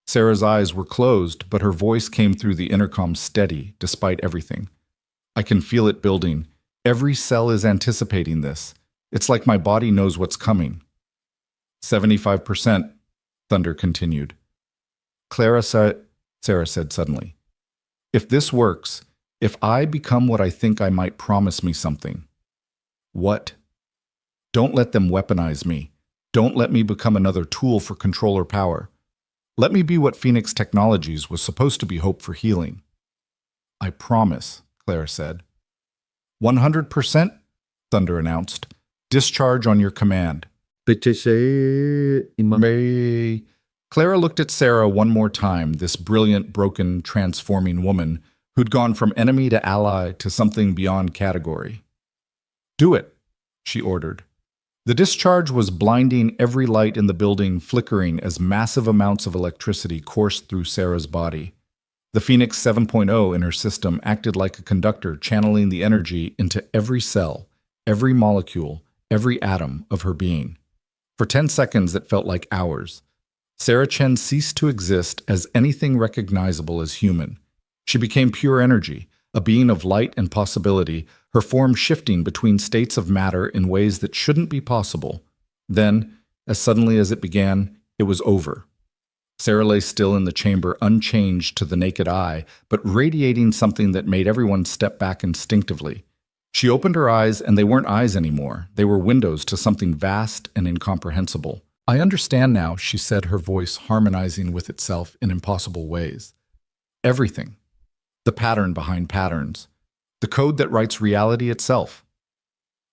Sarah's eyes were closed, but her voice came through the intercom steady, despite everything. I can feel it building. Every cell is anticipating this. It's like my body knows what's coming. 75%, Thunder continued. Sarah said suddenly. If this works, if I become what I think I might, promise me something. What? Don't let them weaponize me. Don't let me become another tool for control or power. Let me be what Phoenix Technologies was supposed to be, hope for healing. I promise, Clara said. 100%, Thunder announced. Discharge on your command. May. Clara looked at Sarah one more time, this brilliant, broken, transforming woman who'd gone from enemy to ally to something beyond category. Do it, she ordered. The discharge was blinding, every light in the building flickering as massive amounts of electricity coursed through Sarah's body. The Phoenix 7.0 in her system acted like a conductor, channeling the energy into every cell, every molecule, every atom of her being. For 10 seconds, it felt like hours. Sarah Chen ceased to exist as anything recognizable as human. She became pure energy, a being of light and possibility, her form shifting between states of matter in ways that shouldn't be possible. Then, as suddenly as it began, it was over. Sarah lay still in the chamber, unchanged to the naked eye, but radiating something that made everyone step back instinctively. She opened her eyes, and they weren't eyes anymore. They were windows to something vast and incomprehensible. I understand now, she said, her voice harmonizing with itself in impossible ways. Everything. The pattern behind patterns. The code that writes reality itself.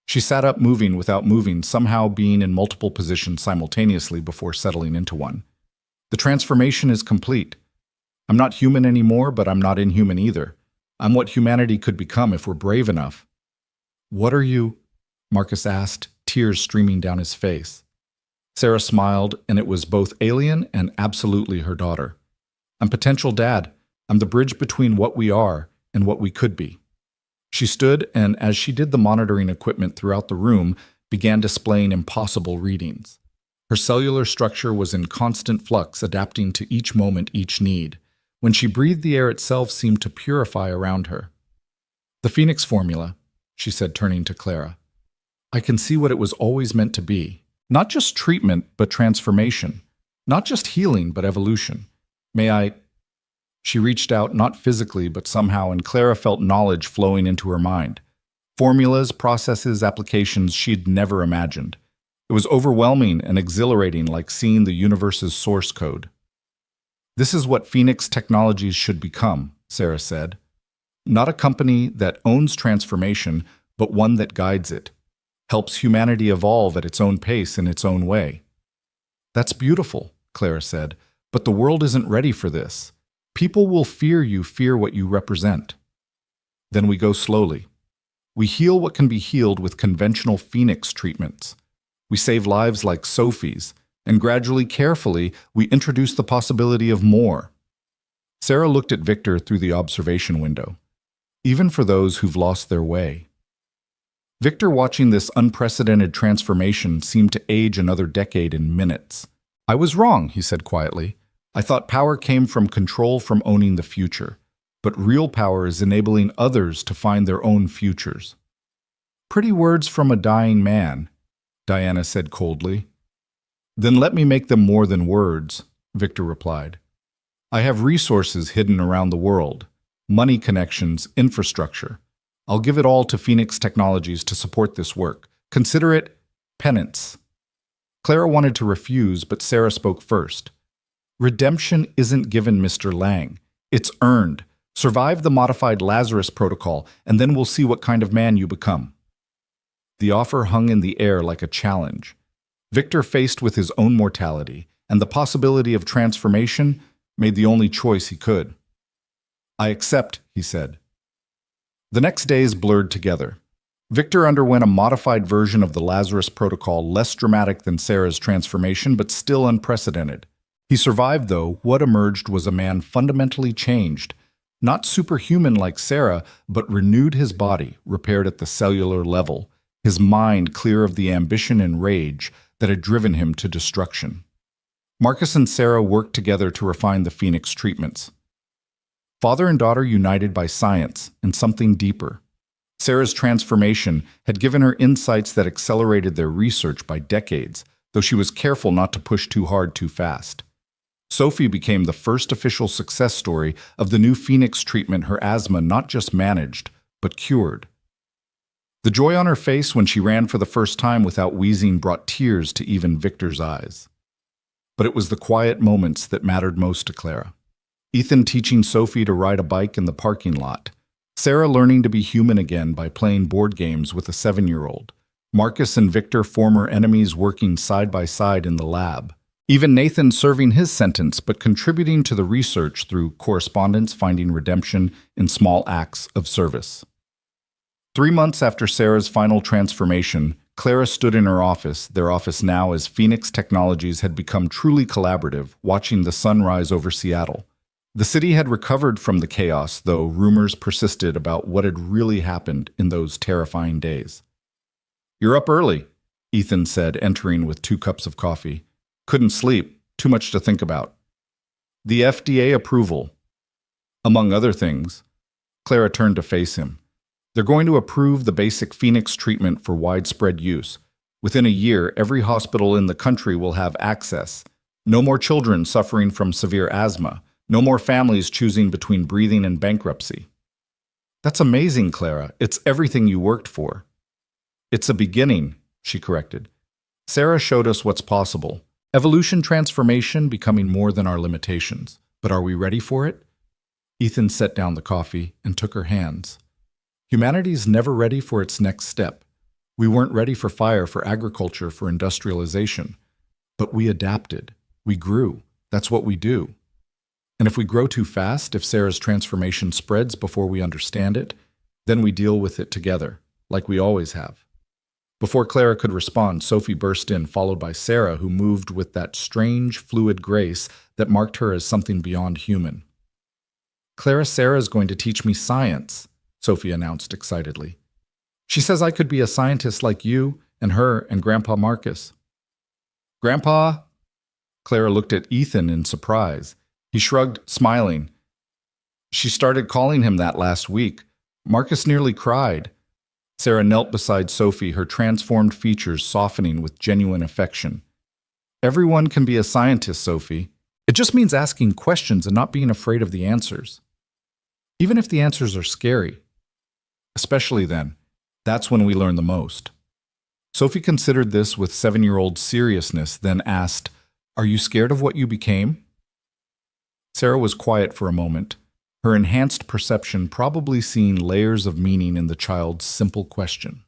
She sat up, moving without moving, somehow being in multiple positions simultaneously before settling into one. The transformation is complete. I'm not human anymore, but I'm not inhuman either. I'm what humanity could become if we're brave enough. What are you? Marcus asked, tears streaming down his face. Sarah smiled, and it was both alien and absolutely her daughter. I'm potential dad. I'm the bridge between what we are and what we could be. She stood, and as she did, the monitoring equipment throughout the room began displaying impossible readings. Her cellular structure was in constant flux, adapting to each moment, each need. When she breathed, the air itself seemed to purify around her. The Phoenix formula, she said, turning to Clara. I can see what it was always meant to be. Not just treatment, but transformation. Not just healing, but evolution. May I... She reached out, not physically, but somehow, and Clara felt knowledge flowing into her mind. Formulas, processes, applications she'd never imagined. It was overwhelming and exhilarating, like seeing the universe's source code. This is what Phoenix Technologies should become, Sarah said. Not a company that owns transformation, but one that guides it. Helps humanity evolve at its own pace in its own way. That's beautiful, Clara said, but the world isn't ready for this. People will fear you, fear what you represent. Then we go slowly. We heal what can be healed with conventional Phoenix treatments. We save lives like Sophie's, and gradually, carefully, we introduce the possibility of more. Sarah looked at Victor through the observation window. Even for those who've lost their way. Victor, watching this unprecedented transformation, seemed to age another decade in minutes. I was wrong, he said quietly. I thought power came from control, from owning the future. But real power is enabling others to find their own futures. Pretty words from a dying man, Diana said coldly. Then let me make them more than words, Victor replied. I have resources hidden around the world. Money, connections, infrastructure. I'll give it all to Phoenix Technologies to support this work. Consider it penance. Clara wanted to refuse, but Sarah spoke first. Redemption isn't given, Mr. Lang. It's earned. Survive the modified Lazarus protocol, and then we'll see what kind of man you become. The offer hung in the air like a challenge. Victor, faced with his own mortality and the possibility of transformation, made the only choice he could. I accept, he said. The next days blurred together. Victor underwent a modified version of the Lazarus protocol, less dramatic than Sarah's transformation, but still unprecedented. He survived, though. What emerged was a man fundamentally changed. Not superhuman like Sarah, but renewed his body, repaired at the cellular level, his mind clear of the ambition and rage that had driven him to destruction. Marcus and Sarah worked together to refine the Phoenix treatments. Father and daughter united by science and something deeper. Sarah's transformation had given her insights that accelerated their research by decades, though she was careful not to push too hard too fast. Sophie became the first official success story of the new Phoenix treatment her asthma not just managed, but cured. The joy on her face when she ran for the first time without wheezing brought tears to even Victor's eyes. But it was the quiet moments that mattered most to Clara. Ethan teaching Sophie to ride a bike in the parking lot. Sarah learning to be human again by playing board games with a 7-year-old. Marcus and Victor, former enemies, working side by side in the lab. Even Nathan serving his sentence but contributing to the research through correspondence, finding redemption in small acts of service. 3 months after Sarah's final transformation, Clara stood in her office, their office now as Phoenix Technologies had become truly collaborative, watching the sun rise over Seattle. The city had recovered from the chaos, though rumors persisted about what had really happened in those terrifying days. "You're up early," Ethan said, entering with 2 cups of coffee. "Couldn't sleep, too much to think about." "The FDA approval." Among other things, Clara turned to face him. "They're going to approve the basic Phoenix treatment for widespread use. Within a year, every hospital in the country will have access. No more children suffering from severe asthma. No more families choosing between breathing and bankruptcy." "That's amazing, Clara. It's everything you worked for." "It's a beginning," she corrected. "Sarah showed us what's possible. Evolution, transformation, becoming more than our limitations. But are we ready for it?" Ethan set down the coffee and took her hands. "Humanity's never ready for its next step. We weren't ready for fire, for agriculture, for industrialization. But we adapted. We grew. That's what we do. And if we grow too fast, if Sarah's transformation spreads before we understand it, then we deal with it together, like we always have." Before Clara could respond, Sophie burst in, followed by Sarah, who moved with that strange, fluid grace that marked her as something beyond human. Sarah's going to teach me science," Sophie announced excitedly. "She says I could be a scientist like you and her and Grandpa Marcus." "Grandpa?" Clara looked at Ethan in surprise. He shrugged, smiling. "She started calling him that last week. Marcus nearly cried." Sarah knelt beside Sophie, her transformed features softening with genuine affection. "Everyone can be a scientist, Sophie. It just means asking questions and not being afraid of the answers. Even if the answers are scary. Especially then, that's when we learn the most." Sophie considered this with 7-year-old seriousness, then asked, "Are you scared of what you became?" Sarah was quiet for a moment, her enhanced perception probably seeing layers of meaning in the child's simple question.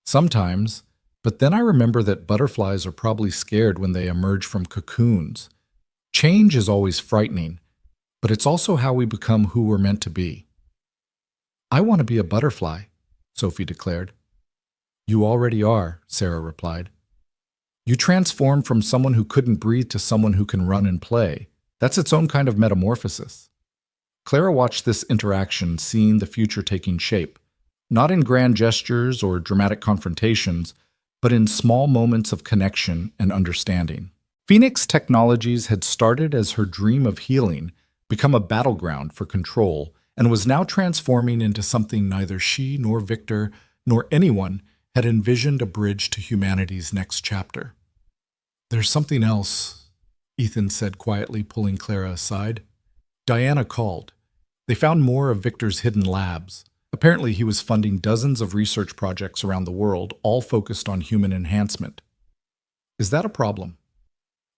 "Sometimes, but then I remember that butterflies are probably scared when they emerge from cocoons. Change is always frightening, but it's also how we become who we're meant to be." "I want to be a butterfly," Sophie declared. "You already are," Sarah replied. "You transformed from someone who couldn't breathe to someone who can run and play. That's its own kind of metamorphosis." Clara watched this interaction, seeing the future taking shape, not in grand gestures or dramatic confrontations, but in small moments of connection and understanding. Phoenix Technologies had started as her dream of healing, become a battleground for control, and was now transforming into something neither she nor Victor nor anyone had envisioned a bridge to humanity's next chapter. "There's something else," Ethan said quietly, pulling Clara aside. Diana called. They found more of Victor's hidden labs. Apparently, he was funding dozens of research projects around the world, all focused on human enhancement. "Is that a problem?"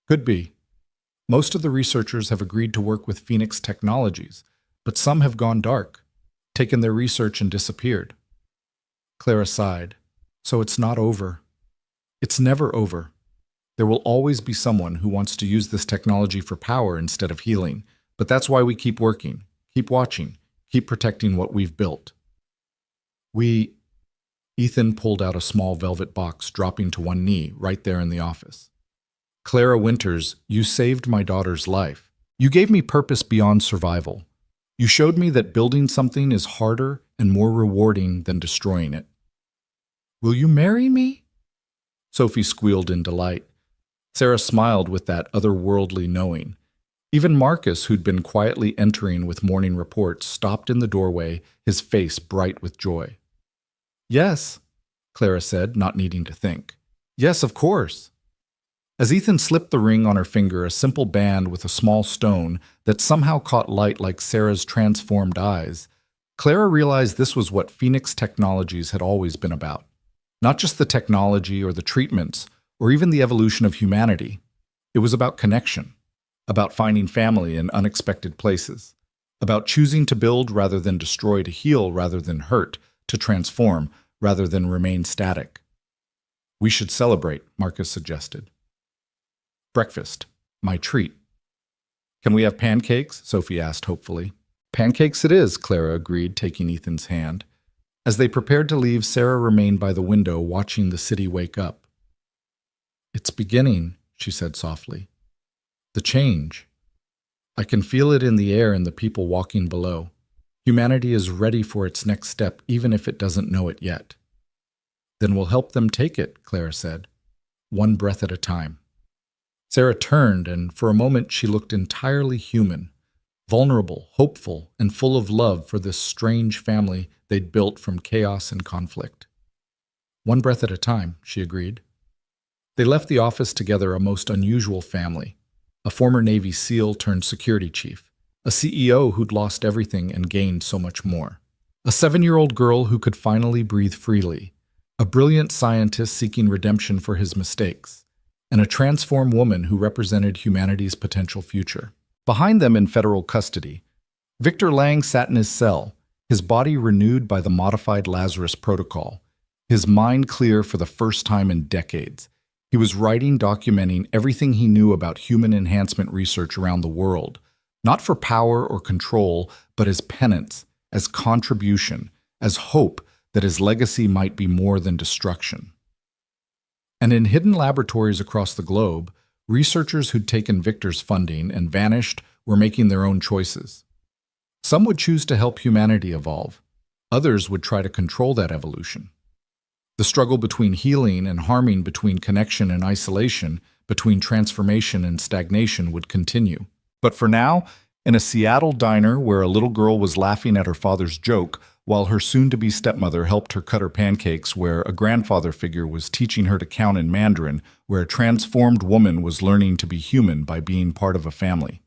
"Could be. Most of the researchers have agreed to work with Phoenix Technologies, but some have gone dark, taken their research and disappeared." Clara sighed. "So it's not over." "It's never over. There will always be someone who wants to use this technology for power instead of healing, but that's why we keep working, keep watching, keep protecting what we've built." Ethan pulled out a small velvet box, dropping to one knee right there in the office. "Clara Winters, you saved my daughter's life. You gave me purpose beyond survival. You showed me that building something is harder and more rewarding than destroying it." "Will you marry me?" Sophie squealed in delight. Sarah smiled with that otherworldly knowing. Even Marcus, who'd been quietly entering with morning reports, stopped in the doorway, his face bright with joy. "Yes," Clara said, not needing to think. "Yes, of course." As Ethan slipped the ring on her finger, a simple band with a small stone that somehow caught light like Sarah's transformed eyes, Clara realized this was what Phoenix Technologies had always been about. Not just the technology or the treatments, or even the evolution of humanity. It was about connection, about finding family in unexpected places, about choosing to build rather than destroy, to heal rather than hurt, to transform rather than remain static. "We should celebrate," Marcus suggested. "Breakfast, my treat." "Can we have pancakes?" Sophie asked hopefully. "Pancakes it is," Clara agreed, taking Ethan's hand. As they prepared to leave, Sarah remained by the window, watching the city wake up. "It's beginning," she said softly. "The change. I can feel it in the air and the people walking below. Humanity is ready for its next step, even if it doesn't know it yet." "Then we'll help them take it," Clara said. "One breath at a time." Sarah turned, and for a moment she looked entirely human, vulnerable, hopeful, and full of love for this strange family they'd built from chaos and conflict. "One breath at a time," she agreed. They left the office together, a most unusual family. A former Navy SEAL turned security chief, a CEO who'd lost everything and gained so much more, a 7-year-old girl who could finally breathe freely, a brilliant scientist seeking redemption for his mistakes, and a transformed woman who represented humanity's potential future. Behind them in federal custody, Victor Lang sat in his cell, his body renewed by the modified Lazarus protocol, his mind clear for the first time in decades. He was writing, documenting everything he knew about human enhancement research around the world, not for power or control, but as penance, as contribution, as hope that his legacy might be more than destruction. And in hidden laboratories across the globe, researchers who'd taken Victor's funding and vanished were making their own choices. Some would choose to help humanity evolve. Others would try to control that evolution. The struggle between healing and harming, between connection and isolation, between transformation and stagnation would continue. But for now, in a Seattle diner where a little girl was laughing at her father's joke while her soon-to-be stepmother helped her cut her pancakes, where a grandfather figure was teaching her to count in Mandarin, where a transformed woman was learning to be human by being part of a family.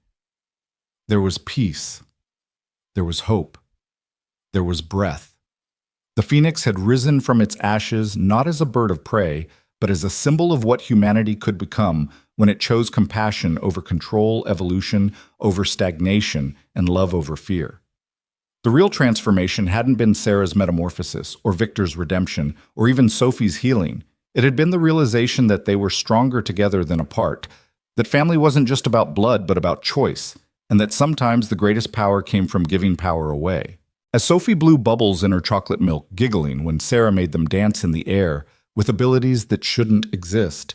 There was peace. There was hope. There was breath. The phoenix had risen from its ashes not as a bird of prey, but as a symbol of what humanity could become when it chose compassion over control, evolution over stagnation, and love over fear. The real transformation hadn't been Sarah's metamorphosis, or Victor's redemption, or even Sophie's healing. It had been the realization that they were stronger together than apart, that family wasn't just about blood but about choice, and that sometimes the greatest power came from giving power away. As Sophie blew bubbles in her chocolate milk, giggling when Sarah made them dance in the air with abilities that shouldn't exist,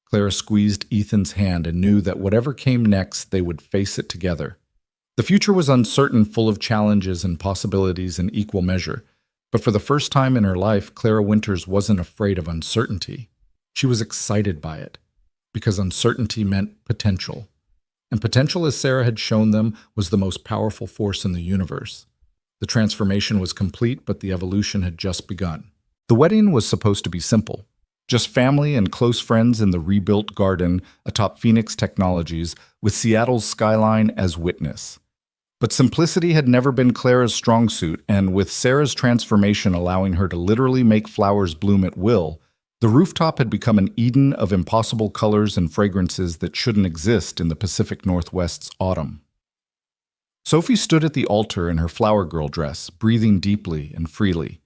Clara squeezed Ethan's hand and knew that whatever came next, they would face it together. The future was uncertain, full of challenges and possibilities in equal measure, but for the first time in her life, Clara Winters wasn't afraid of uncertainty. She was excited by it, because uncertainty meant potential. And potential, as Sarah had shown them, was the most powerful force in the universe. The transformation was complete, but the evolution had just begun. The wedding was supposed to be simple. Just family and close friends in the rebuilt garden atop Phoenix Technologies, with Seattle's skyline as witness. But simplicity had never been Clara's strong suit, and with Sarah's transformation allowing her to literally make flowers bloom at will, the rooftop had become an Eden of impossible colors and fragrances that shouldn't exist in the Pacific Northwest's autumn. Sophie stood at the altar in her flower girl dress, breathing deeply and freely,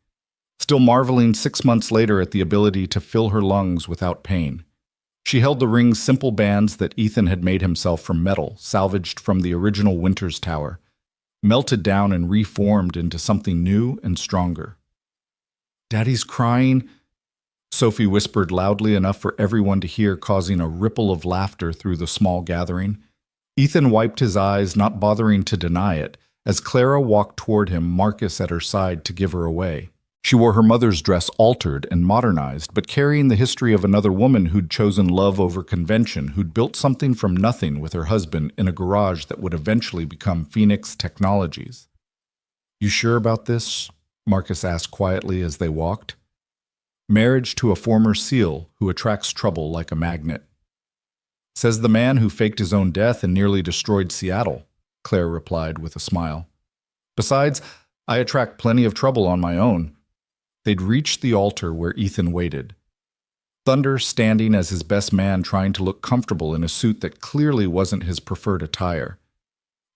still marveling 6 months later at the ability to fill her lungs without pain. She held the ring's simple bands that Ethan had made himself from metal, salvaged from the original Winters Tower, melted down and reformed into something new and stronger. "Daddy's crying," Sophie whispered loudly enough for everyone to hear, causing a ripple of laughter through the small gathering. Ethan wiped his eyes, not bothering to deny it, as Clara walked toward him, Marcus at her side to give her away. She wore her mother's dress altered and modernized, but carrying the history of another woman who'd chosen love over convention, who'd built something from nothing with her husband in a garage that would eventually become Phoenix Technologies. "You sure about this?" Marcus asked quietly as they walked. "Marriage to a former SEAL who attracts trouble like a magnet." "Says the man who faked his own death and nearly destroyed Seattle," Claire replied with a smile. "Besides, I attract plenty of trouble on my own." They'd reached the altar where Ethan waited. Thunder standing as his best man, trying to look comfortable in a suit that clearly wasn't his preferred attire.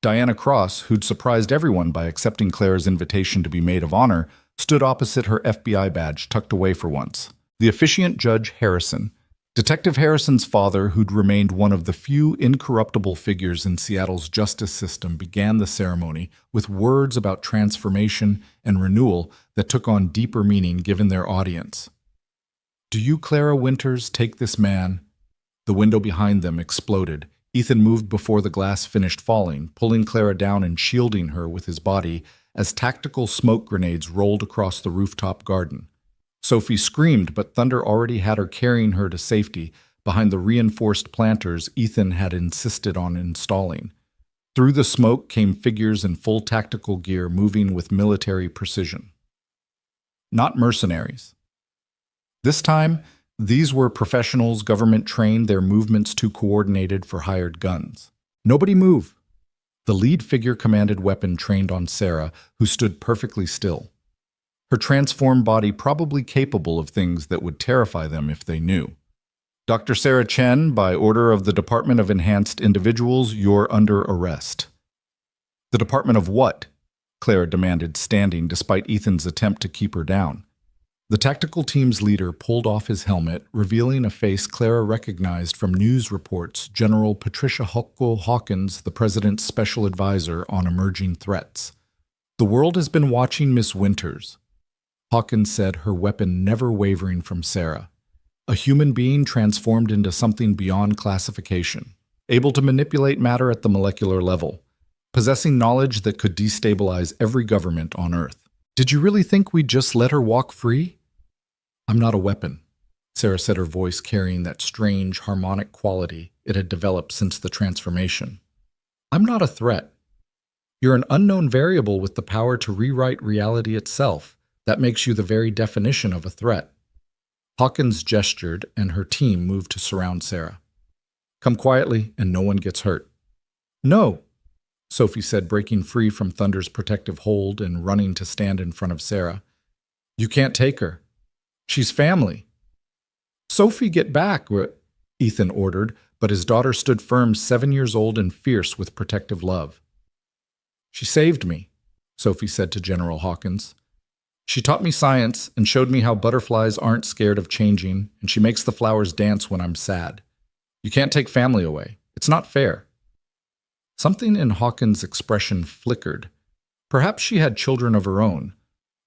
Diana Cross, who'd surprised everyone by accepting Claire's invitation to be maid of honor, stood opposite her FBI badge tucked away for once. The officiant Judge Harrison, Detective Harrison's father, who'd remained one of the few incorruptible figures in Seattle's justice system, began the ceremony with words about transformation and renewal that took on deeper meaning given their audience. "Do you, Clara Winters, take this man?" The window behind them exploded. Ethan moved before the glass finished falling, pulling Clara down and shielding her with his body as tactical smoke grenades rolled across the rooftop garden. Sophie screamed, but Thunder already had her carrying her to safety behind the reinforced planters Ethan had insisted on installing. Through the smoke came figures in full tactical gear moving with military precision. Not mercenaries. This time, these were professionals government trained, their movements too coordinated for hired guns. "Nobody move." The lead figure commanded weapon trained on Sarah, who stood perfectly still. Her transformed body probably capable of things that would terrify them if they knew. "Dr. Sarah Chen, by order of the Department of Enhanced Individuals, you're under arrest." "The Department of what?" Clara demanded, standing despite Ethan's attempt to keep her down. The tactical team's leader pulled off his helmet, revealing a face Clara recognized from news reports: General Patricia Huckle Hawkins, the president's special advisor on emerging threats. "The world has been watching Miss Winters," Hawkins said, her weapon never wavering from Sarah. "A human being transformed into something beyond classification, able to manipulate matter at the molecular level, possessing knowledge that could destabilize every government on Earth. Did you really think we'd just let her walk free?" "I'm not a weapon," Sarah said, her voice carrying that strange, harmonic quality it had developed since the transformation. "I'm not a threat. You're an unknown variable with the power to rewrite reality itself. That makes you the very definition of a threat." Hawkins gestured, and her team moved to surround Sarah. "Come quietly, and no one gets hurt." "No," Sophie said, breaking free from Thunder's protective hold and running to stand in front of Sarah. "You can't take her. She's family." "Sophie, get back," Ethan ordered, but his daughter stood firm, 7 years old and fierce with protective love. "She saved me," Sophie said to General Hawkins. "She taught me science and showed me how butterflies aren't scared of changing, and she makes the flowers dance when I'm sad. You can't take family away. It's not fair." Something in Hawkins' expression flickered. Perhaps she had children of her own,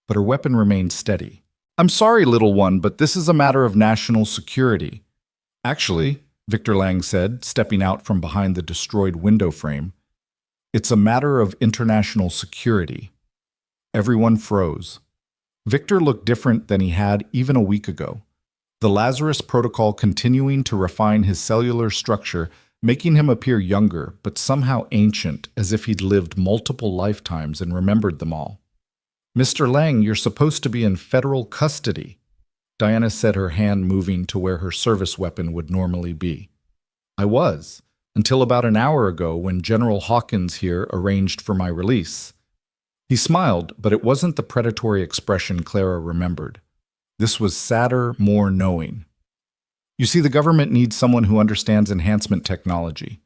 but her weapon remained steady. "I'm sorry, little one, but this is a matter of national security." "Actually," Victor Lang said, stepping out from behind the destroyed window frame, "it's a matter of international security." Everyone froze. Victor looked different than he had even a week ago. The Lazarus Protocol continuing to refine his cellular structure, making him appear younger, but somehow ancient, as if he'd lived multiple lifetimes and remembered them all. "Mr. Lang, you're supposed to be in federal custody," Diana said, her hand moving to where her service weapon would normally be. "I was, until about an hour ago when General Hawkins here arranged for my release." He smiled, but it wasn't the predatory expression Clara remembered. This was sadder, more knowing. "You see, the government needs someone who understands enhancement technology,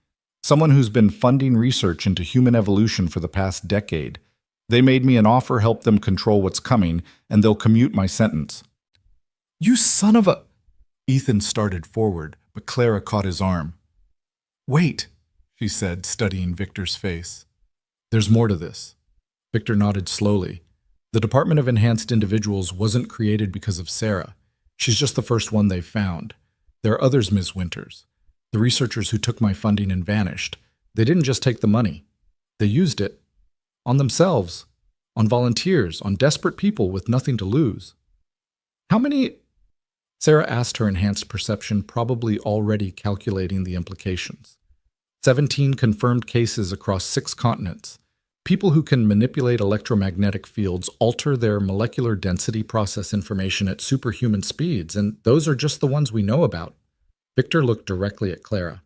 someone who's been funding research into human evolution for the past decade. They made me an offer, help them control what's coming, and they'll commute my sentence." "You son of a—" Ethan started forward, but Clara caught his arm. "Wait," she said, studying Victor's face. "There's more to this." Victor nodded slowly. "The Department of Enhanced Individuals wasn't created because of Sarah. She's just the first one they've found. There are others, Ms. Winters. The researchers who took my funding and vanished. They didn't just take the money. They used it. On themselves. on volunteers, on desperate people with nothing to lose. How many? Sarah asked her enhanced perception, probably already calculating the implications. 17 confirmed cases across 6 continents. People who can manipulate electromagnetic fields alter their molecular density, process information at superhuman speeds, and those are just the ones we know about. Victor looked directly at Clara.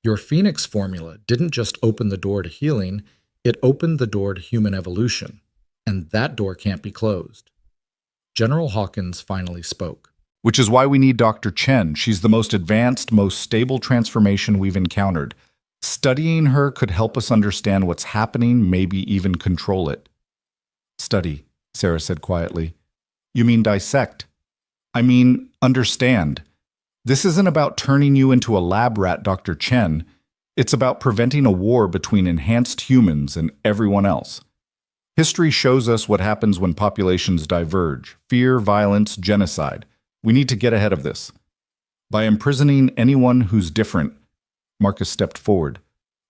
Your Phoenix formula didn't just open the door to healing, it opened the door to human evolution, and that door can't be closed. General Hawkins finally spoke. Which is why we need Dr. Chen. She's the most advanced, most stable transformation we've encountered. Studying her could help us understand what's happening, maybe even control it. Study, Sarah said quietly. You mean dissect? I mean understand. This isn't about turning you into a lab rat, Dr. Chen. It's about preventing a war between enhanced humans and everyone else. History shows us what happens when populations diverge. Fear, violence, genocide. We need to get ahead of this. By imprisoning anyone who's different, Marcus stepped forward,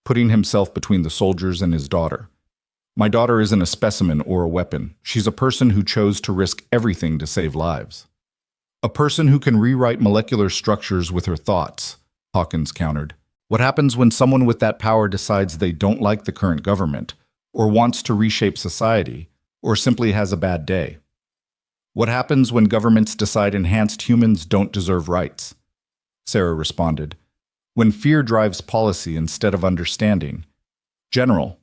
putting himself between the soldiers and his daughter. My daughter isn't a specimen or a weapon. She's a person who chose to risk everything to save lives. A person who can rewrite molecular structures with her thoughts, Hawkins countered. What happens when someone with that power decides they don't like the current government, or wants to reshape society, or simply has a bad day? What happens when governments decide enhanced humans don't deserve rights? Sarah responded. When fear drives policy instead of understanding. General,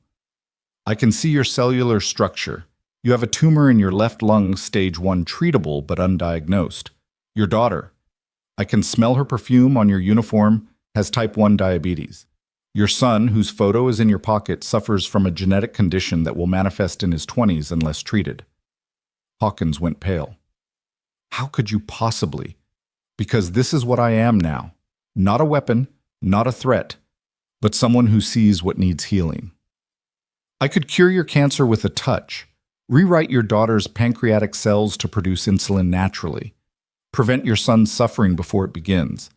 I can see your cellular structure. You have a tumor in your left lung, stage 1 treatable but undiagnosed. Your daughter, I can smell her perfume on your uniform, has type 1 diabetes. Your son, whose photo is in your pocket, suffers from a genetic condition that will manifest in his 20s unless treated. Hawkins went pale. How could you possibly? Because this is what I am now. Not a weapon, not a threat, but someone who sees what needs healing. I could cure your cancer with a touch, rewrite your daughter's pancreatic cells to produce insulin naturally, prevent your son's suffering before it begins.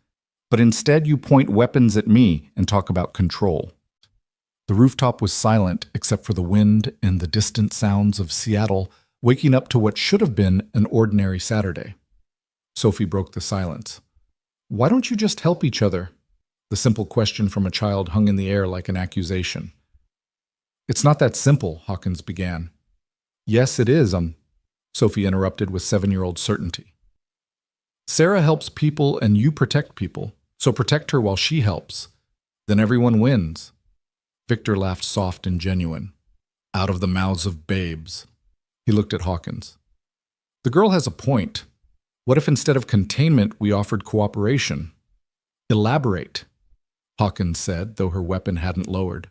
But instead you point weapons at me and talk about control. The rooftop was silent except for the wind and the distant sounds of Seattle waking up to what should have been an ordinary Saturday. Sophie broke the silence. Why don't you just help each other? The simple question from a child hung in the air like an accusation. It's not that simple, Hawkins began. Yes, it is, Sophie interrupted with 7-year-old certainty. Sarah helps people and you protect people, so protect her while she helps. Then everyone wins. Victor laughed soft and genuine. Out of the mouths of babes. He looked at Hawkins. The girl has a point. What if instead of containment we offered cooperation? Elaborate, Hawkins said, though her weapon hadn't lowered.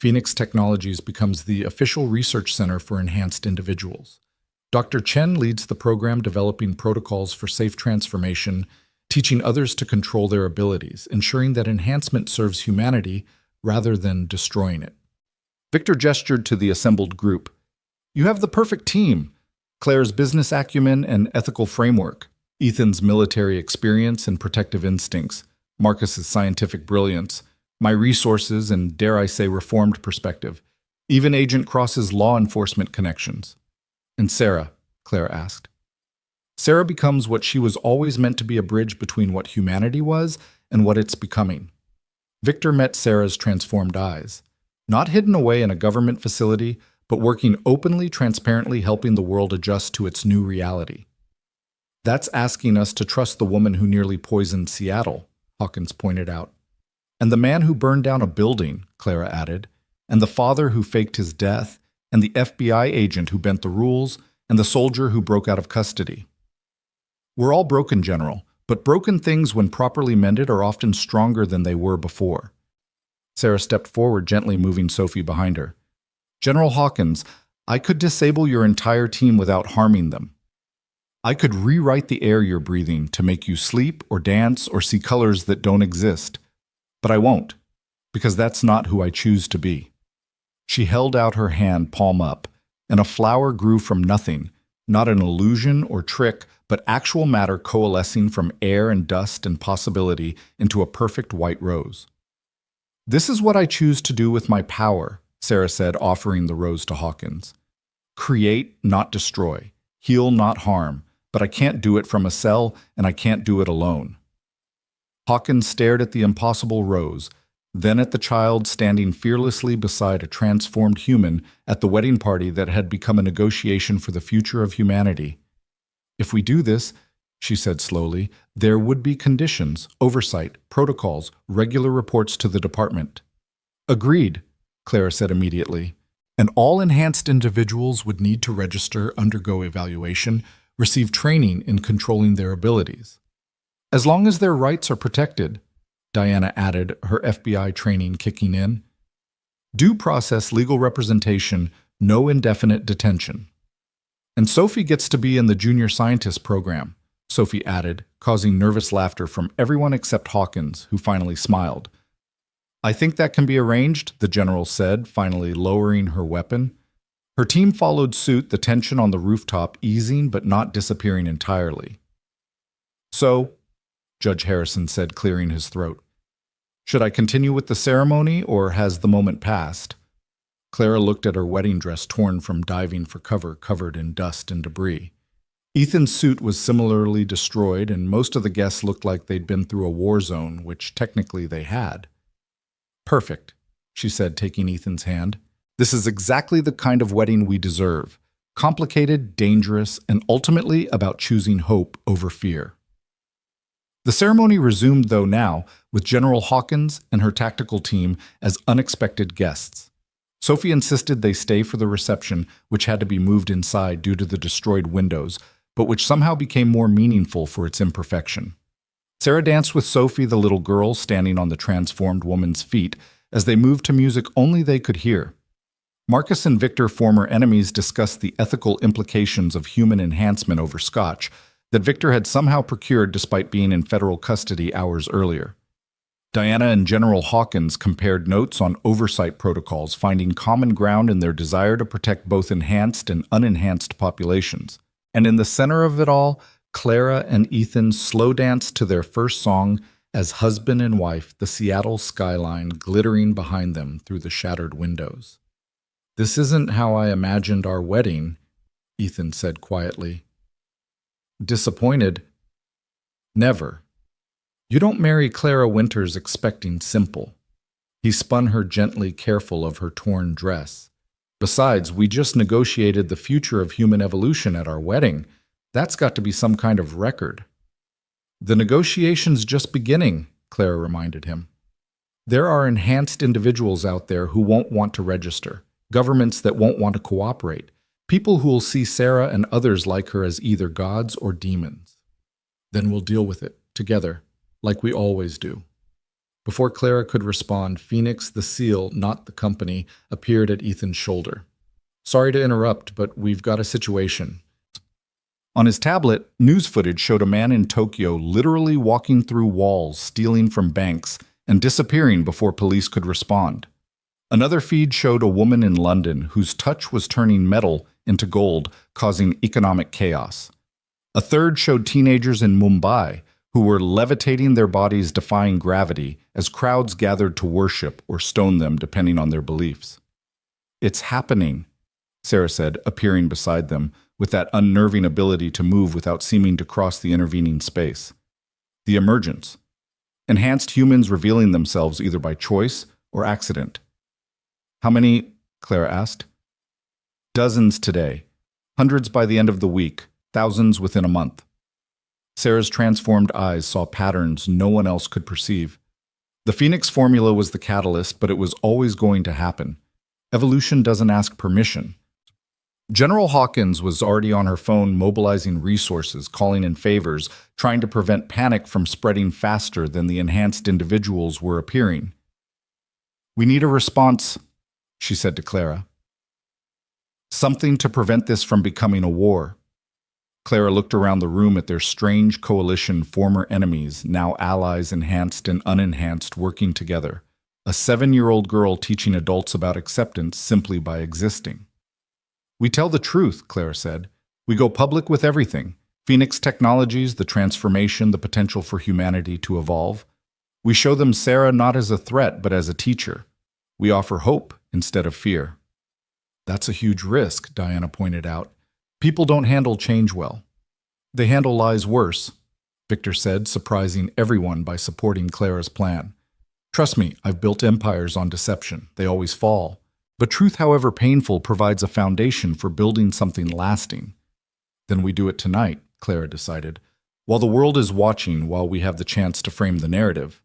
Phoenix Technologies becomes the official research center for enhanced individuals. Dr. Chen leads the program developing protocols for safe transformation, teaching others to control their abilities, ensuring that enhancement serves humanity rather than destroying it. Victor gestured to the assembled group. You have the perfect team. Claire's business acumen and ethical framework, Ethan's military experience and protective instincts, Marcus's scientific brilliance, my resources and, dare I say, reformed perspective, even Agent Cross's law enforcement connections. And Sarah, Claire asked. Sarah becomes what she was always meant to be, a bridge between what humanity was and what it's becoming. Victor met Sarah's transformed eyes, not hidden away in a government facility, but working openly, transparently, helping the world adjust to its new reality. That's asking us to trust the woman who nearly poisoned Seattle, Hawkins pointed out. And the man who burned down a building, Clara added, and the father who faked his death, and the FBI agent who bent the rules, and the soldier who broke out of custody. We're all broken, General, but broken things, when properly mended, are often stronger than they were before. Sarah stepped forward, gently moving Sophie behind her. General Hawkins, I could disable your entire team without harming them. I could rewrite the air you're breathing to make you sleep or dance or see colors that don't exist. But I won't, because that's not who I choose to be. She held out her hand, palm up, and a flower grew from nothing, not an illusion or trick, but actual matter coalescing from air and dust and possibility into a perfect white rose. This is what I choose to do with my power, Sarah said, offering the rose to Hawkins. create, not destroy, heal, not harm, but I can't do it from a cell, and I can't do it alone. Hawkins stared at the impossible rose, then at the child standing fearlessly beside a transformed human at the wedding party that had become a negotiation for the future of humanity. If we do this, she said slowly, there would be conditions, oversight, protocols, regular reports to the department. Agreed, Clara said immediately. And all enhanced individuals would need to register, undergo evaluation, receive training in controlling their abilities. As long as their rights are protected, Diana added, her FBI training kicking in. Due process, legal representation, no indefinite detention. And Sophie gets to be in the junior scientist program, Sophie added, causing nervous laughter from everyone except Hawkins, who finally smiled. I think that can be arranged, the general said, finally lowering her weapon. Her team followed suit, the tension on the rooftop easing but not disappearing entirely. So, Judge Harrison said, clearing his throat, should I continue with the ceremony, or has the moment passed? Clara looked at her wedding dress torn from diving for cover, covered in dust and debris. Ethan's suit was similarly destroyed, and most of the guests looked like they'd been through a war zone, which technically they had. Perfect, she said, taking Ethan's hand. This is exactly the kind of wedding we deserve. Complicated, dangerous, and ultimately about choosing hope over fear. The ceremony resumed, though now, with General Hawkins and her tactical team as unexpected guests. Sophie insisted they stay for the reception, which had to be moved inside due to the destroyed windows, but which somehow became more meaningful for its imperfection. Sarah danced with Sophie, the little girl, standing on the transformed woman's feet, as they moved to music only they could hear. Marcus and Victor, former enemies, discussed the ethical implications of human enhancement over scotch that Victor had somehow procured despite being in federal custody hours earlier. Diana and General Hawkins compared notes on oversight protocols, finding common ground in their desire to protect both enhanced and unenhanced populations. And in the center of it all, Clara and Ethan slow danced to their first song as husband and wife, the Seattle skyline glittering behind them through the shattered windows. This isn't how I imagined our wedding, Ethan said quietly. Disappointed? Never. You don't marry Clara Winters expecting simple. He spun her gently, careful of her torn dress. Besides, we just negotiated the future of human evolution at our wedding. That's got to be some kind of record. The negotiation's just beginning, Clara reminded him. There are enhanced individuals out there who won't want to register, governments that won't want to cooperate, people who will see Sarah and others like her as either gods or demons. Then we'll deal with it, together, like we always do. Before Clara could respond, Phoenix, the seal, not the company, appeared at Ethan's shoulder. Sorry to interrupt, but we've got a situation. On his tablet, news footage showed a man in Tokyo literally walking through walls, stealing from banks, and disappearing before police could respond. Another feed showed a woman in London whose touch was turning metal into gold, causing economic chaos. A third showed teenagers in Mumbai who were levitating their bodies defying gravity as crowds gathered to worship or stone them depending on their beliefs. It's happening, Sarah said, appearing beside them, with that unnerving ability to move without seeming to cross the intervening space. The emergence. Enhanced humans revealing themselves either by choice or accident. How many? Clara asked. Dozens today. Hundreds by the end of the week. Thousands within a month. Sarah's transformed eyes saw patterns no one else could perceive. The Phoenix formula was the catalyst, but it was always going to happen. Evolution doesn't ask permission. General Hawkins was already on her phone mobilizing resources, calling in favors, trying to prevent panic from spreading faster than the enhanced individuals were appearing. We need a response, she said to Clara. Something to prevent this from becoming a war. Clara looked around the room at their strange coalition, former enemies, now allies, enhanced and unenhanced, working together. A 7-year-old girl teaching adults about acceptance simply by existing. We tell the truth, Clara said. We go public with everything. Phoenix Technologies, the transformation, the potential for humanity to evolve. We show them Sarah not as a threat, but as a teacher. We offer hope instead of fear. That's a huge risk, Diana pointed out. People don't handle change well. They handle lies worse, Victor said, surprising everyone by supporting Clara's plan. Trust me, I've built empires on deception. They always fall. But truth, however painful, provides a foundation for building something lasting. Then we do it tonight, Clara decided. While the world is watching, while we have the chance to frame the narrative.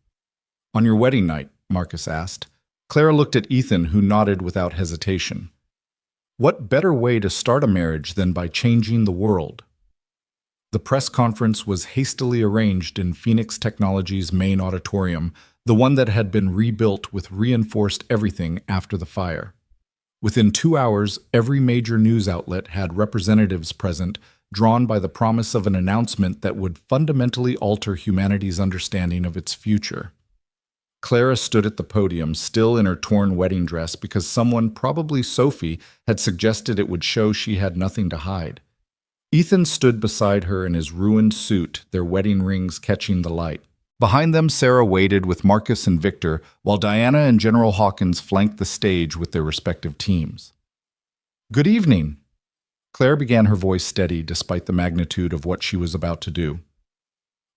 On your wedding night, Marcus asked. Clara looked at Ethan, who nodded without hesitation. What better way to start a marriage than by changing the world? The press conference was hastily arranged in Phoenix Technologies' main auditorium, the one that had been rebuilt with reinforced everything after the fire. Within 2 hours, every major news outlet had representatives present, drawn by the promise of an announcement that would fundamentally alter humanity's understanding of its future. Clara stood at the podium, still in her torn wedding dress because someone, probably Sophie, had suggested it would show she had nothing to hide. Ethan stood beside her in his ruined suit, their wedding rings catching the light. Behind them, Sarah waited with Marcus and Victor, while Diana and General Hawkins flanked the stage with their respective teams. Good evening. Claire began, her voice steady despite the magnitude of what she was about to do.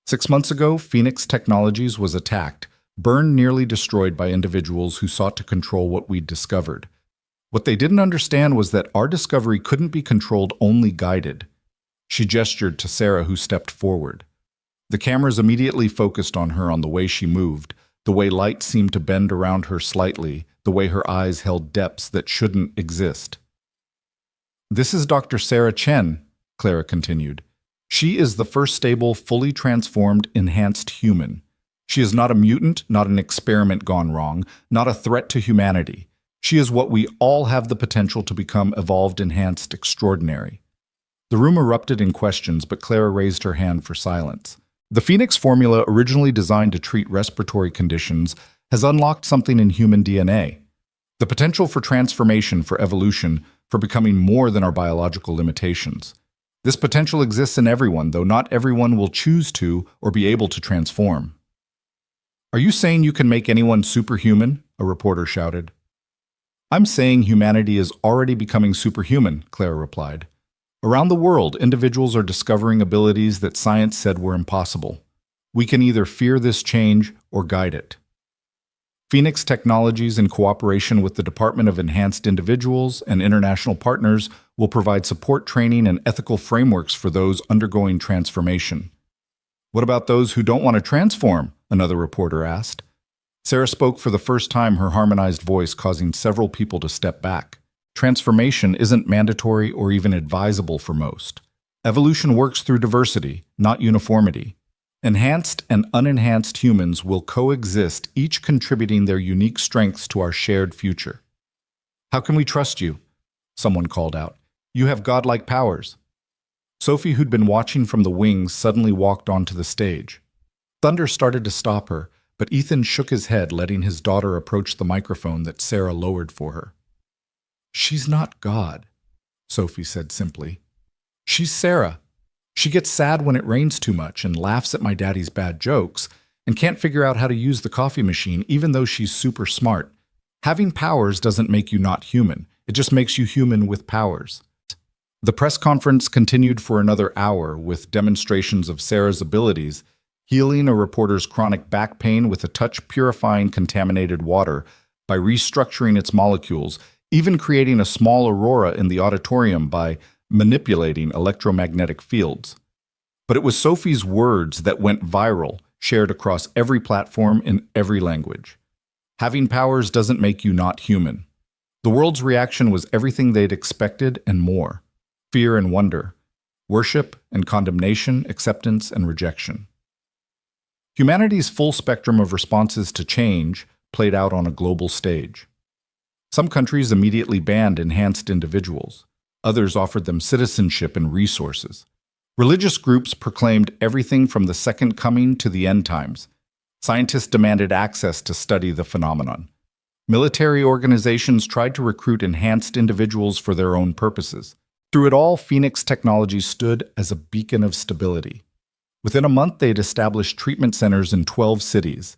6 months ago, Phoenix Technologies was attacked, burned, nearly destroyed by individuals who sought to control what we'd discovered. What they didn't understand was that our discovery couldn't be controlled, only guided. She gestured to Sarah, who stepped forward. The cameras immediately focused on her, on the way she moved, the way light seemed to bend around her slightly, the way her eyes held depths that shouldn't exist. This is Dr. Sarah Chen, Clara continued. She is the first stable, fully transformed, enhanced human. She is not a mutant, not an experiment gone wrong, not a threat to humanity. She is what we all have the potential to become: evolved, enhanced, extraordinary. The room erupted in questions, but Clara raised her hand for silence. The Phoenix formula, originally designed to treat respiratory conditions, has unlocked something in human DNA. The potential for transformation, for evolution, for becoming more than our biological limitations. This potential exists in everyone, though not everyone will choose to or be able to transform. Are you saying you can make anyone superhuman? A reporter shouted. I'm saying humanity is already becoming superhuman, Clara replied. Around the world, individuals are discovering abilities that science said were impossible. We can either fear this change or guide it. Phoenix Technologies, in cooperation with the Department of Enhanced Individuals and international partners, will provide support, training, and ethical frameworks for those undergoing transformation. What about those who don't want to transform? Another reporter asked. Sarah spoke for the first time, her harmonized voice causing several people to step back. Transformation isn't mandatory or even advisable for most. Evolution works through diversity, not uniformity. Enhanced and unenhanced humans will coexist, each contributing their unique strengths to our shared future. How can we trust you? Someone called out. You have godlike powers. Sophie, who'd been watching from the wings, suddenly walked onto the stage. Thunder started to stop her, but Ethan shook his head, letting his daughter approach the microphone that Sarah lowered for her. She's not God, Sophie said simply. She's Sarah. She gets sad when it rains too much and laughs at my daddy's bad jokes and can't figure out how to use the coffee machine even though she's super smart. Having powers doesn't make you not human. It just makes you human with powers. The press conference continued for another hour with demonstrations of Sarah's abilities, healing a reporter's chronic back pain with a touch, purifying contaminated water by restructuring its molecules, even creating a small aurora in the auditorium by manipulating electromagnetic fields. But it was Sophie's words that went viral, shared across every platform in every language. Having powers doesn't make you not human. The world's reaction was everything they'd expected and more. Fear and wonder, worship and condemnation, acceptance and rejection. Humanity's full spectrum of responses to change played out on a global stage. Some countries immediately banned enhanced individuals. Others offered them citizenship and resources. Religious groups proclaimed everything from the second coming to the end times. Scientists demanded access to study the phenomenon. Military organizations tried to recruit enhanced individuals for their own purposes. Through it all, Phoenix Technologies stood as a beacon of stability. Within a month, they'd established treatment centers in 12 cities,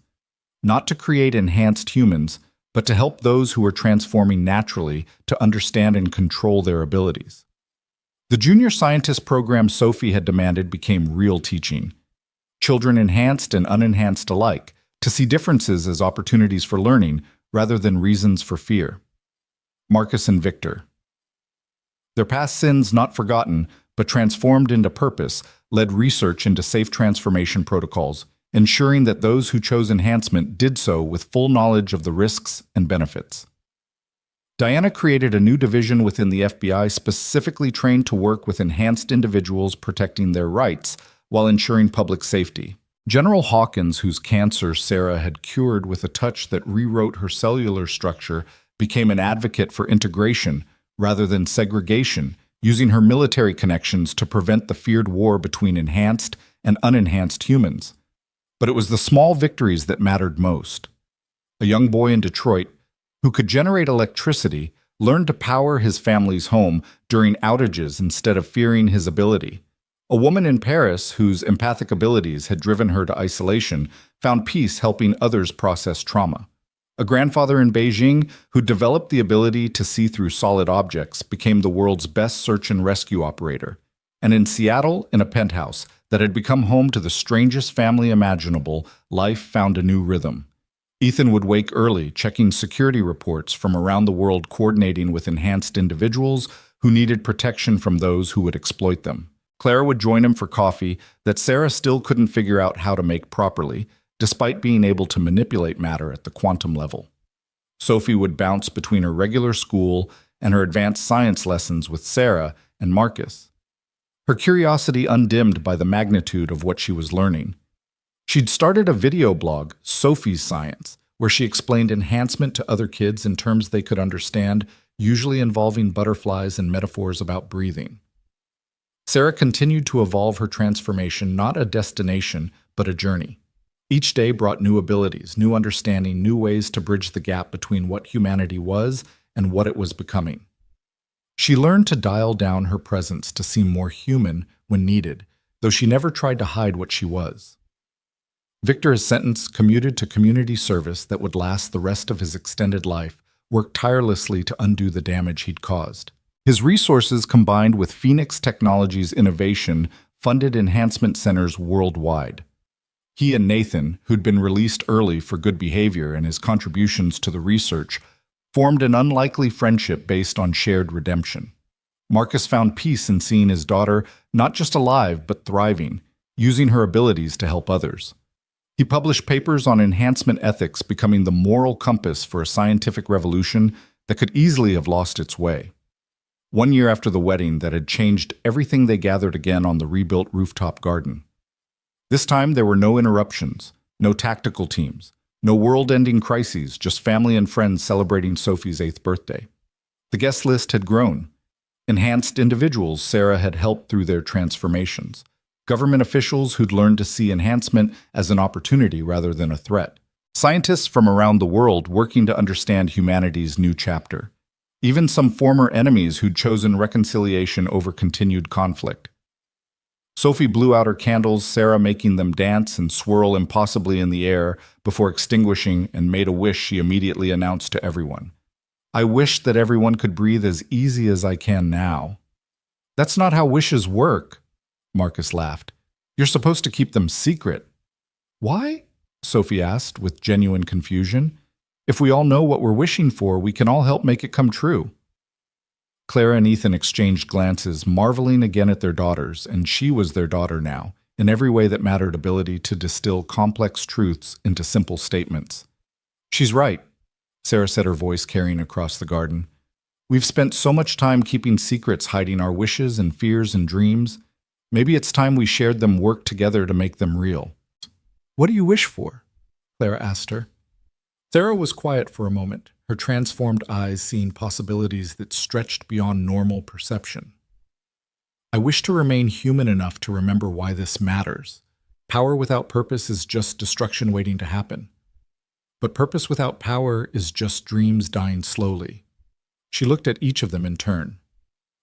not to create enhanced humans, but to help those who were transforming naturally to understand and control their abilities. The junior scientist program Sophie had demanded became real teaching. Children enhanced and unenhanced alike, to see differences as opportunities for learning rather than reasons for fear. Marcus and Victor. Their past sins not forgotten, but transformed into purpose, led research into safe transformation protocols, ensuring that those who chose enhancement did so with full knowledge of the risks and benefits. Diana created a new division within the FBI specifically trained to work with enhanced individuals protecting their rights while ensuring public safety. General Hawkins, whose cancer Sarah had cured with a touch that rewrote her cellular structure, became an advocate for integration rather than segregation, using her military connections to prevent the feared war between enhanced and unenhanced humans. But it was the small victories that mattered most. A young boy in Detroit, who could generate electricity, learned to power his family's home during outages instead of fearing his ability. A woman in Paris, whose empathic abilities had driven her to isolation, found peace helping others process trauma. A grandfather in Beijing, who developed the ability to see through solid objects, became the world's best search and rescue operator. And in Seattle, in a penthouse that had become home to the strangest family imaginable, life found a new rhythm. Ethan would wake early, checking security reports from around the world, coordinating with enhanced individuals who needed protection from those who would exploit them. Clara would join him for coffee that Sarah still couldn't figure out how to make properly, despite being able to manipulate matter at the quantum level. Sophie would bounce between her regular school and her advanced science lessons with Sarah and Marcus, her curiosity undimmed by the magnitude of what she was learning. She'd started a video blog, Sophie's Science, where she explained enhancement to other kids in terms they could understand, usually involving butterflies and metaphors about breathing. Sarah continued to evolve her transformation, not a destination, but a journey. Each day brought new abilities, new understanding, new ways to bridge the gap between what humanity was and what it was becoming. She learned to dial down her presence to seem more human when needed, though she never tried to hide what she was. Victor's sentence, commuted to community service that would last the rest of his extended life, worked tirelessly to undo the damage he'd caused. His resources, combined with Phoenix Technologies' innovation, funded enhancement centers worldwide. He and Nathan, who'd been released early for good behavior and his contributions to the research, formed an unlikely friendship based on shared redemption. Marcus found peace in seeing his daughter not just alive but thriving, using her abilities to help others. He published papers on enhancement ethics, becoming the moral compass for a scientific revolution that could easily have lost its way. 1 year after the wedding that had changed everything, they gathered again on the rebuilt rooftop garden. This time there were no interruptions, no tactical teams, no world-ending crises, just family and friends celebrating Sophie's 8th birthday. The guest list had grown. Enhanced individuals Sarah had helped through their transformations. Government officials who'd learned to see enhancement as an opportunity rather than a threat. Scientists from around the world working to understand humanity's new chapter. Even some former enemies who'd chosen reconciliation over continued conflict. Sophie blew out her candles, Sarah making them dance and swirl impossibly in the air before extinguishing, and made a wish she immediately announced to everyone. "I wish that everyone could breathe as easy as I can now." "That's not how wishes work," Marcus laughed. "You're supposed to keep them secret." "Why?" Sophie asked with genuine confusion. "If we all know what we're wishing for, we can all help make it come true." Clara and Ethan exchanged glances, marveling again at their daughters, and she was their daughter now, in every way that mattered, ability to distill complex truths into simple statements. "She's right," Sarah said, her voice carrying across the garden. "We've spent so much time keeping secrets, hiding our wishes and fears and dreams. Maybe it's time we shared them, worked together to make them real." "What do you wish for?" Clara asked her. Sarah was quiet for a moment, her transformed eyes seeing possibilities that stretched beyond normal perception. "I wish to remain human enough to remember why this matters. Power without purpose is just destruction waiting to happen. But purpose without power is just dreams dying slowly." She looked at each of them in turn.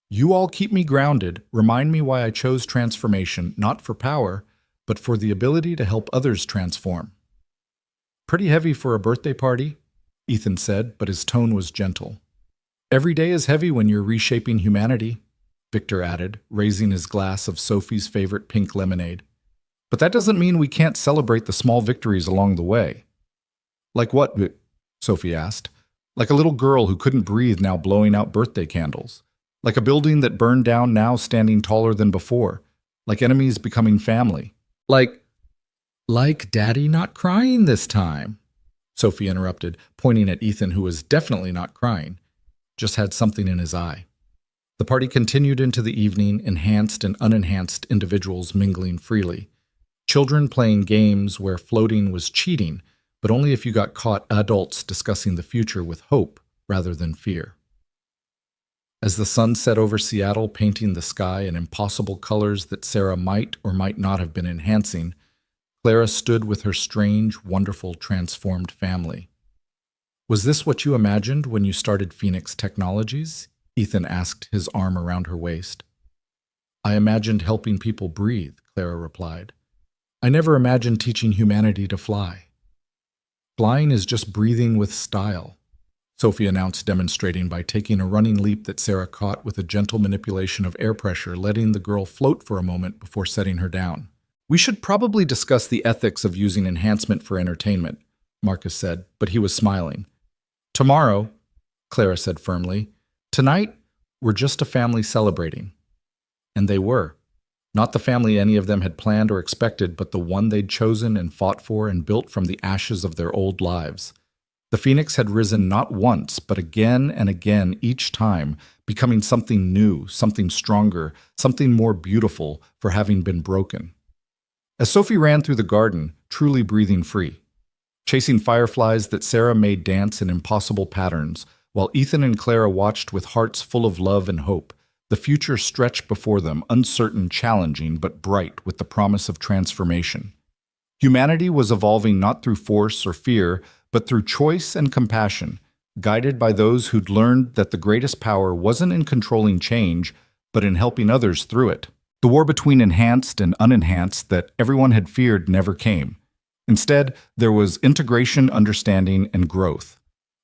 "You all keep me grounded, remind me why I chose transformation, not for power, but for the ability to help others transform." "Pretty heavy for a birthday party," Ethan said, but his tone was gentle. Every day is heavy when you're reshaping humanity, Victor added, raising his glass of Sophie's favorite pink lemonade. But that doesn't mean we can't celebrate the small victories along the way. Like what? Sophie asked. Like a little girl who couldn't breathe now blowing out birthday candles. Like a building that burned down now standing taller than before. Like enemies becoming family. Like Daddy not crying this time, Sophie interrupted, pointing at Ethan, who was definitely not crying, just had something in his eye. The party continued into the evening, enhanced and unenhanced individuals mingling freely. Children playing games where floating was cheating, but only if you got caught, adults discussing the future with hope rather than fear. As the sun set over Seattle, painting the sky in impossible colors that Sarah might or might not have been enhancing, Clara stood with her strange, wonderful, transformed family. Was this what you imagined when you started Phoenix Technologies? Ethan asked, his arm around her waist. I imagined helping people breathe, Clara replied. I never imagined teaching humanity to fly. Flying is just breathing with style, Sophie announced, demonstrating by taking a running leap that Sarah caught with a gentle manipulation of air pressure, letting the girl float for a moment before setting her down. We should probably discuss the ethics of using enhancement for entertainment, Marcus said, but he was smiling. Tomorrow, Clara said firmly. Tonight, we're just a family celebrating. And they were. Not the family any of them had planned or expected, but the one they'd chosen and fought for and built from the ashes of their old lives. The Phoenix had risen not once, but again and again each time, becoming something new, something stronger, something more beautiful for having been broken. As Sophie ran through the garden, truly breathing free, chasing fireflies that Sarah made dance in impossible patterns, while Ethan and Clara watched with hearts full of love and hope, the future stretched before them, uncertain, challenging, but bright with the promise of transformation. Humanity was evolving not through force or fear, but through choice and compassion, guided by those who'd learned that the greatest power wasn't in controlling change, but in helping others through it. The war between enhanced and unenhanced that everyone had feared never came. Instead, there was integration, understanding, and growth.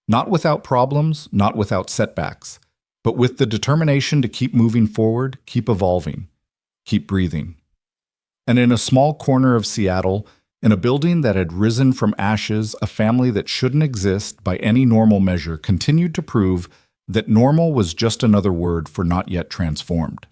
Not without problems, not without setbacks, but with the determination to keep moving forward, keep evolving, keep breathing. And in a small corner of Seattle, in a building that had risen from ashes, a family that shouldn't exist by any normal measure continued to prove that normal was just another word for not yet transformed.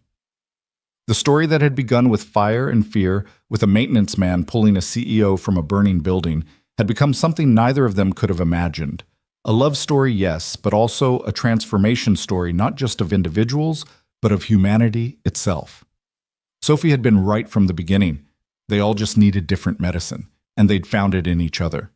The story that had begun with fire and fear, with a maintenance man pulling a CEO from a burning building, had become something neither of them could have imagined. A love story, yes, but also a transformation story not just of individuals, but of humanity itself. Sophie had been right from the beginning. They all just needed different medicine, and they'd found it in each other.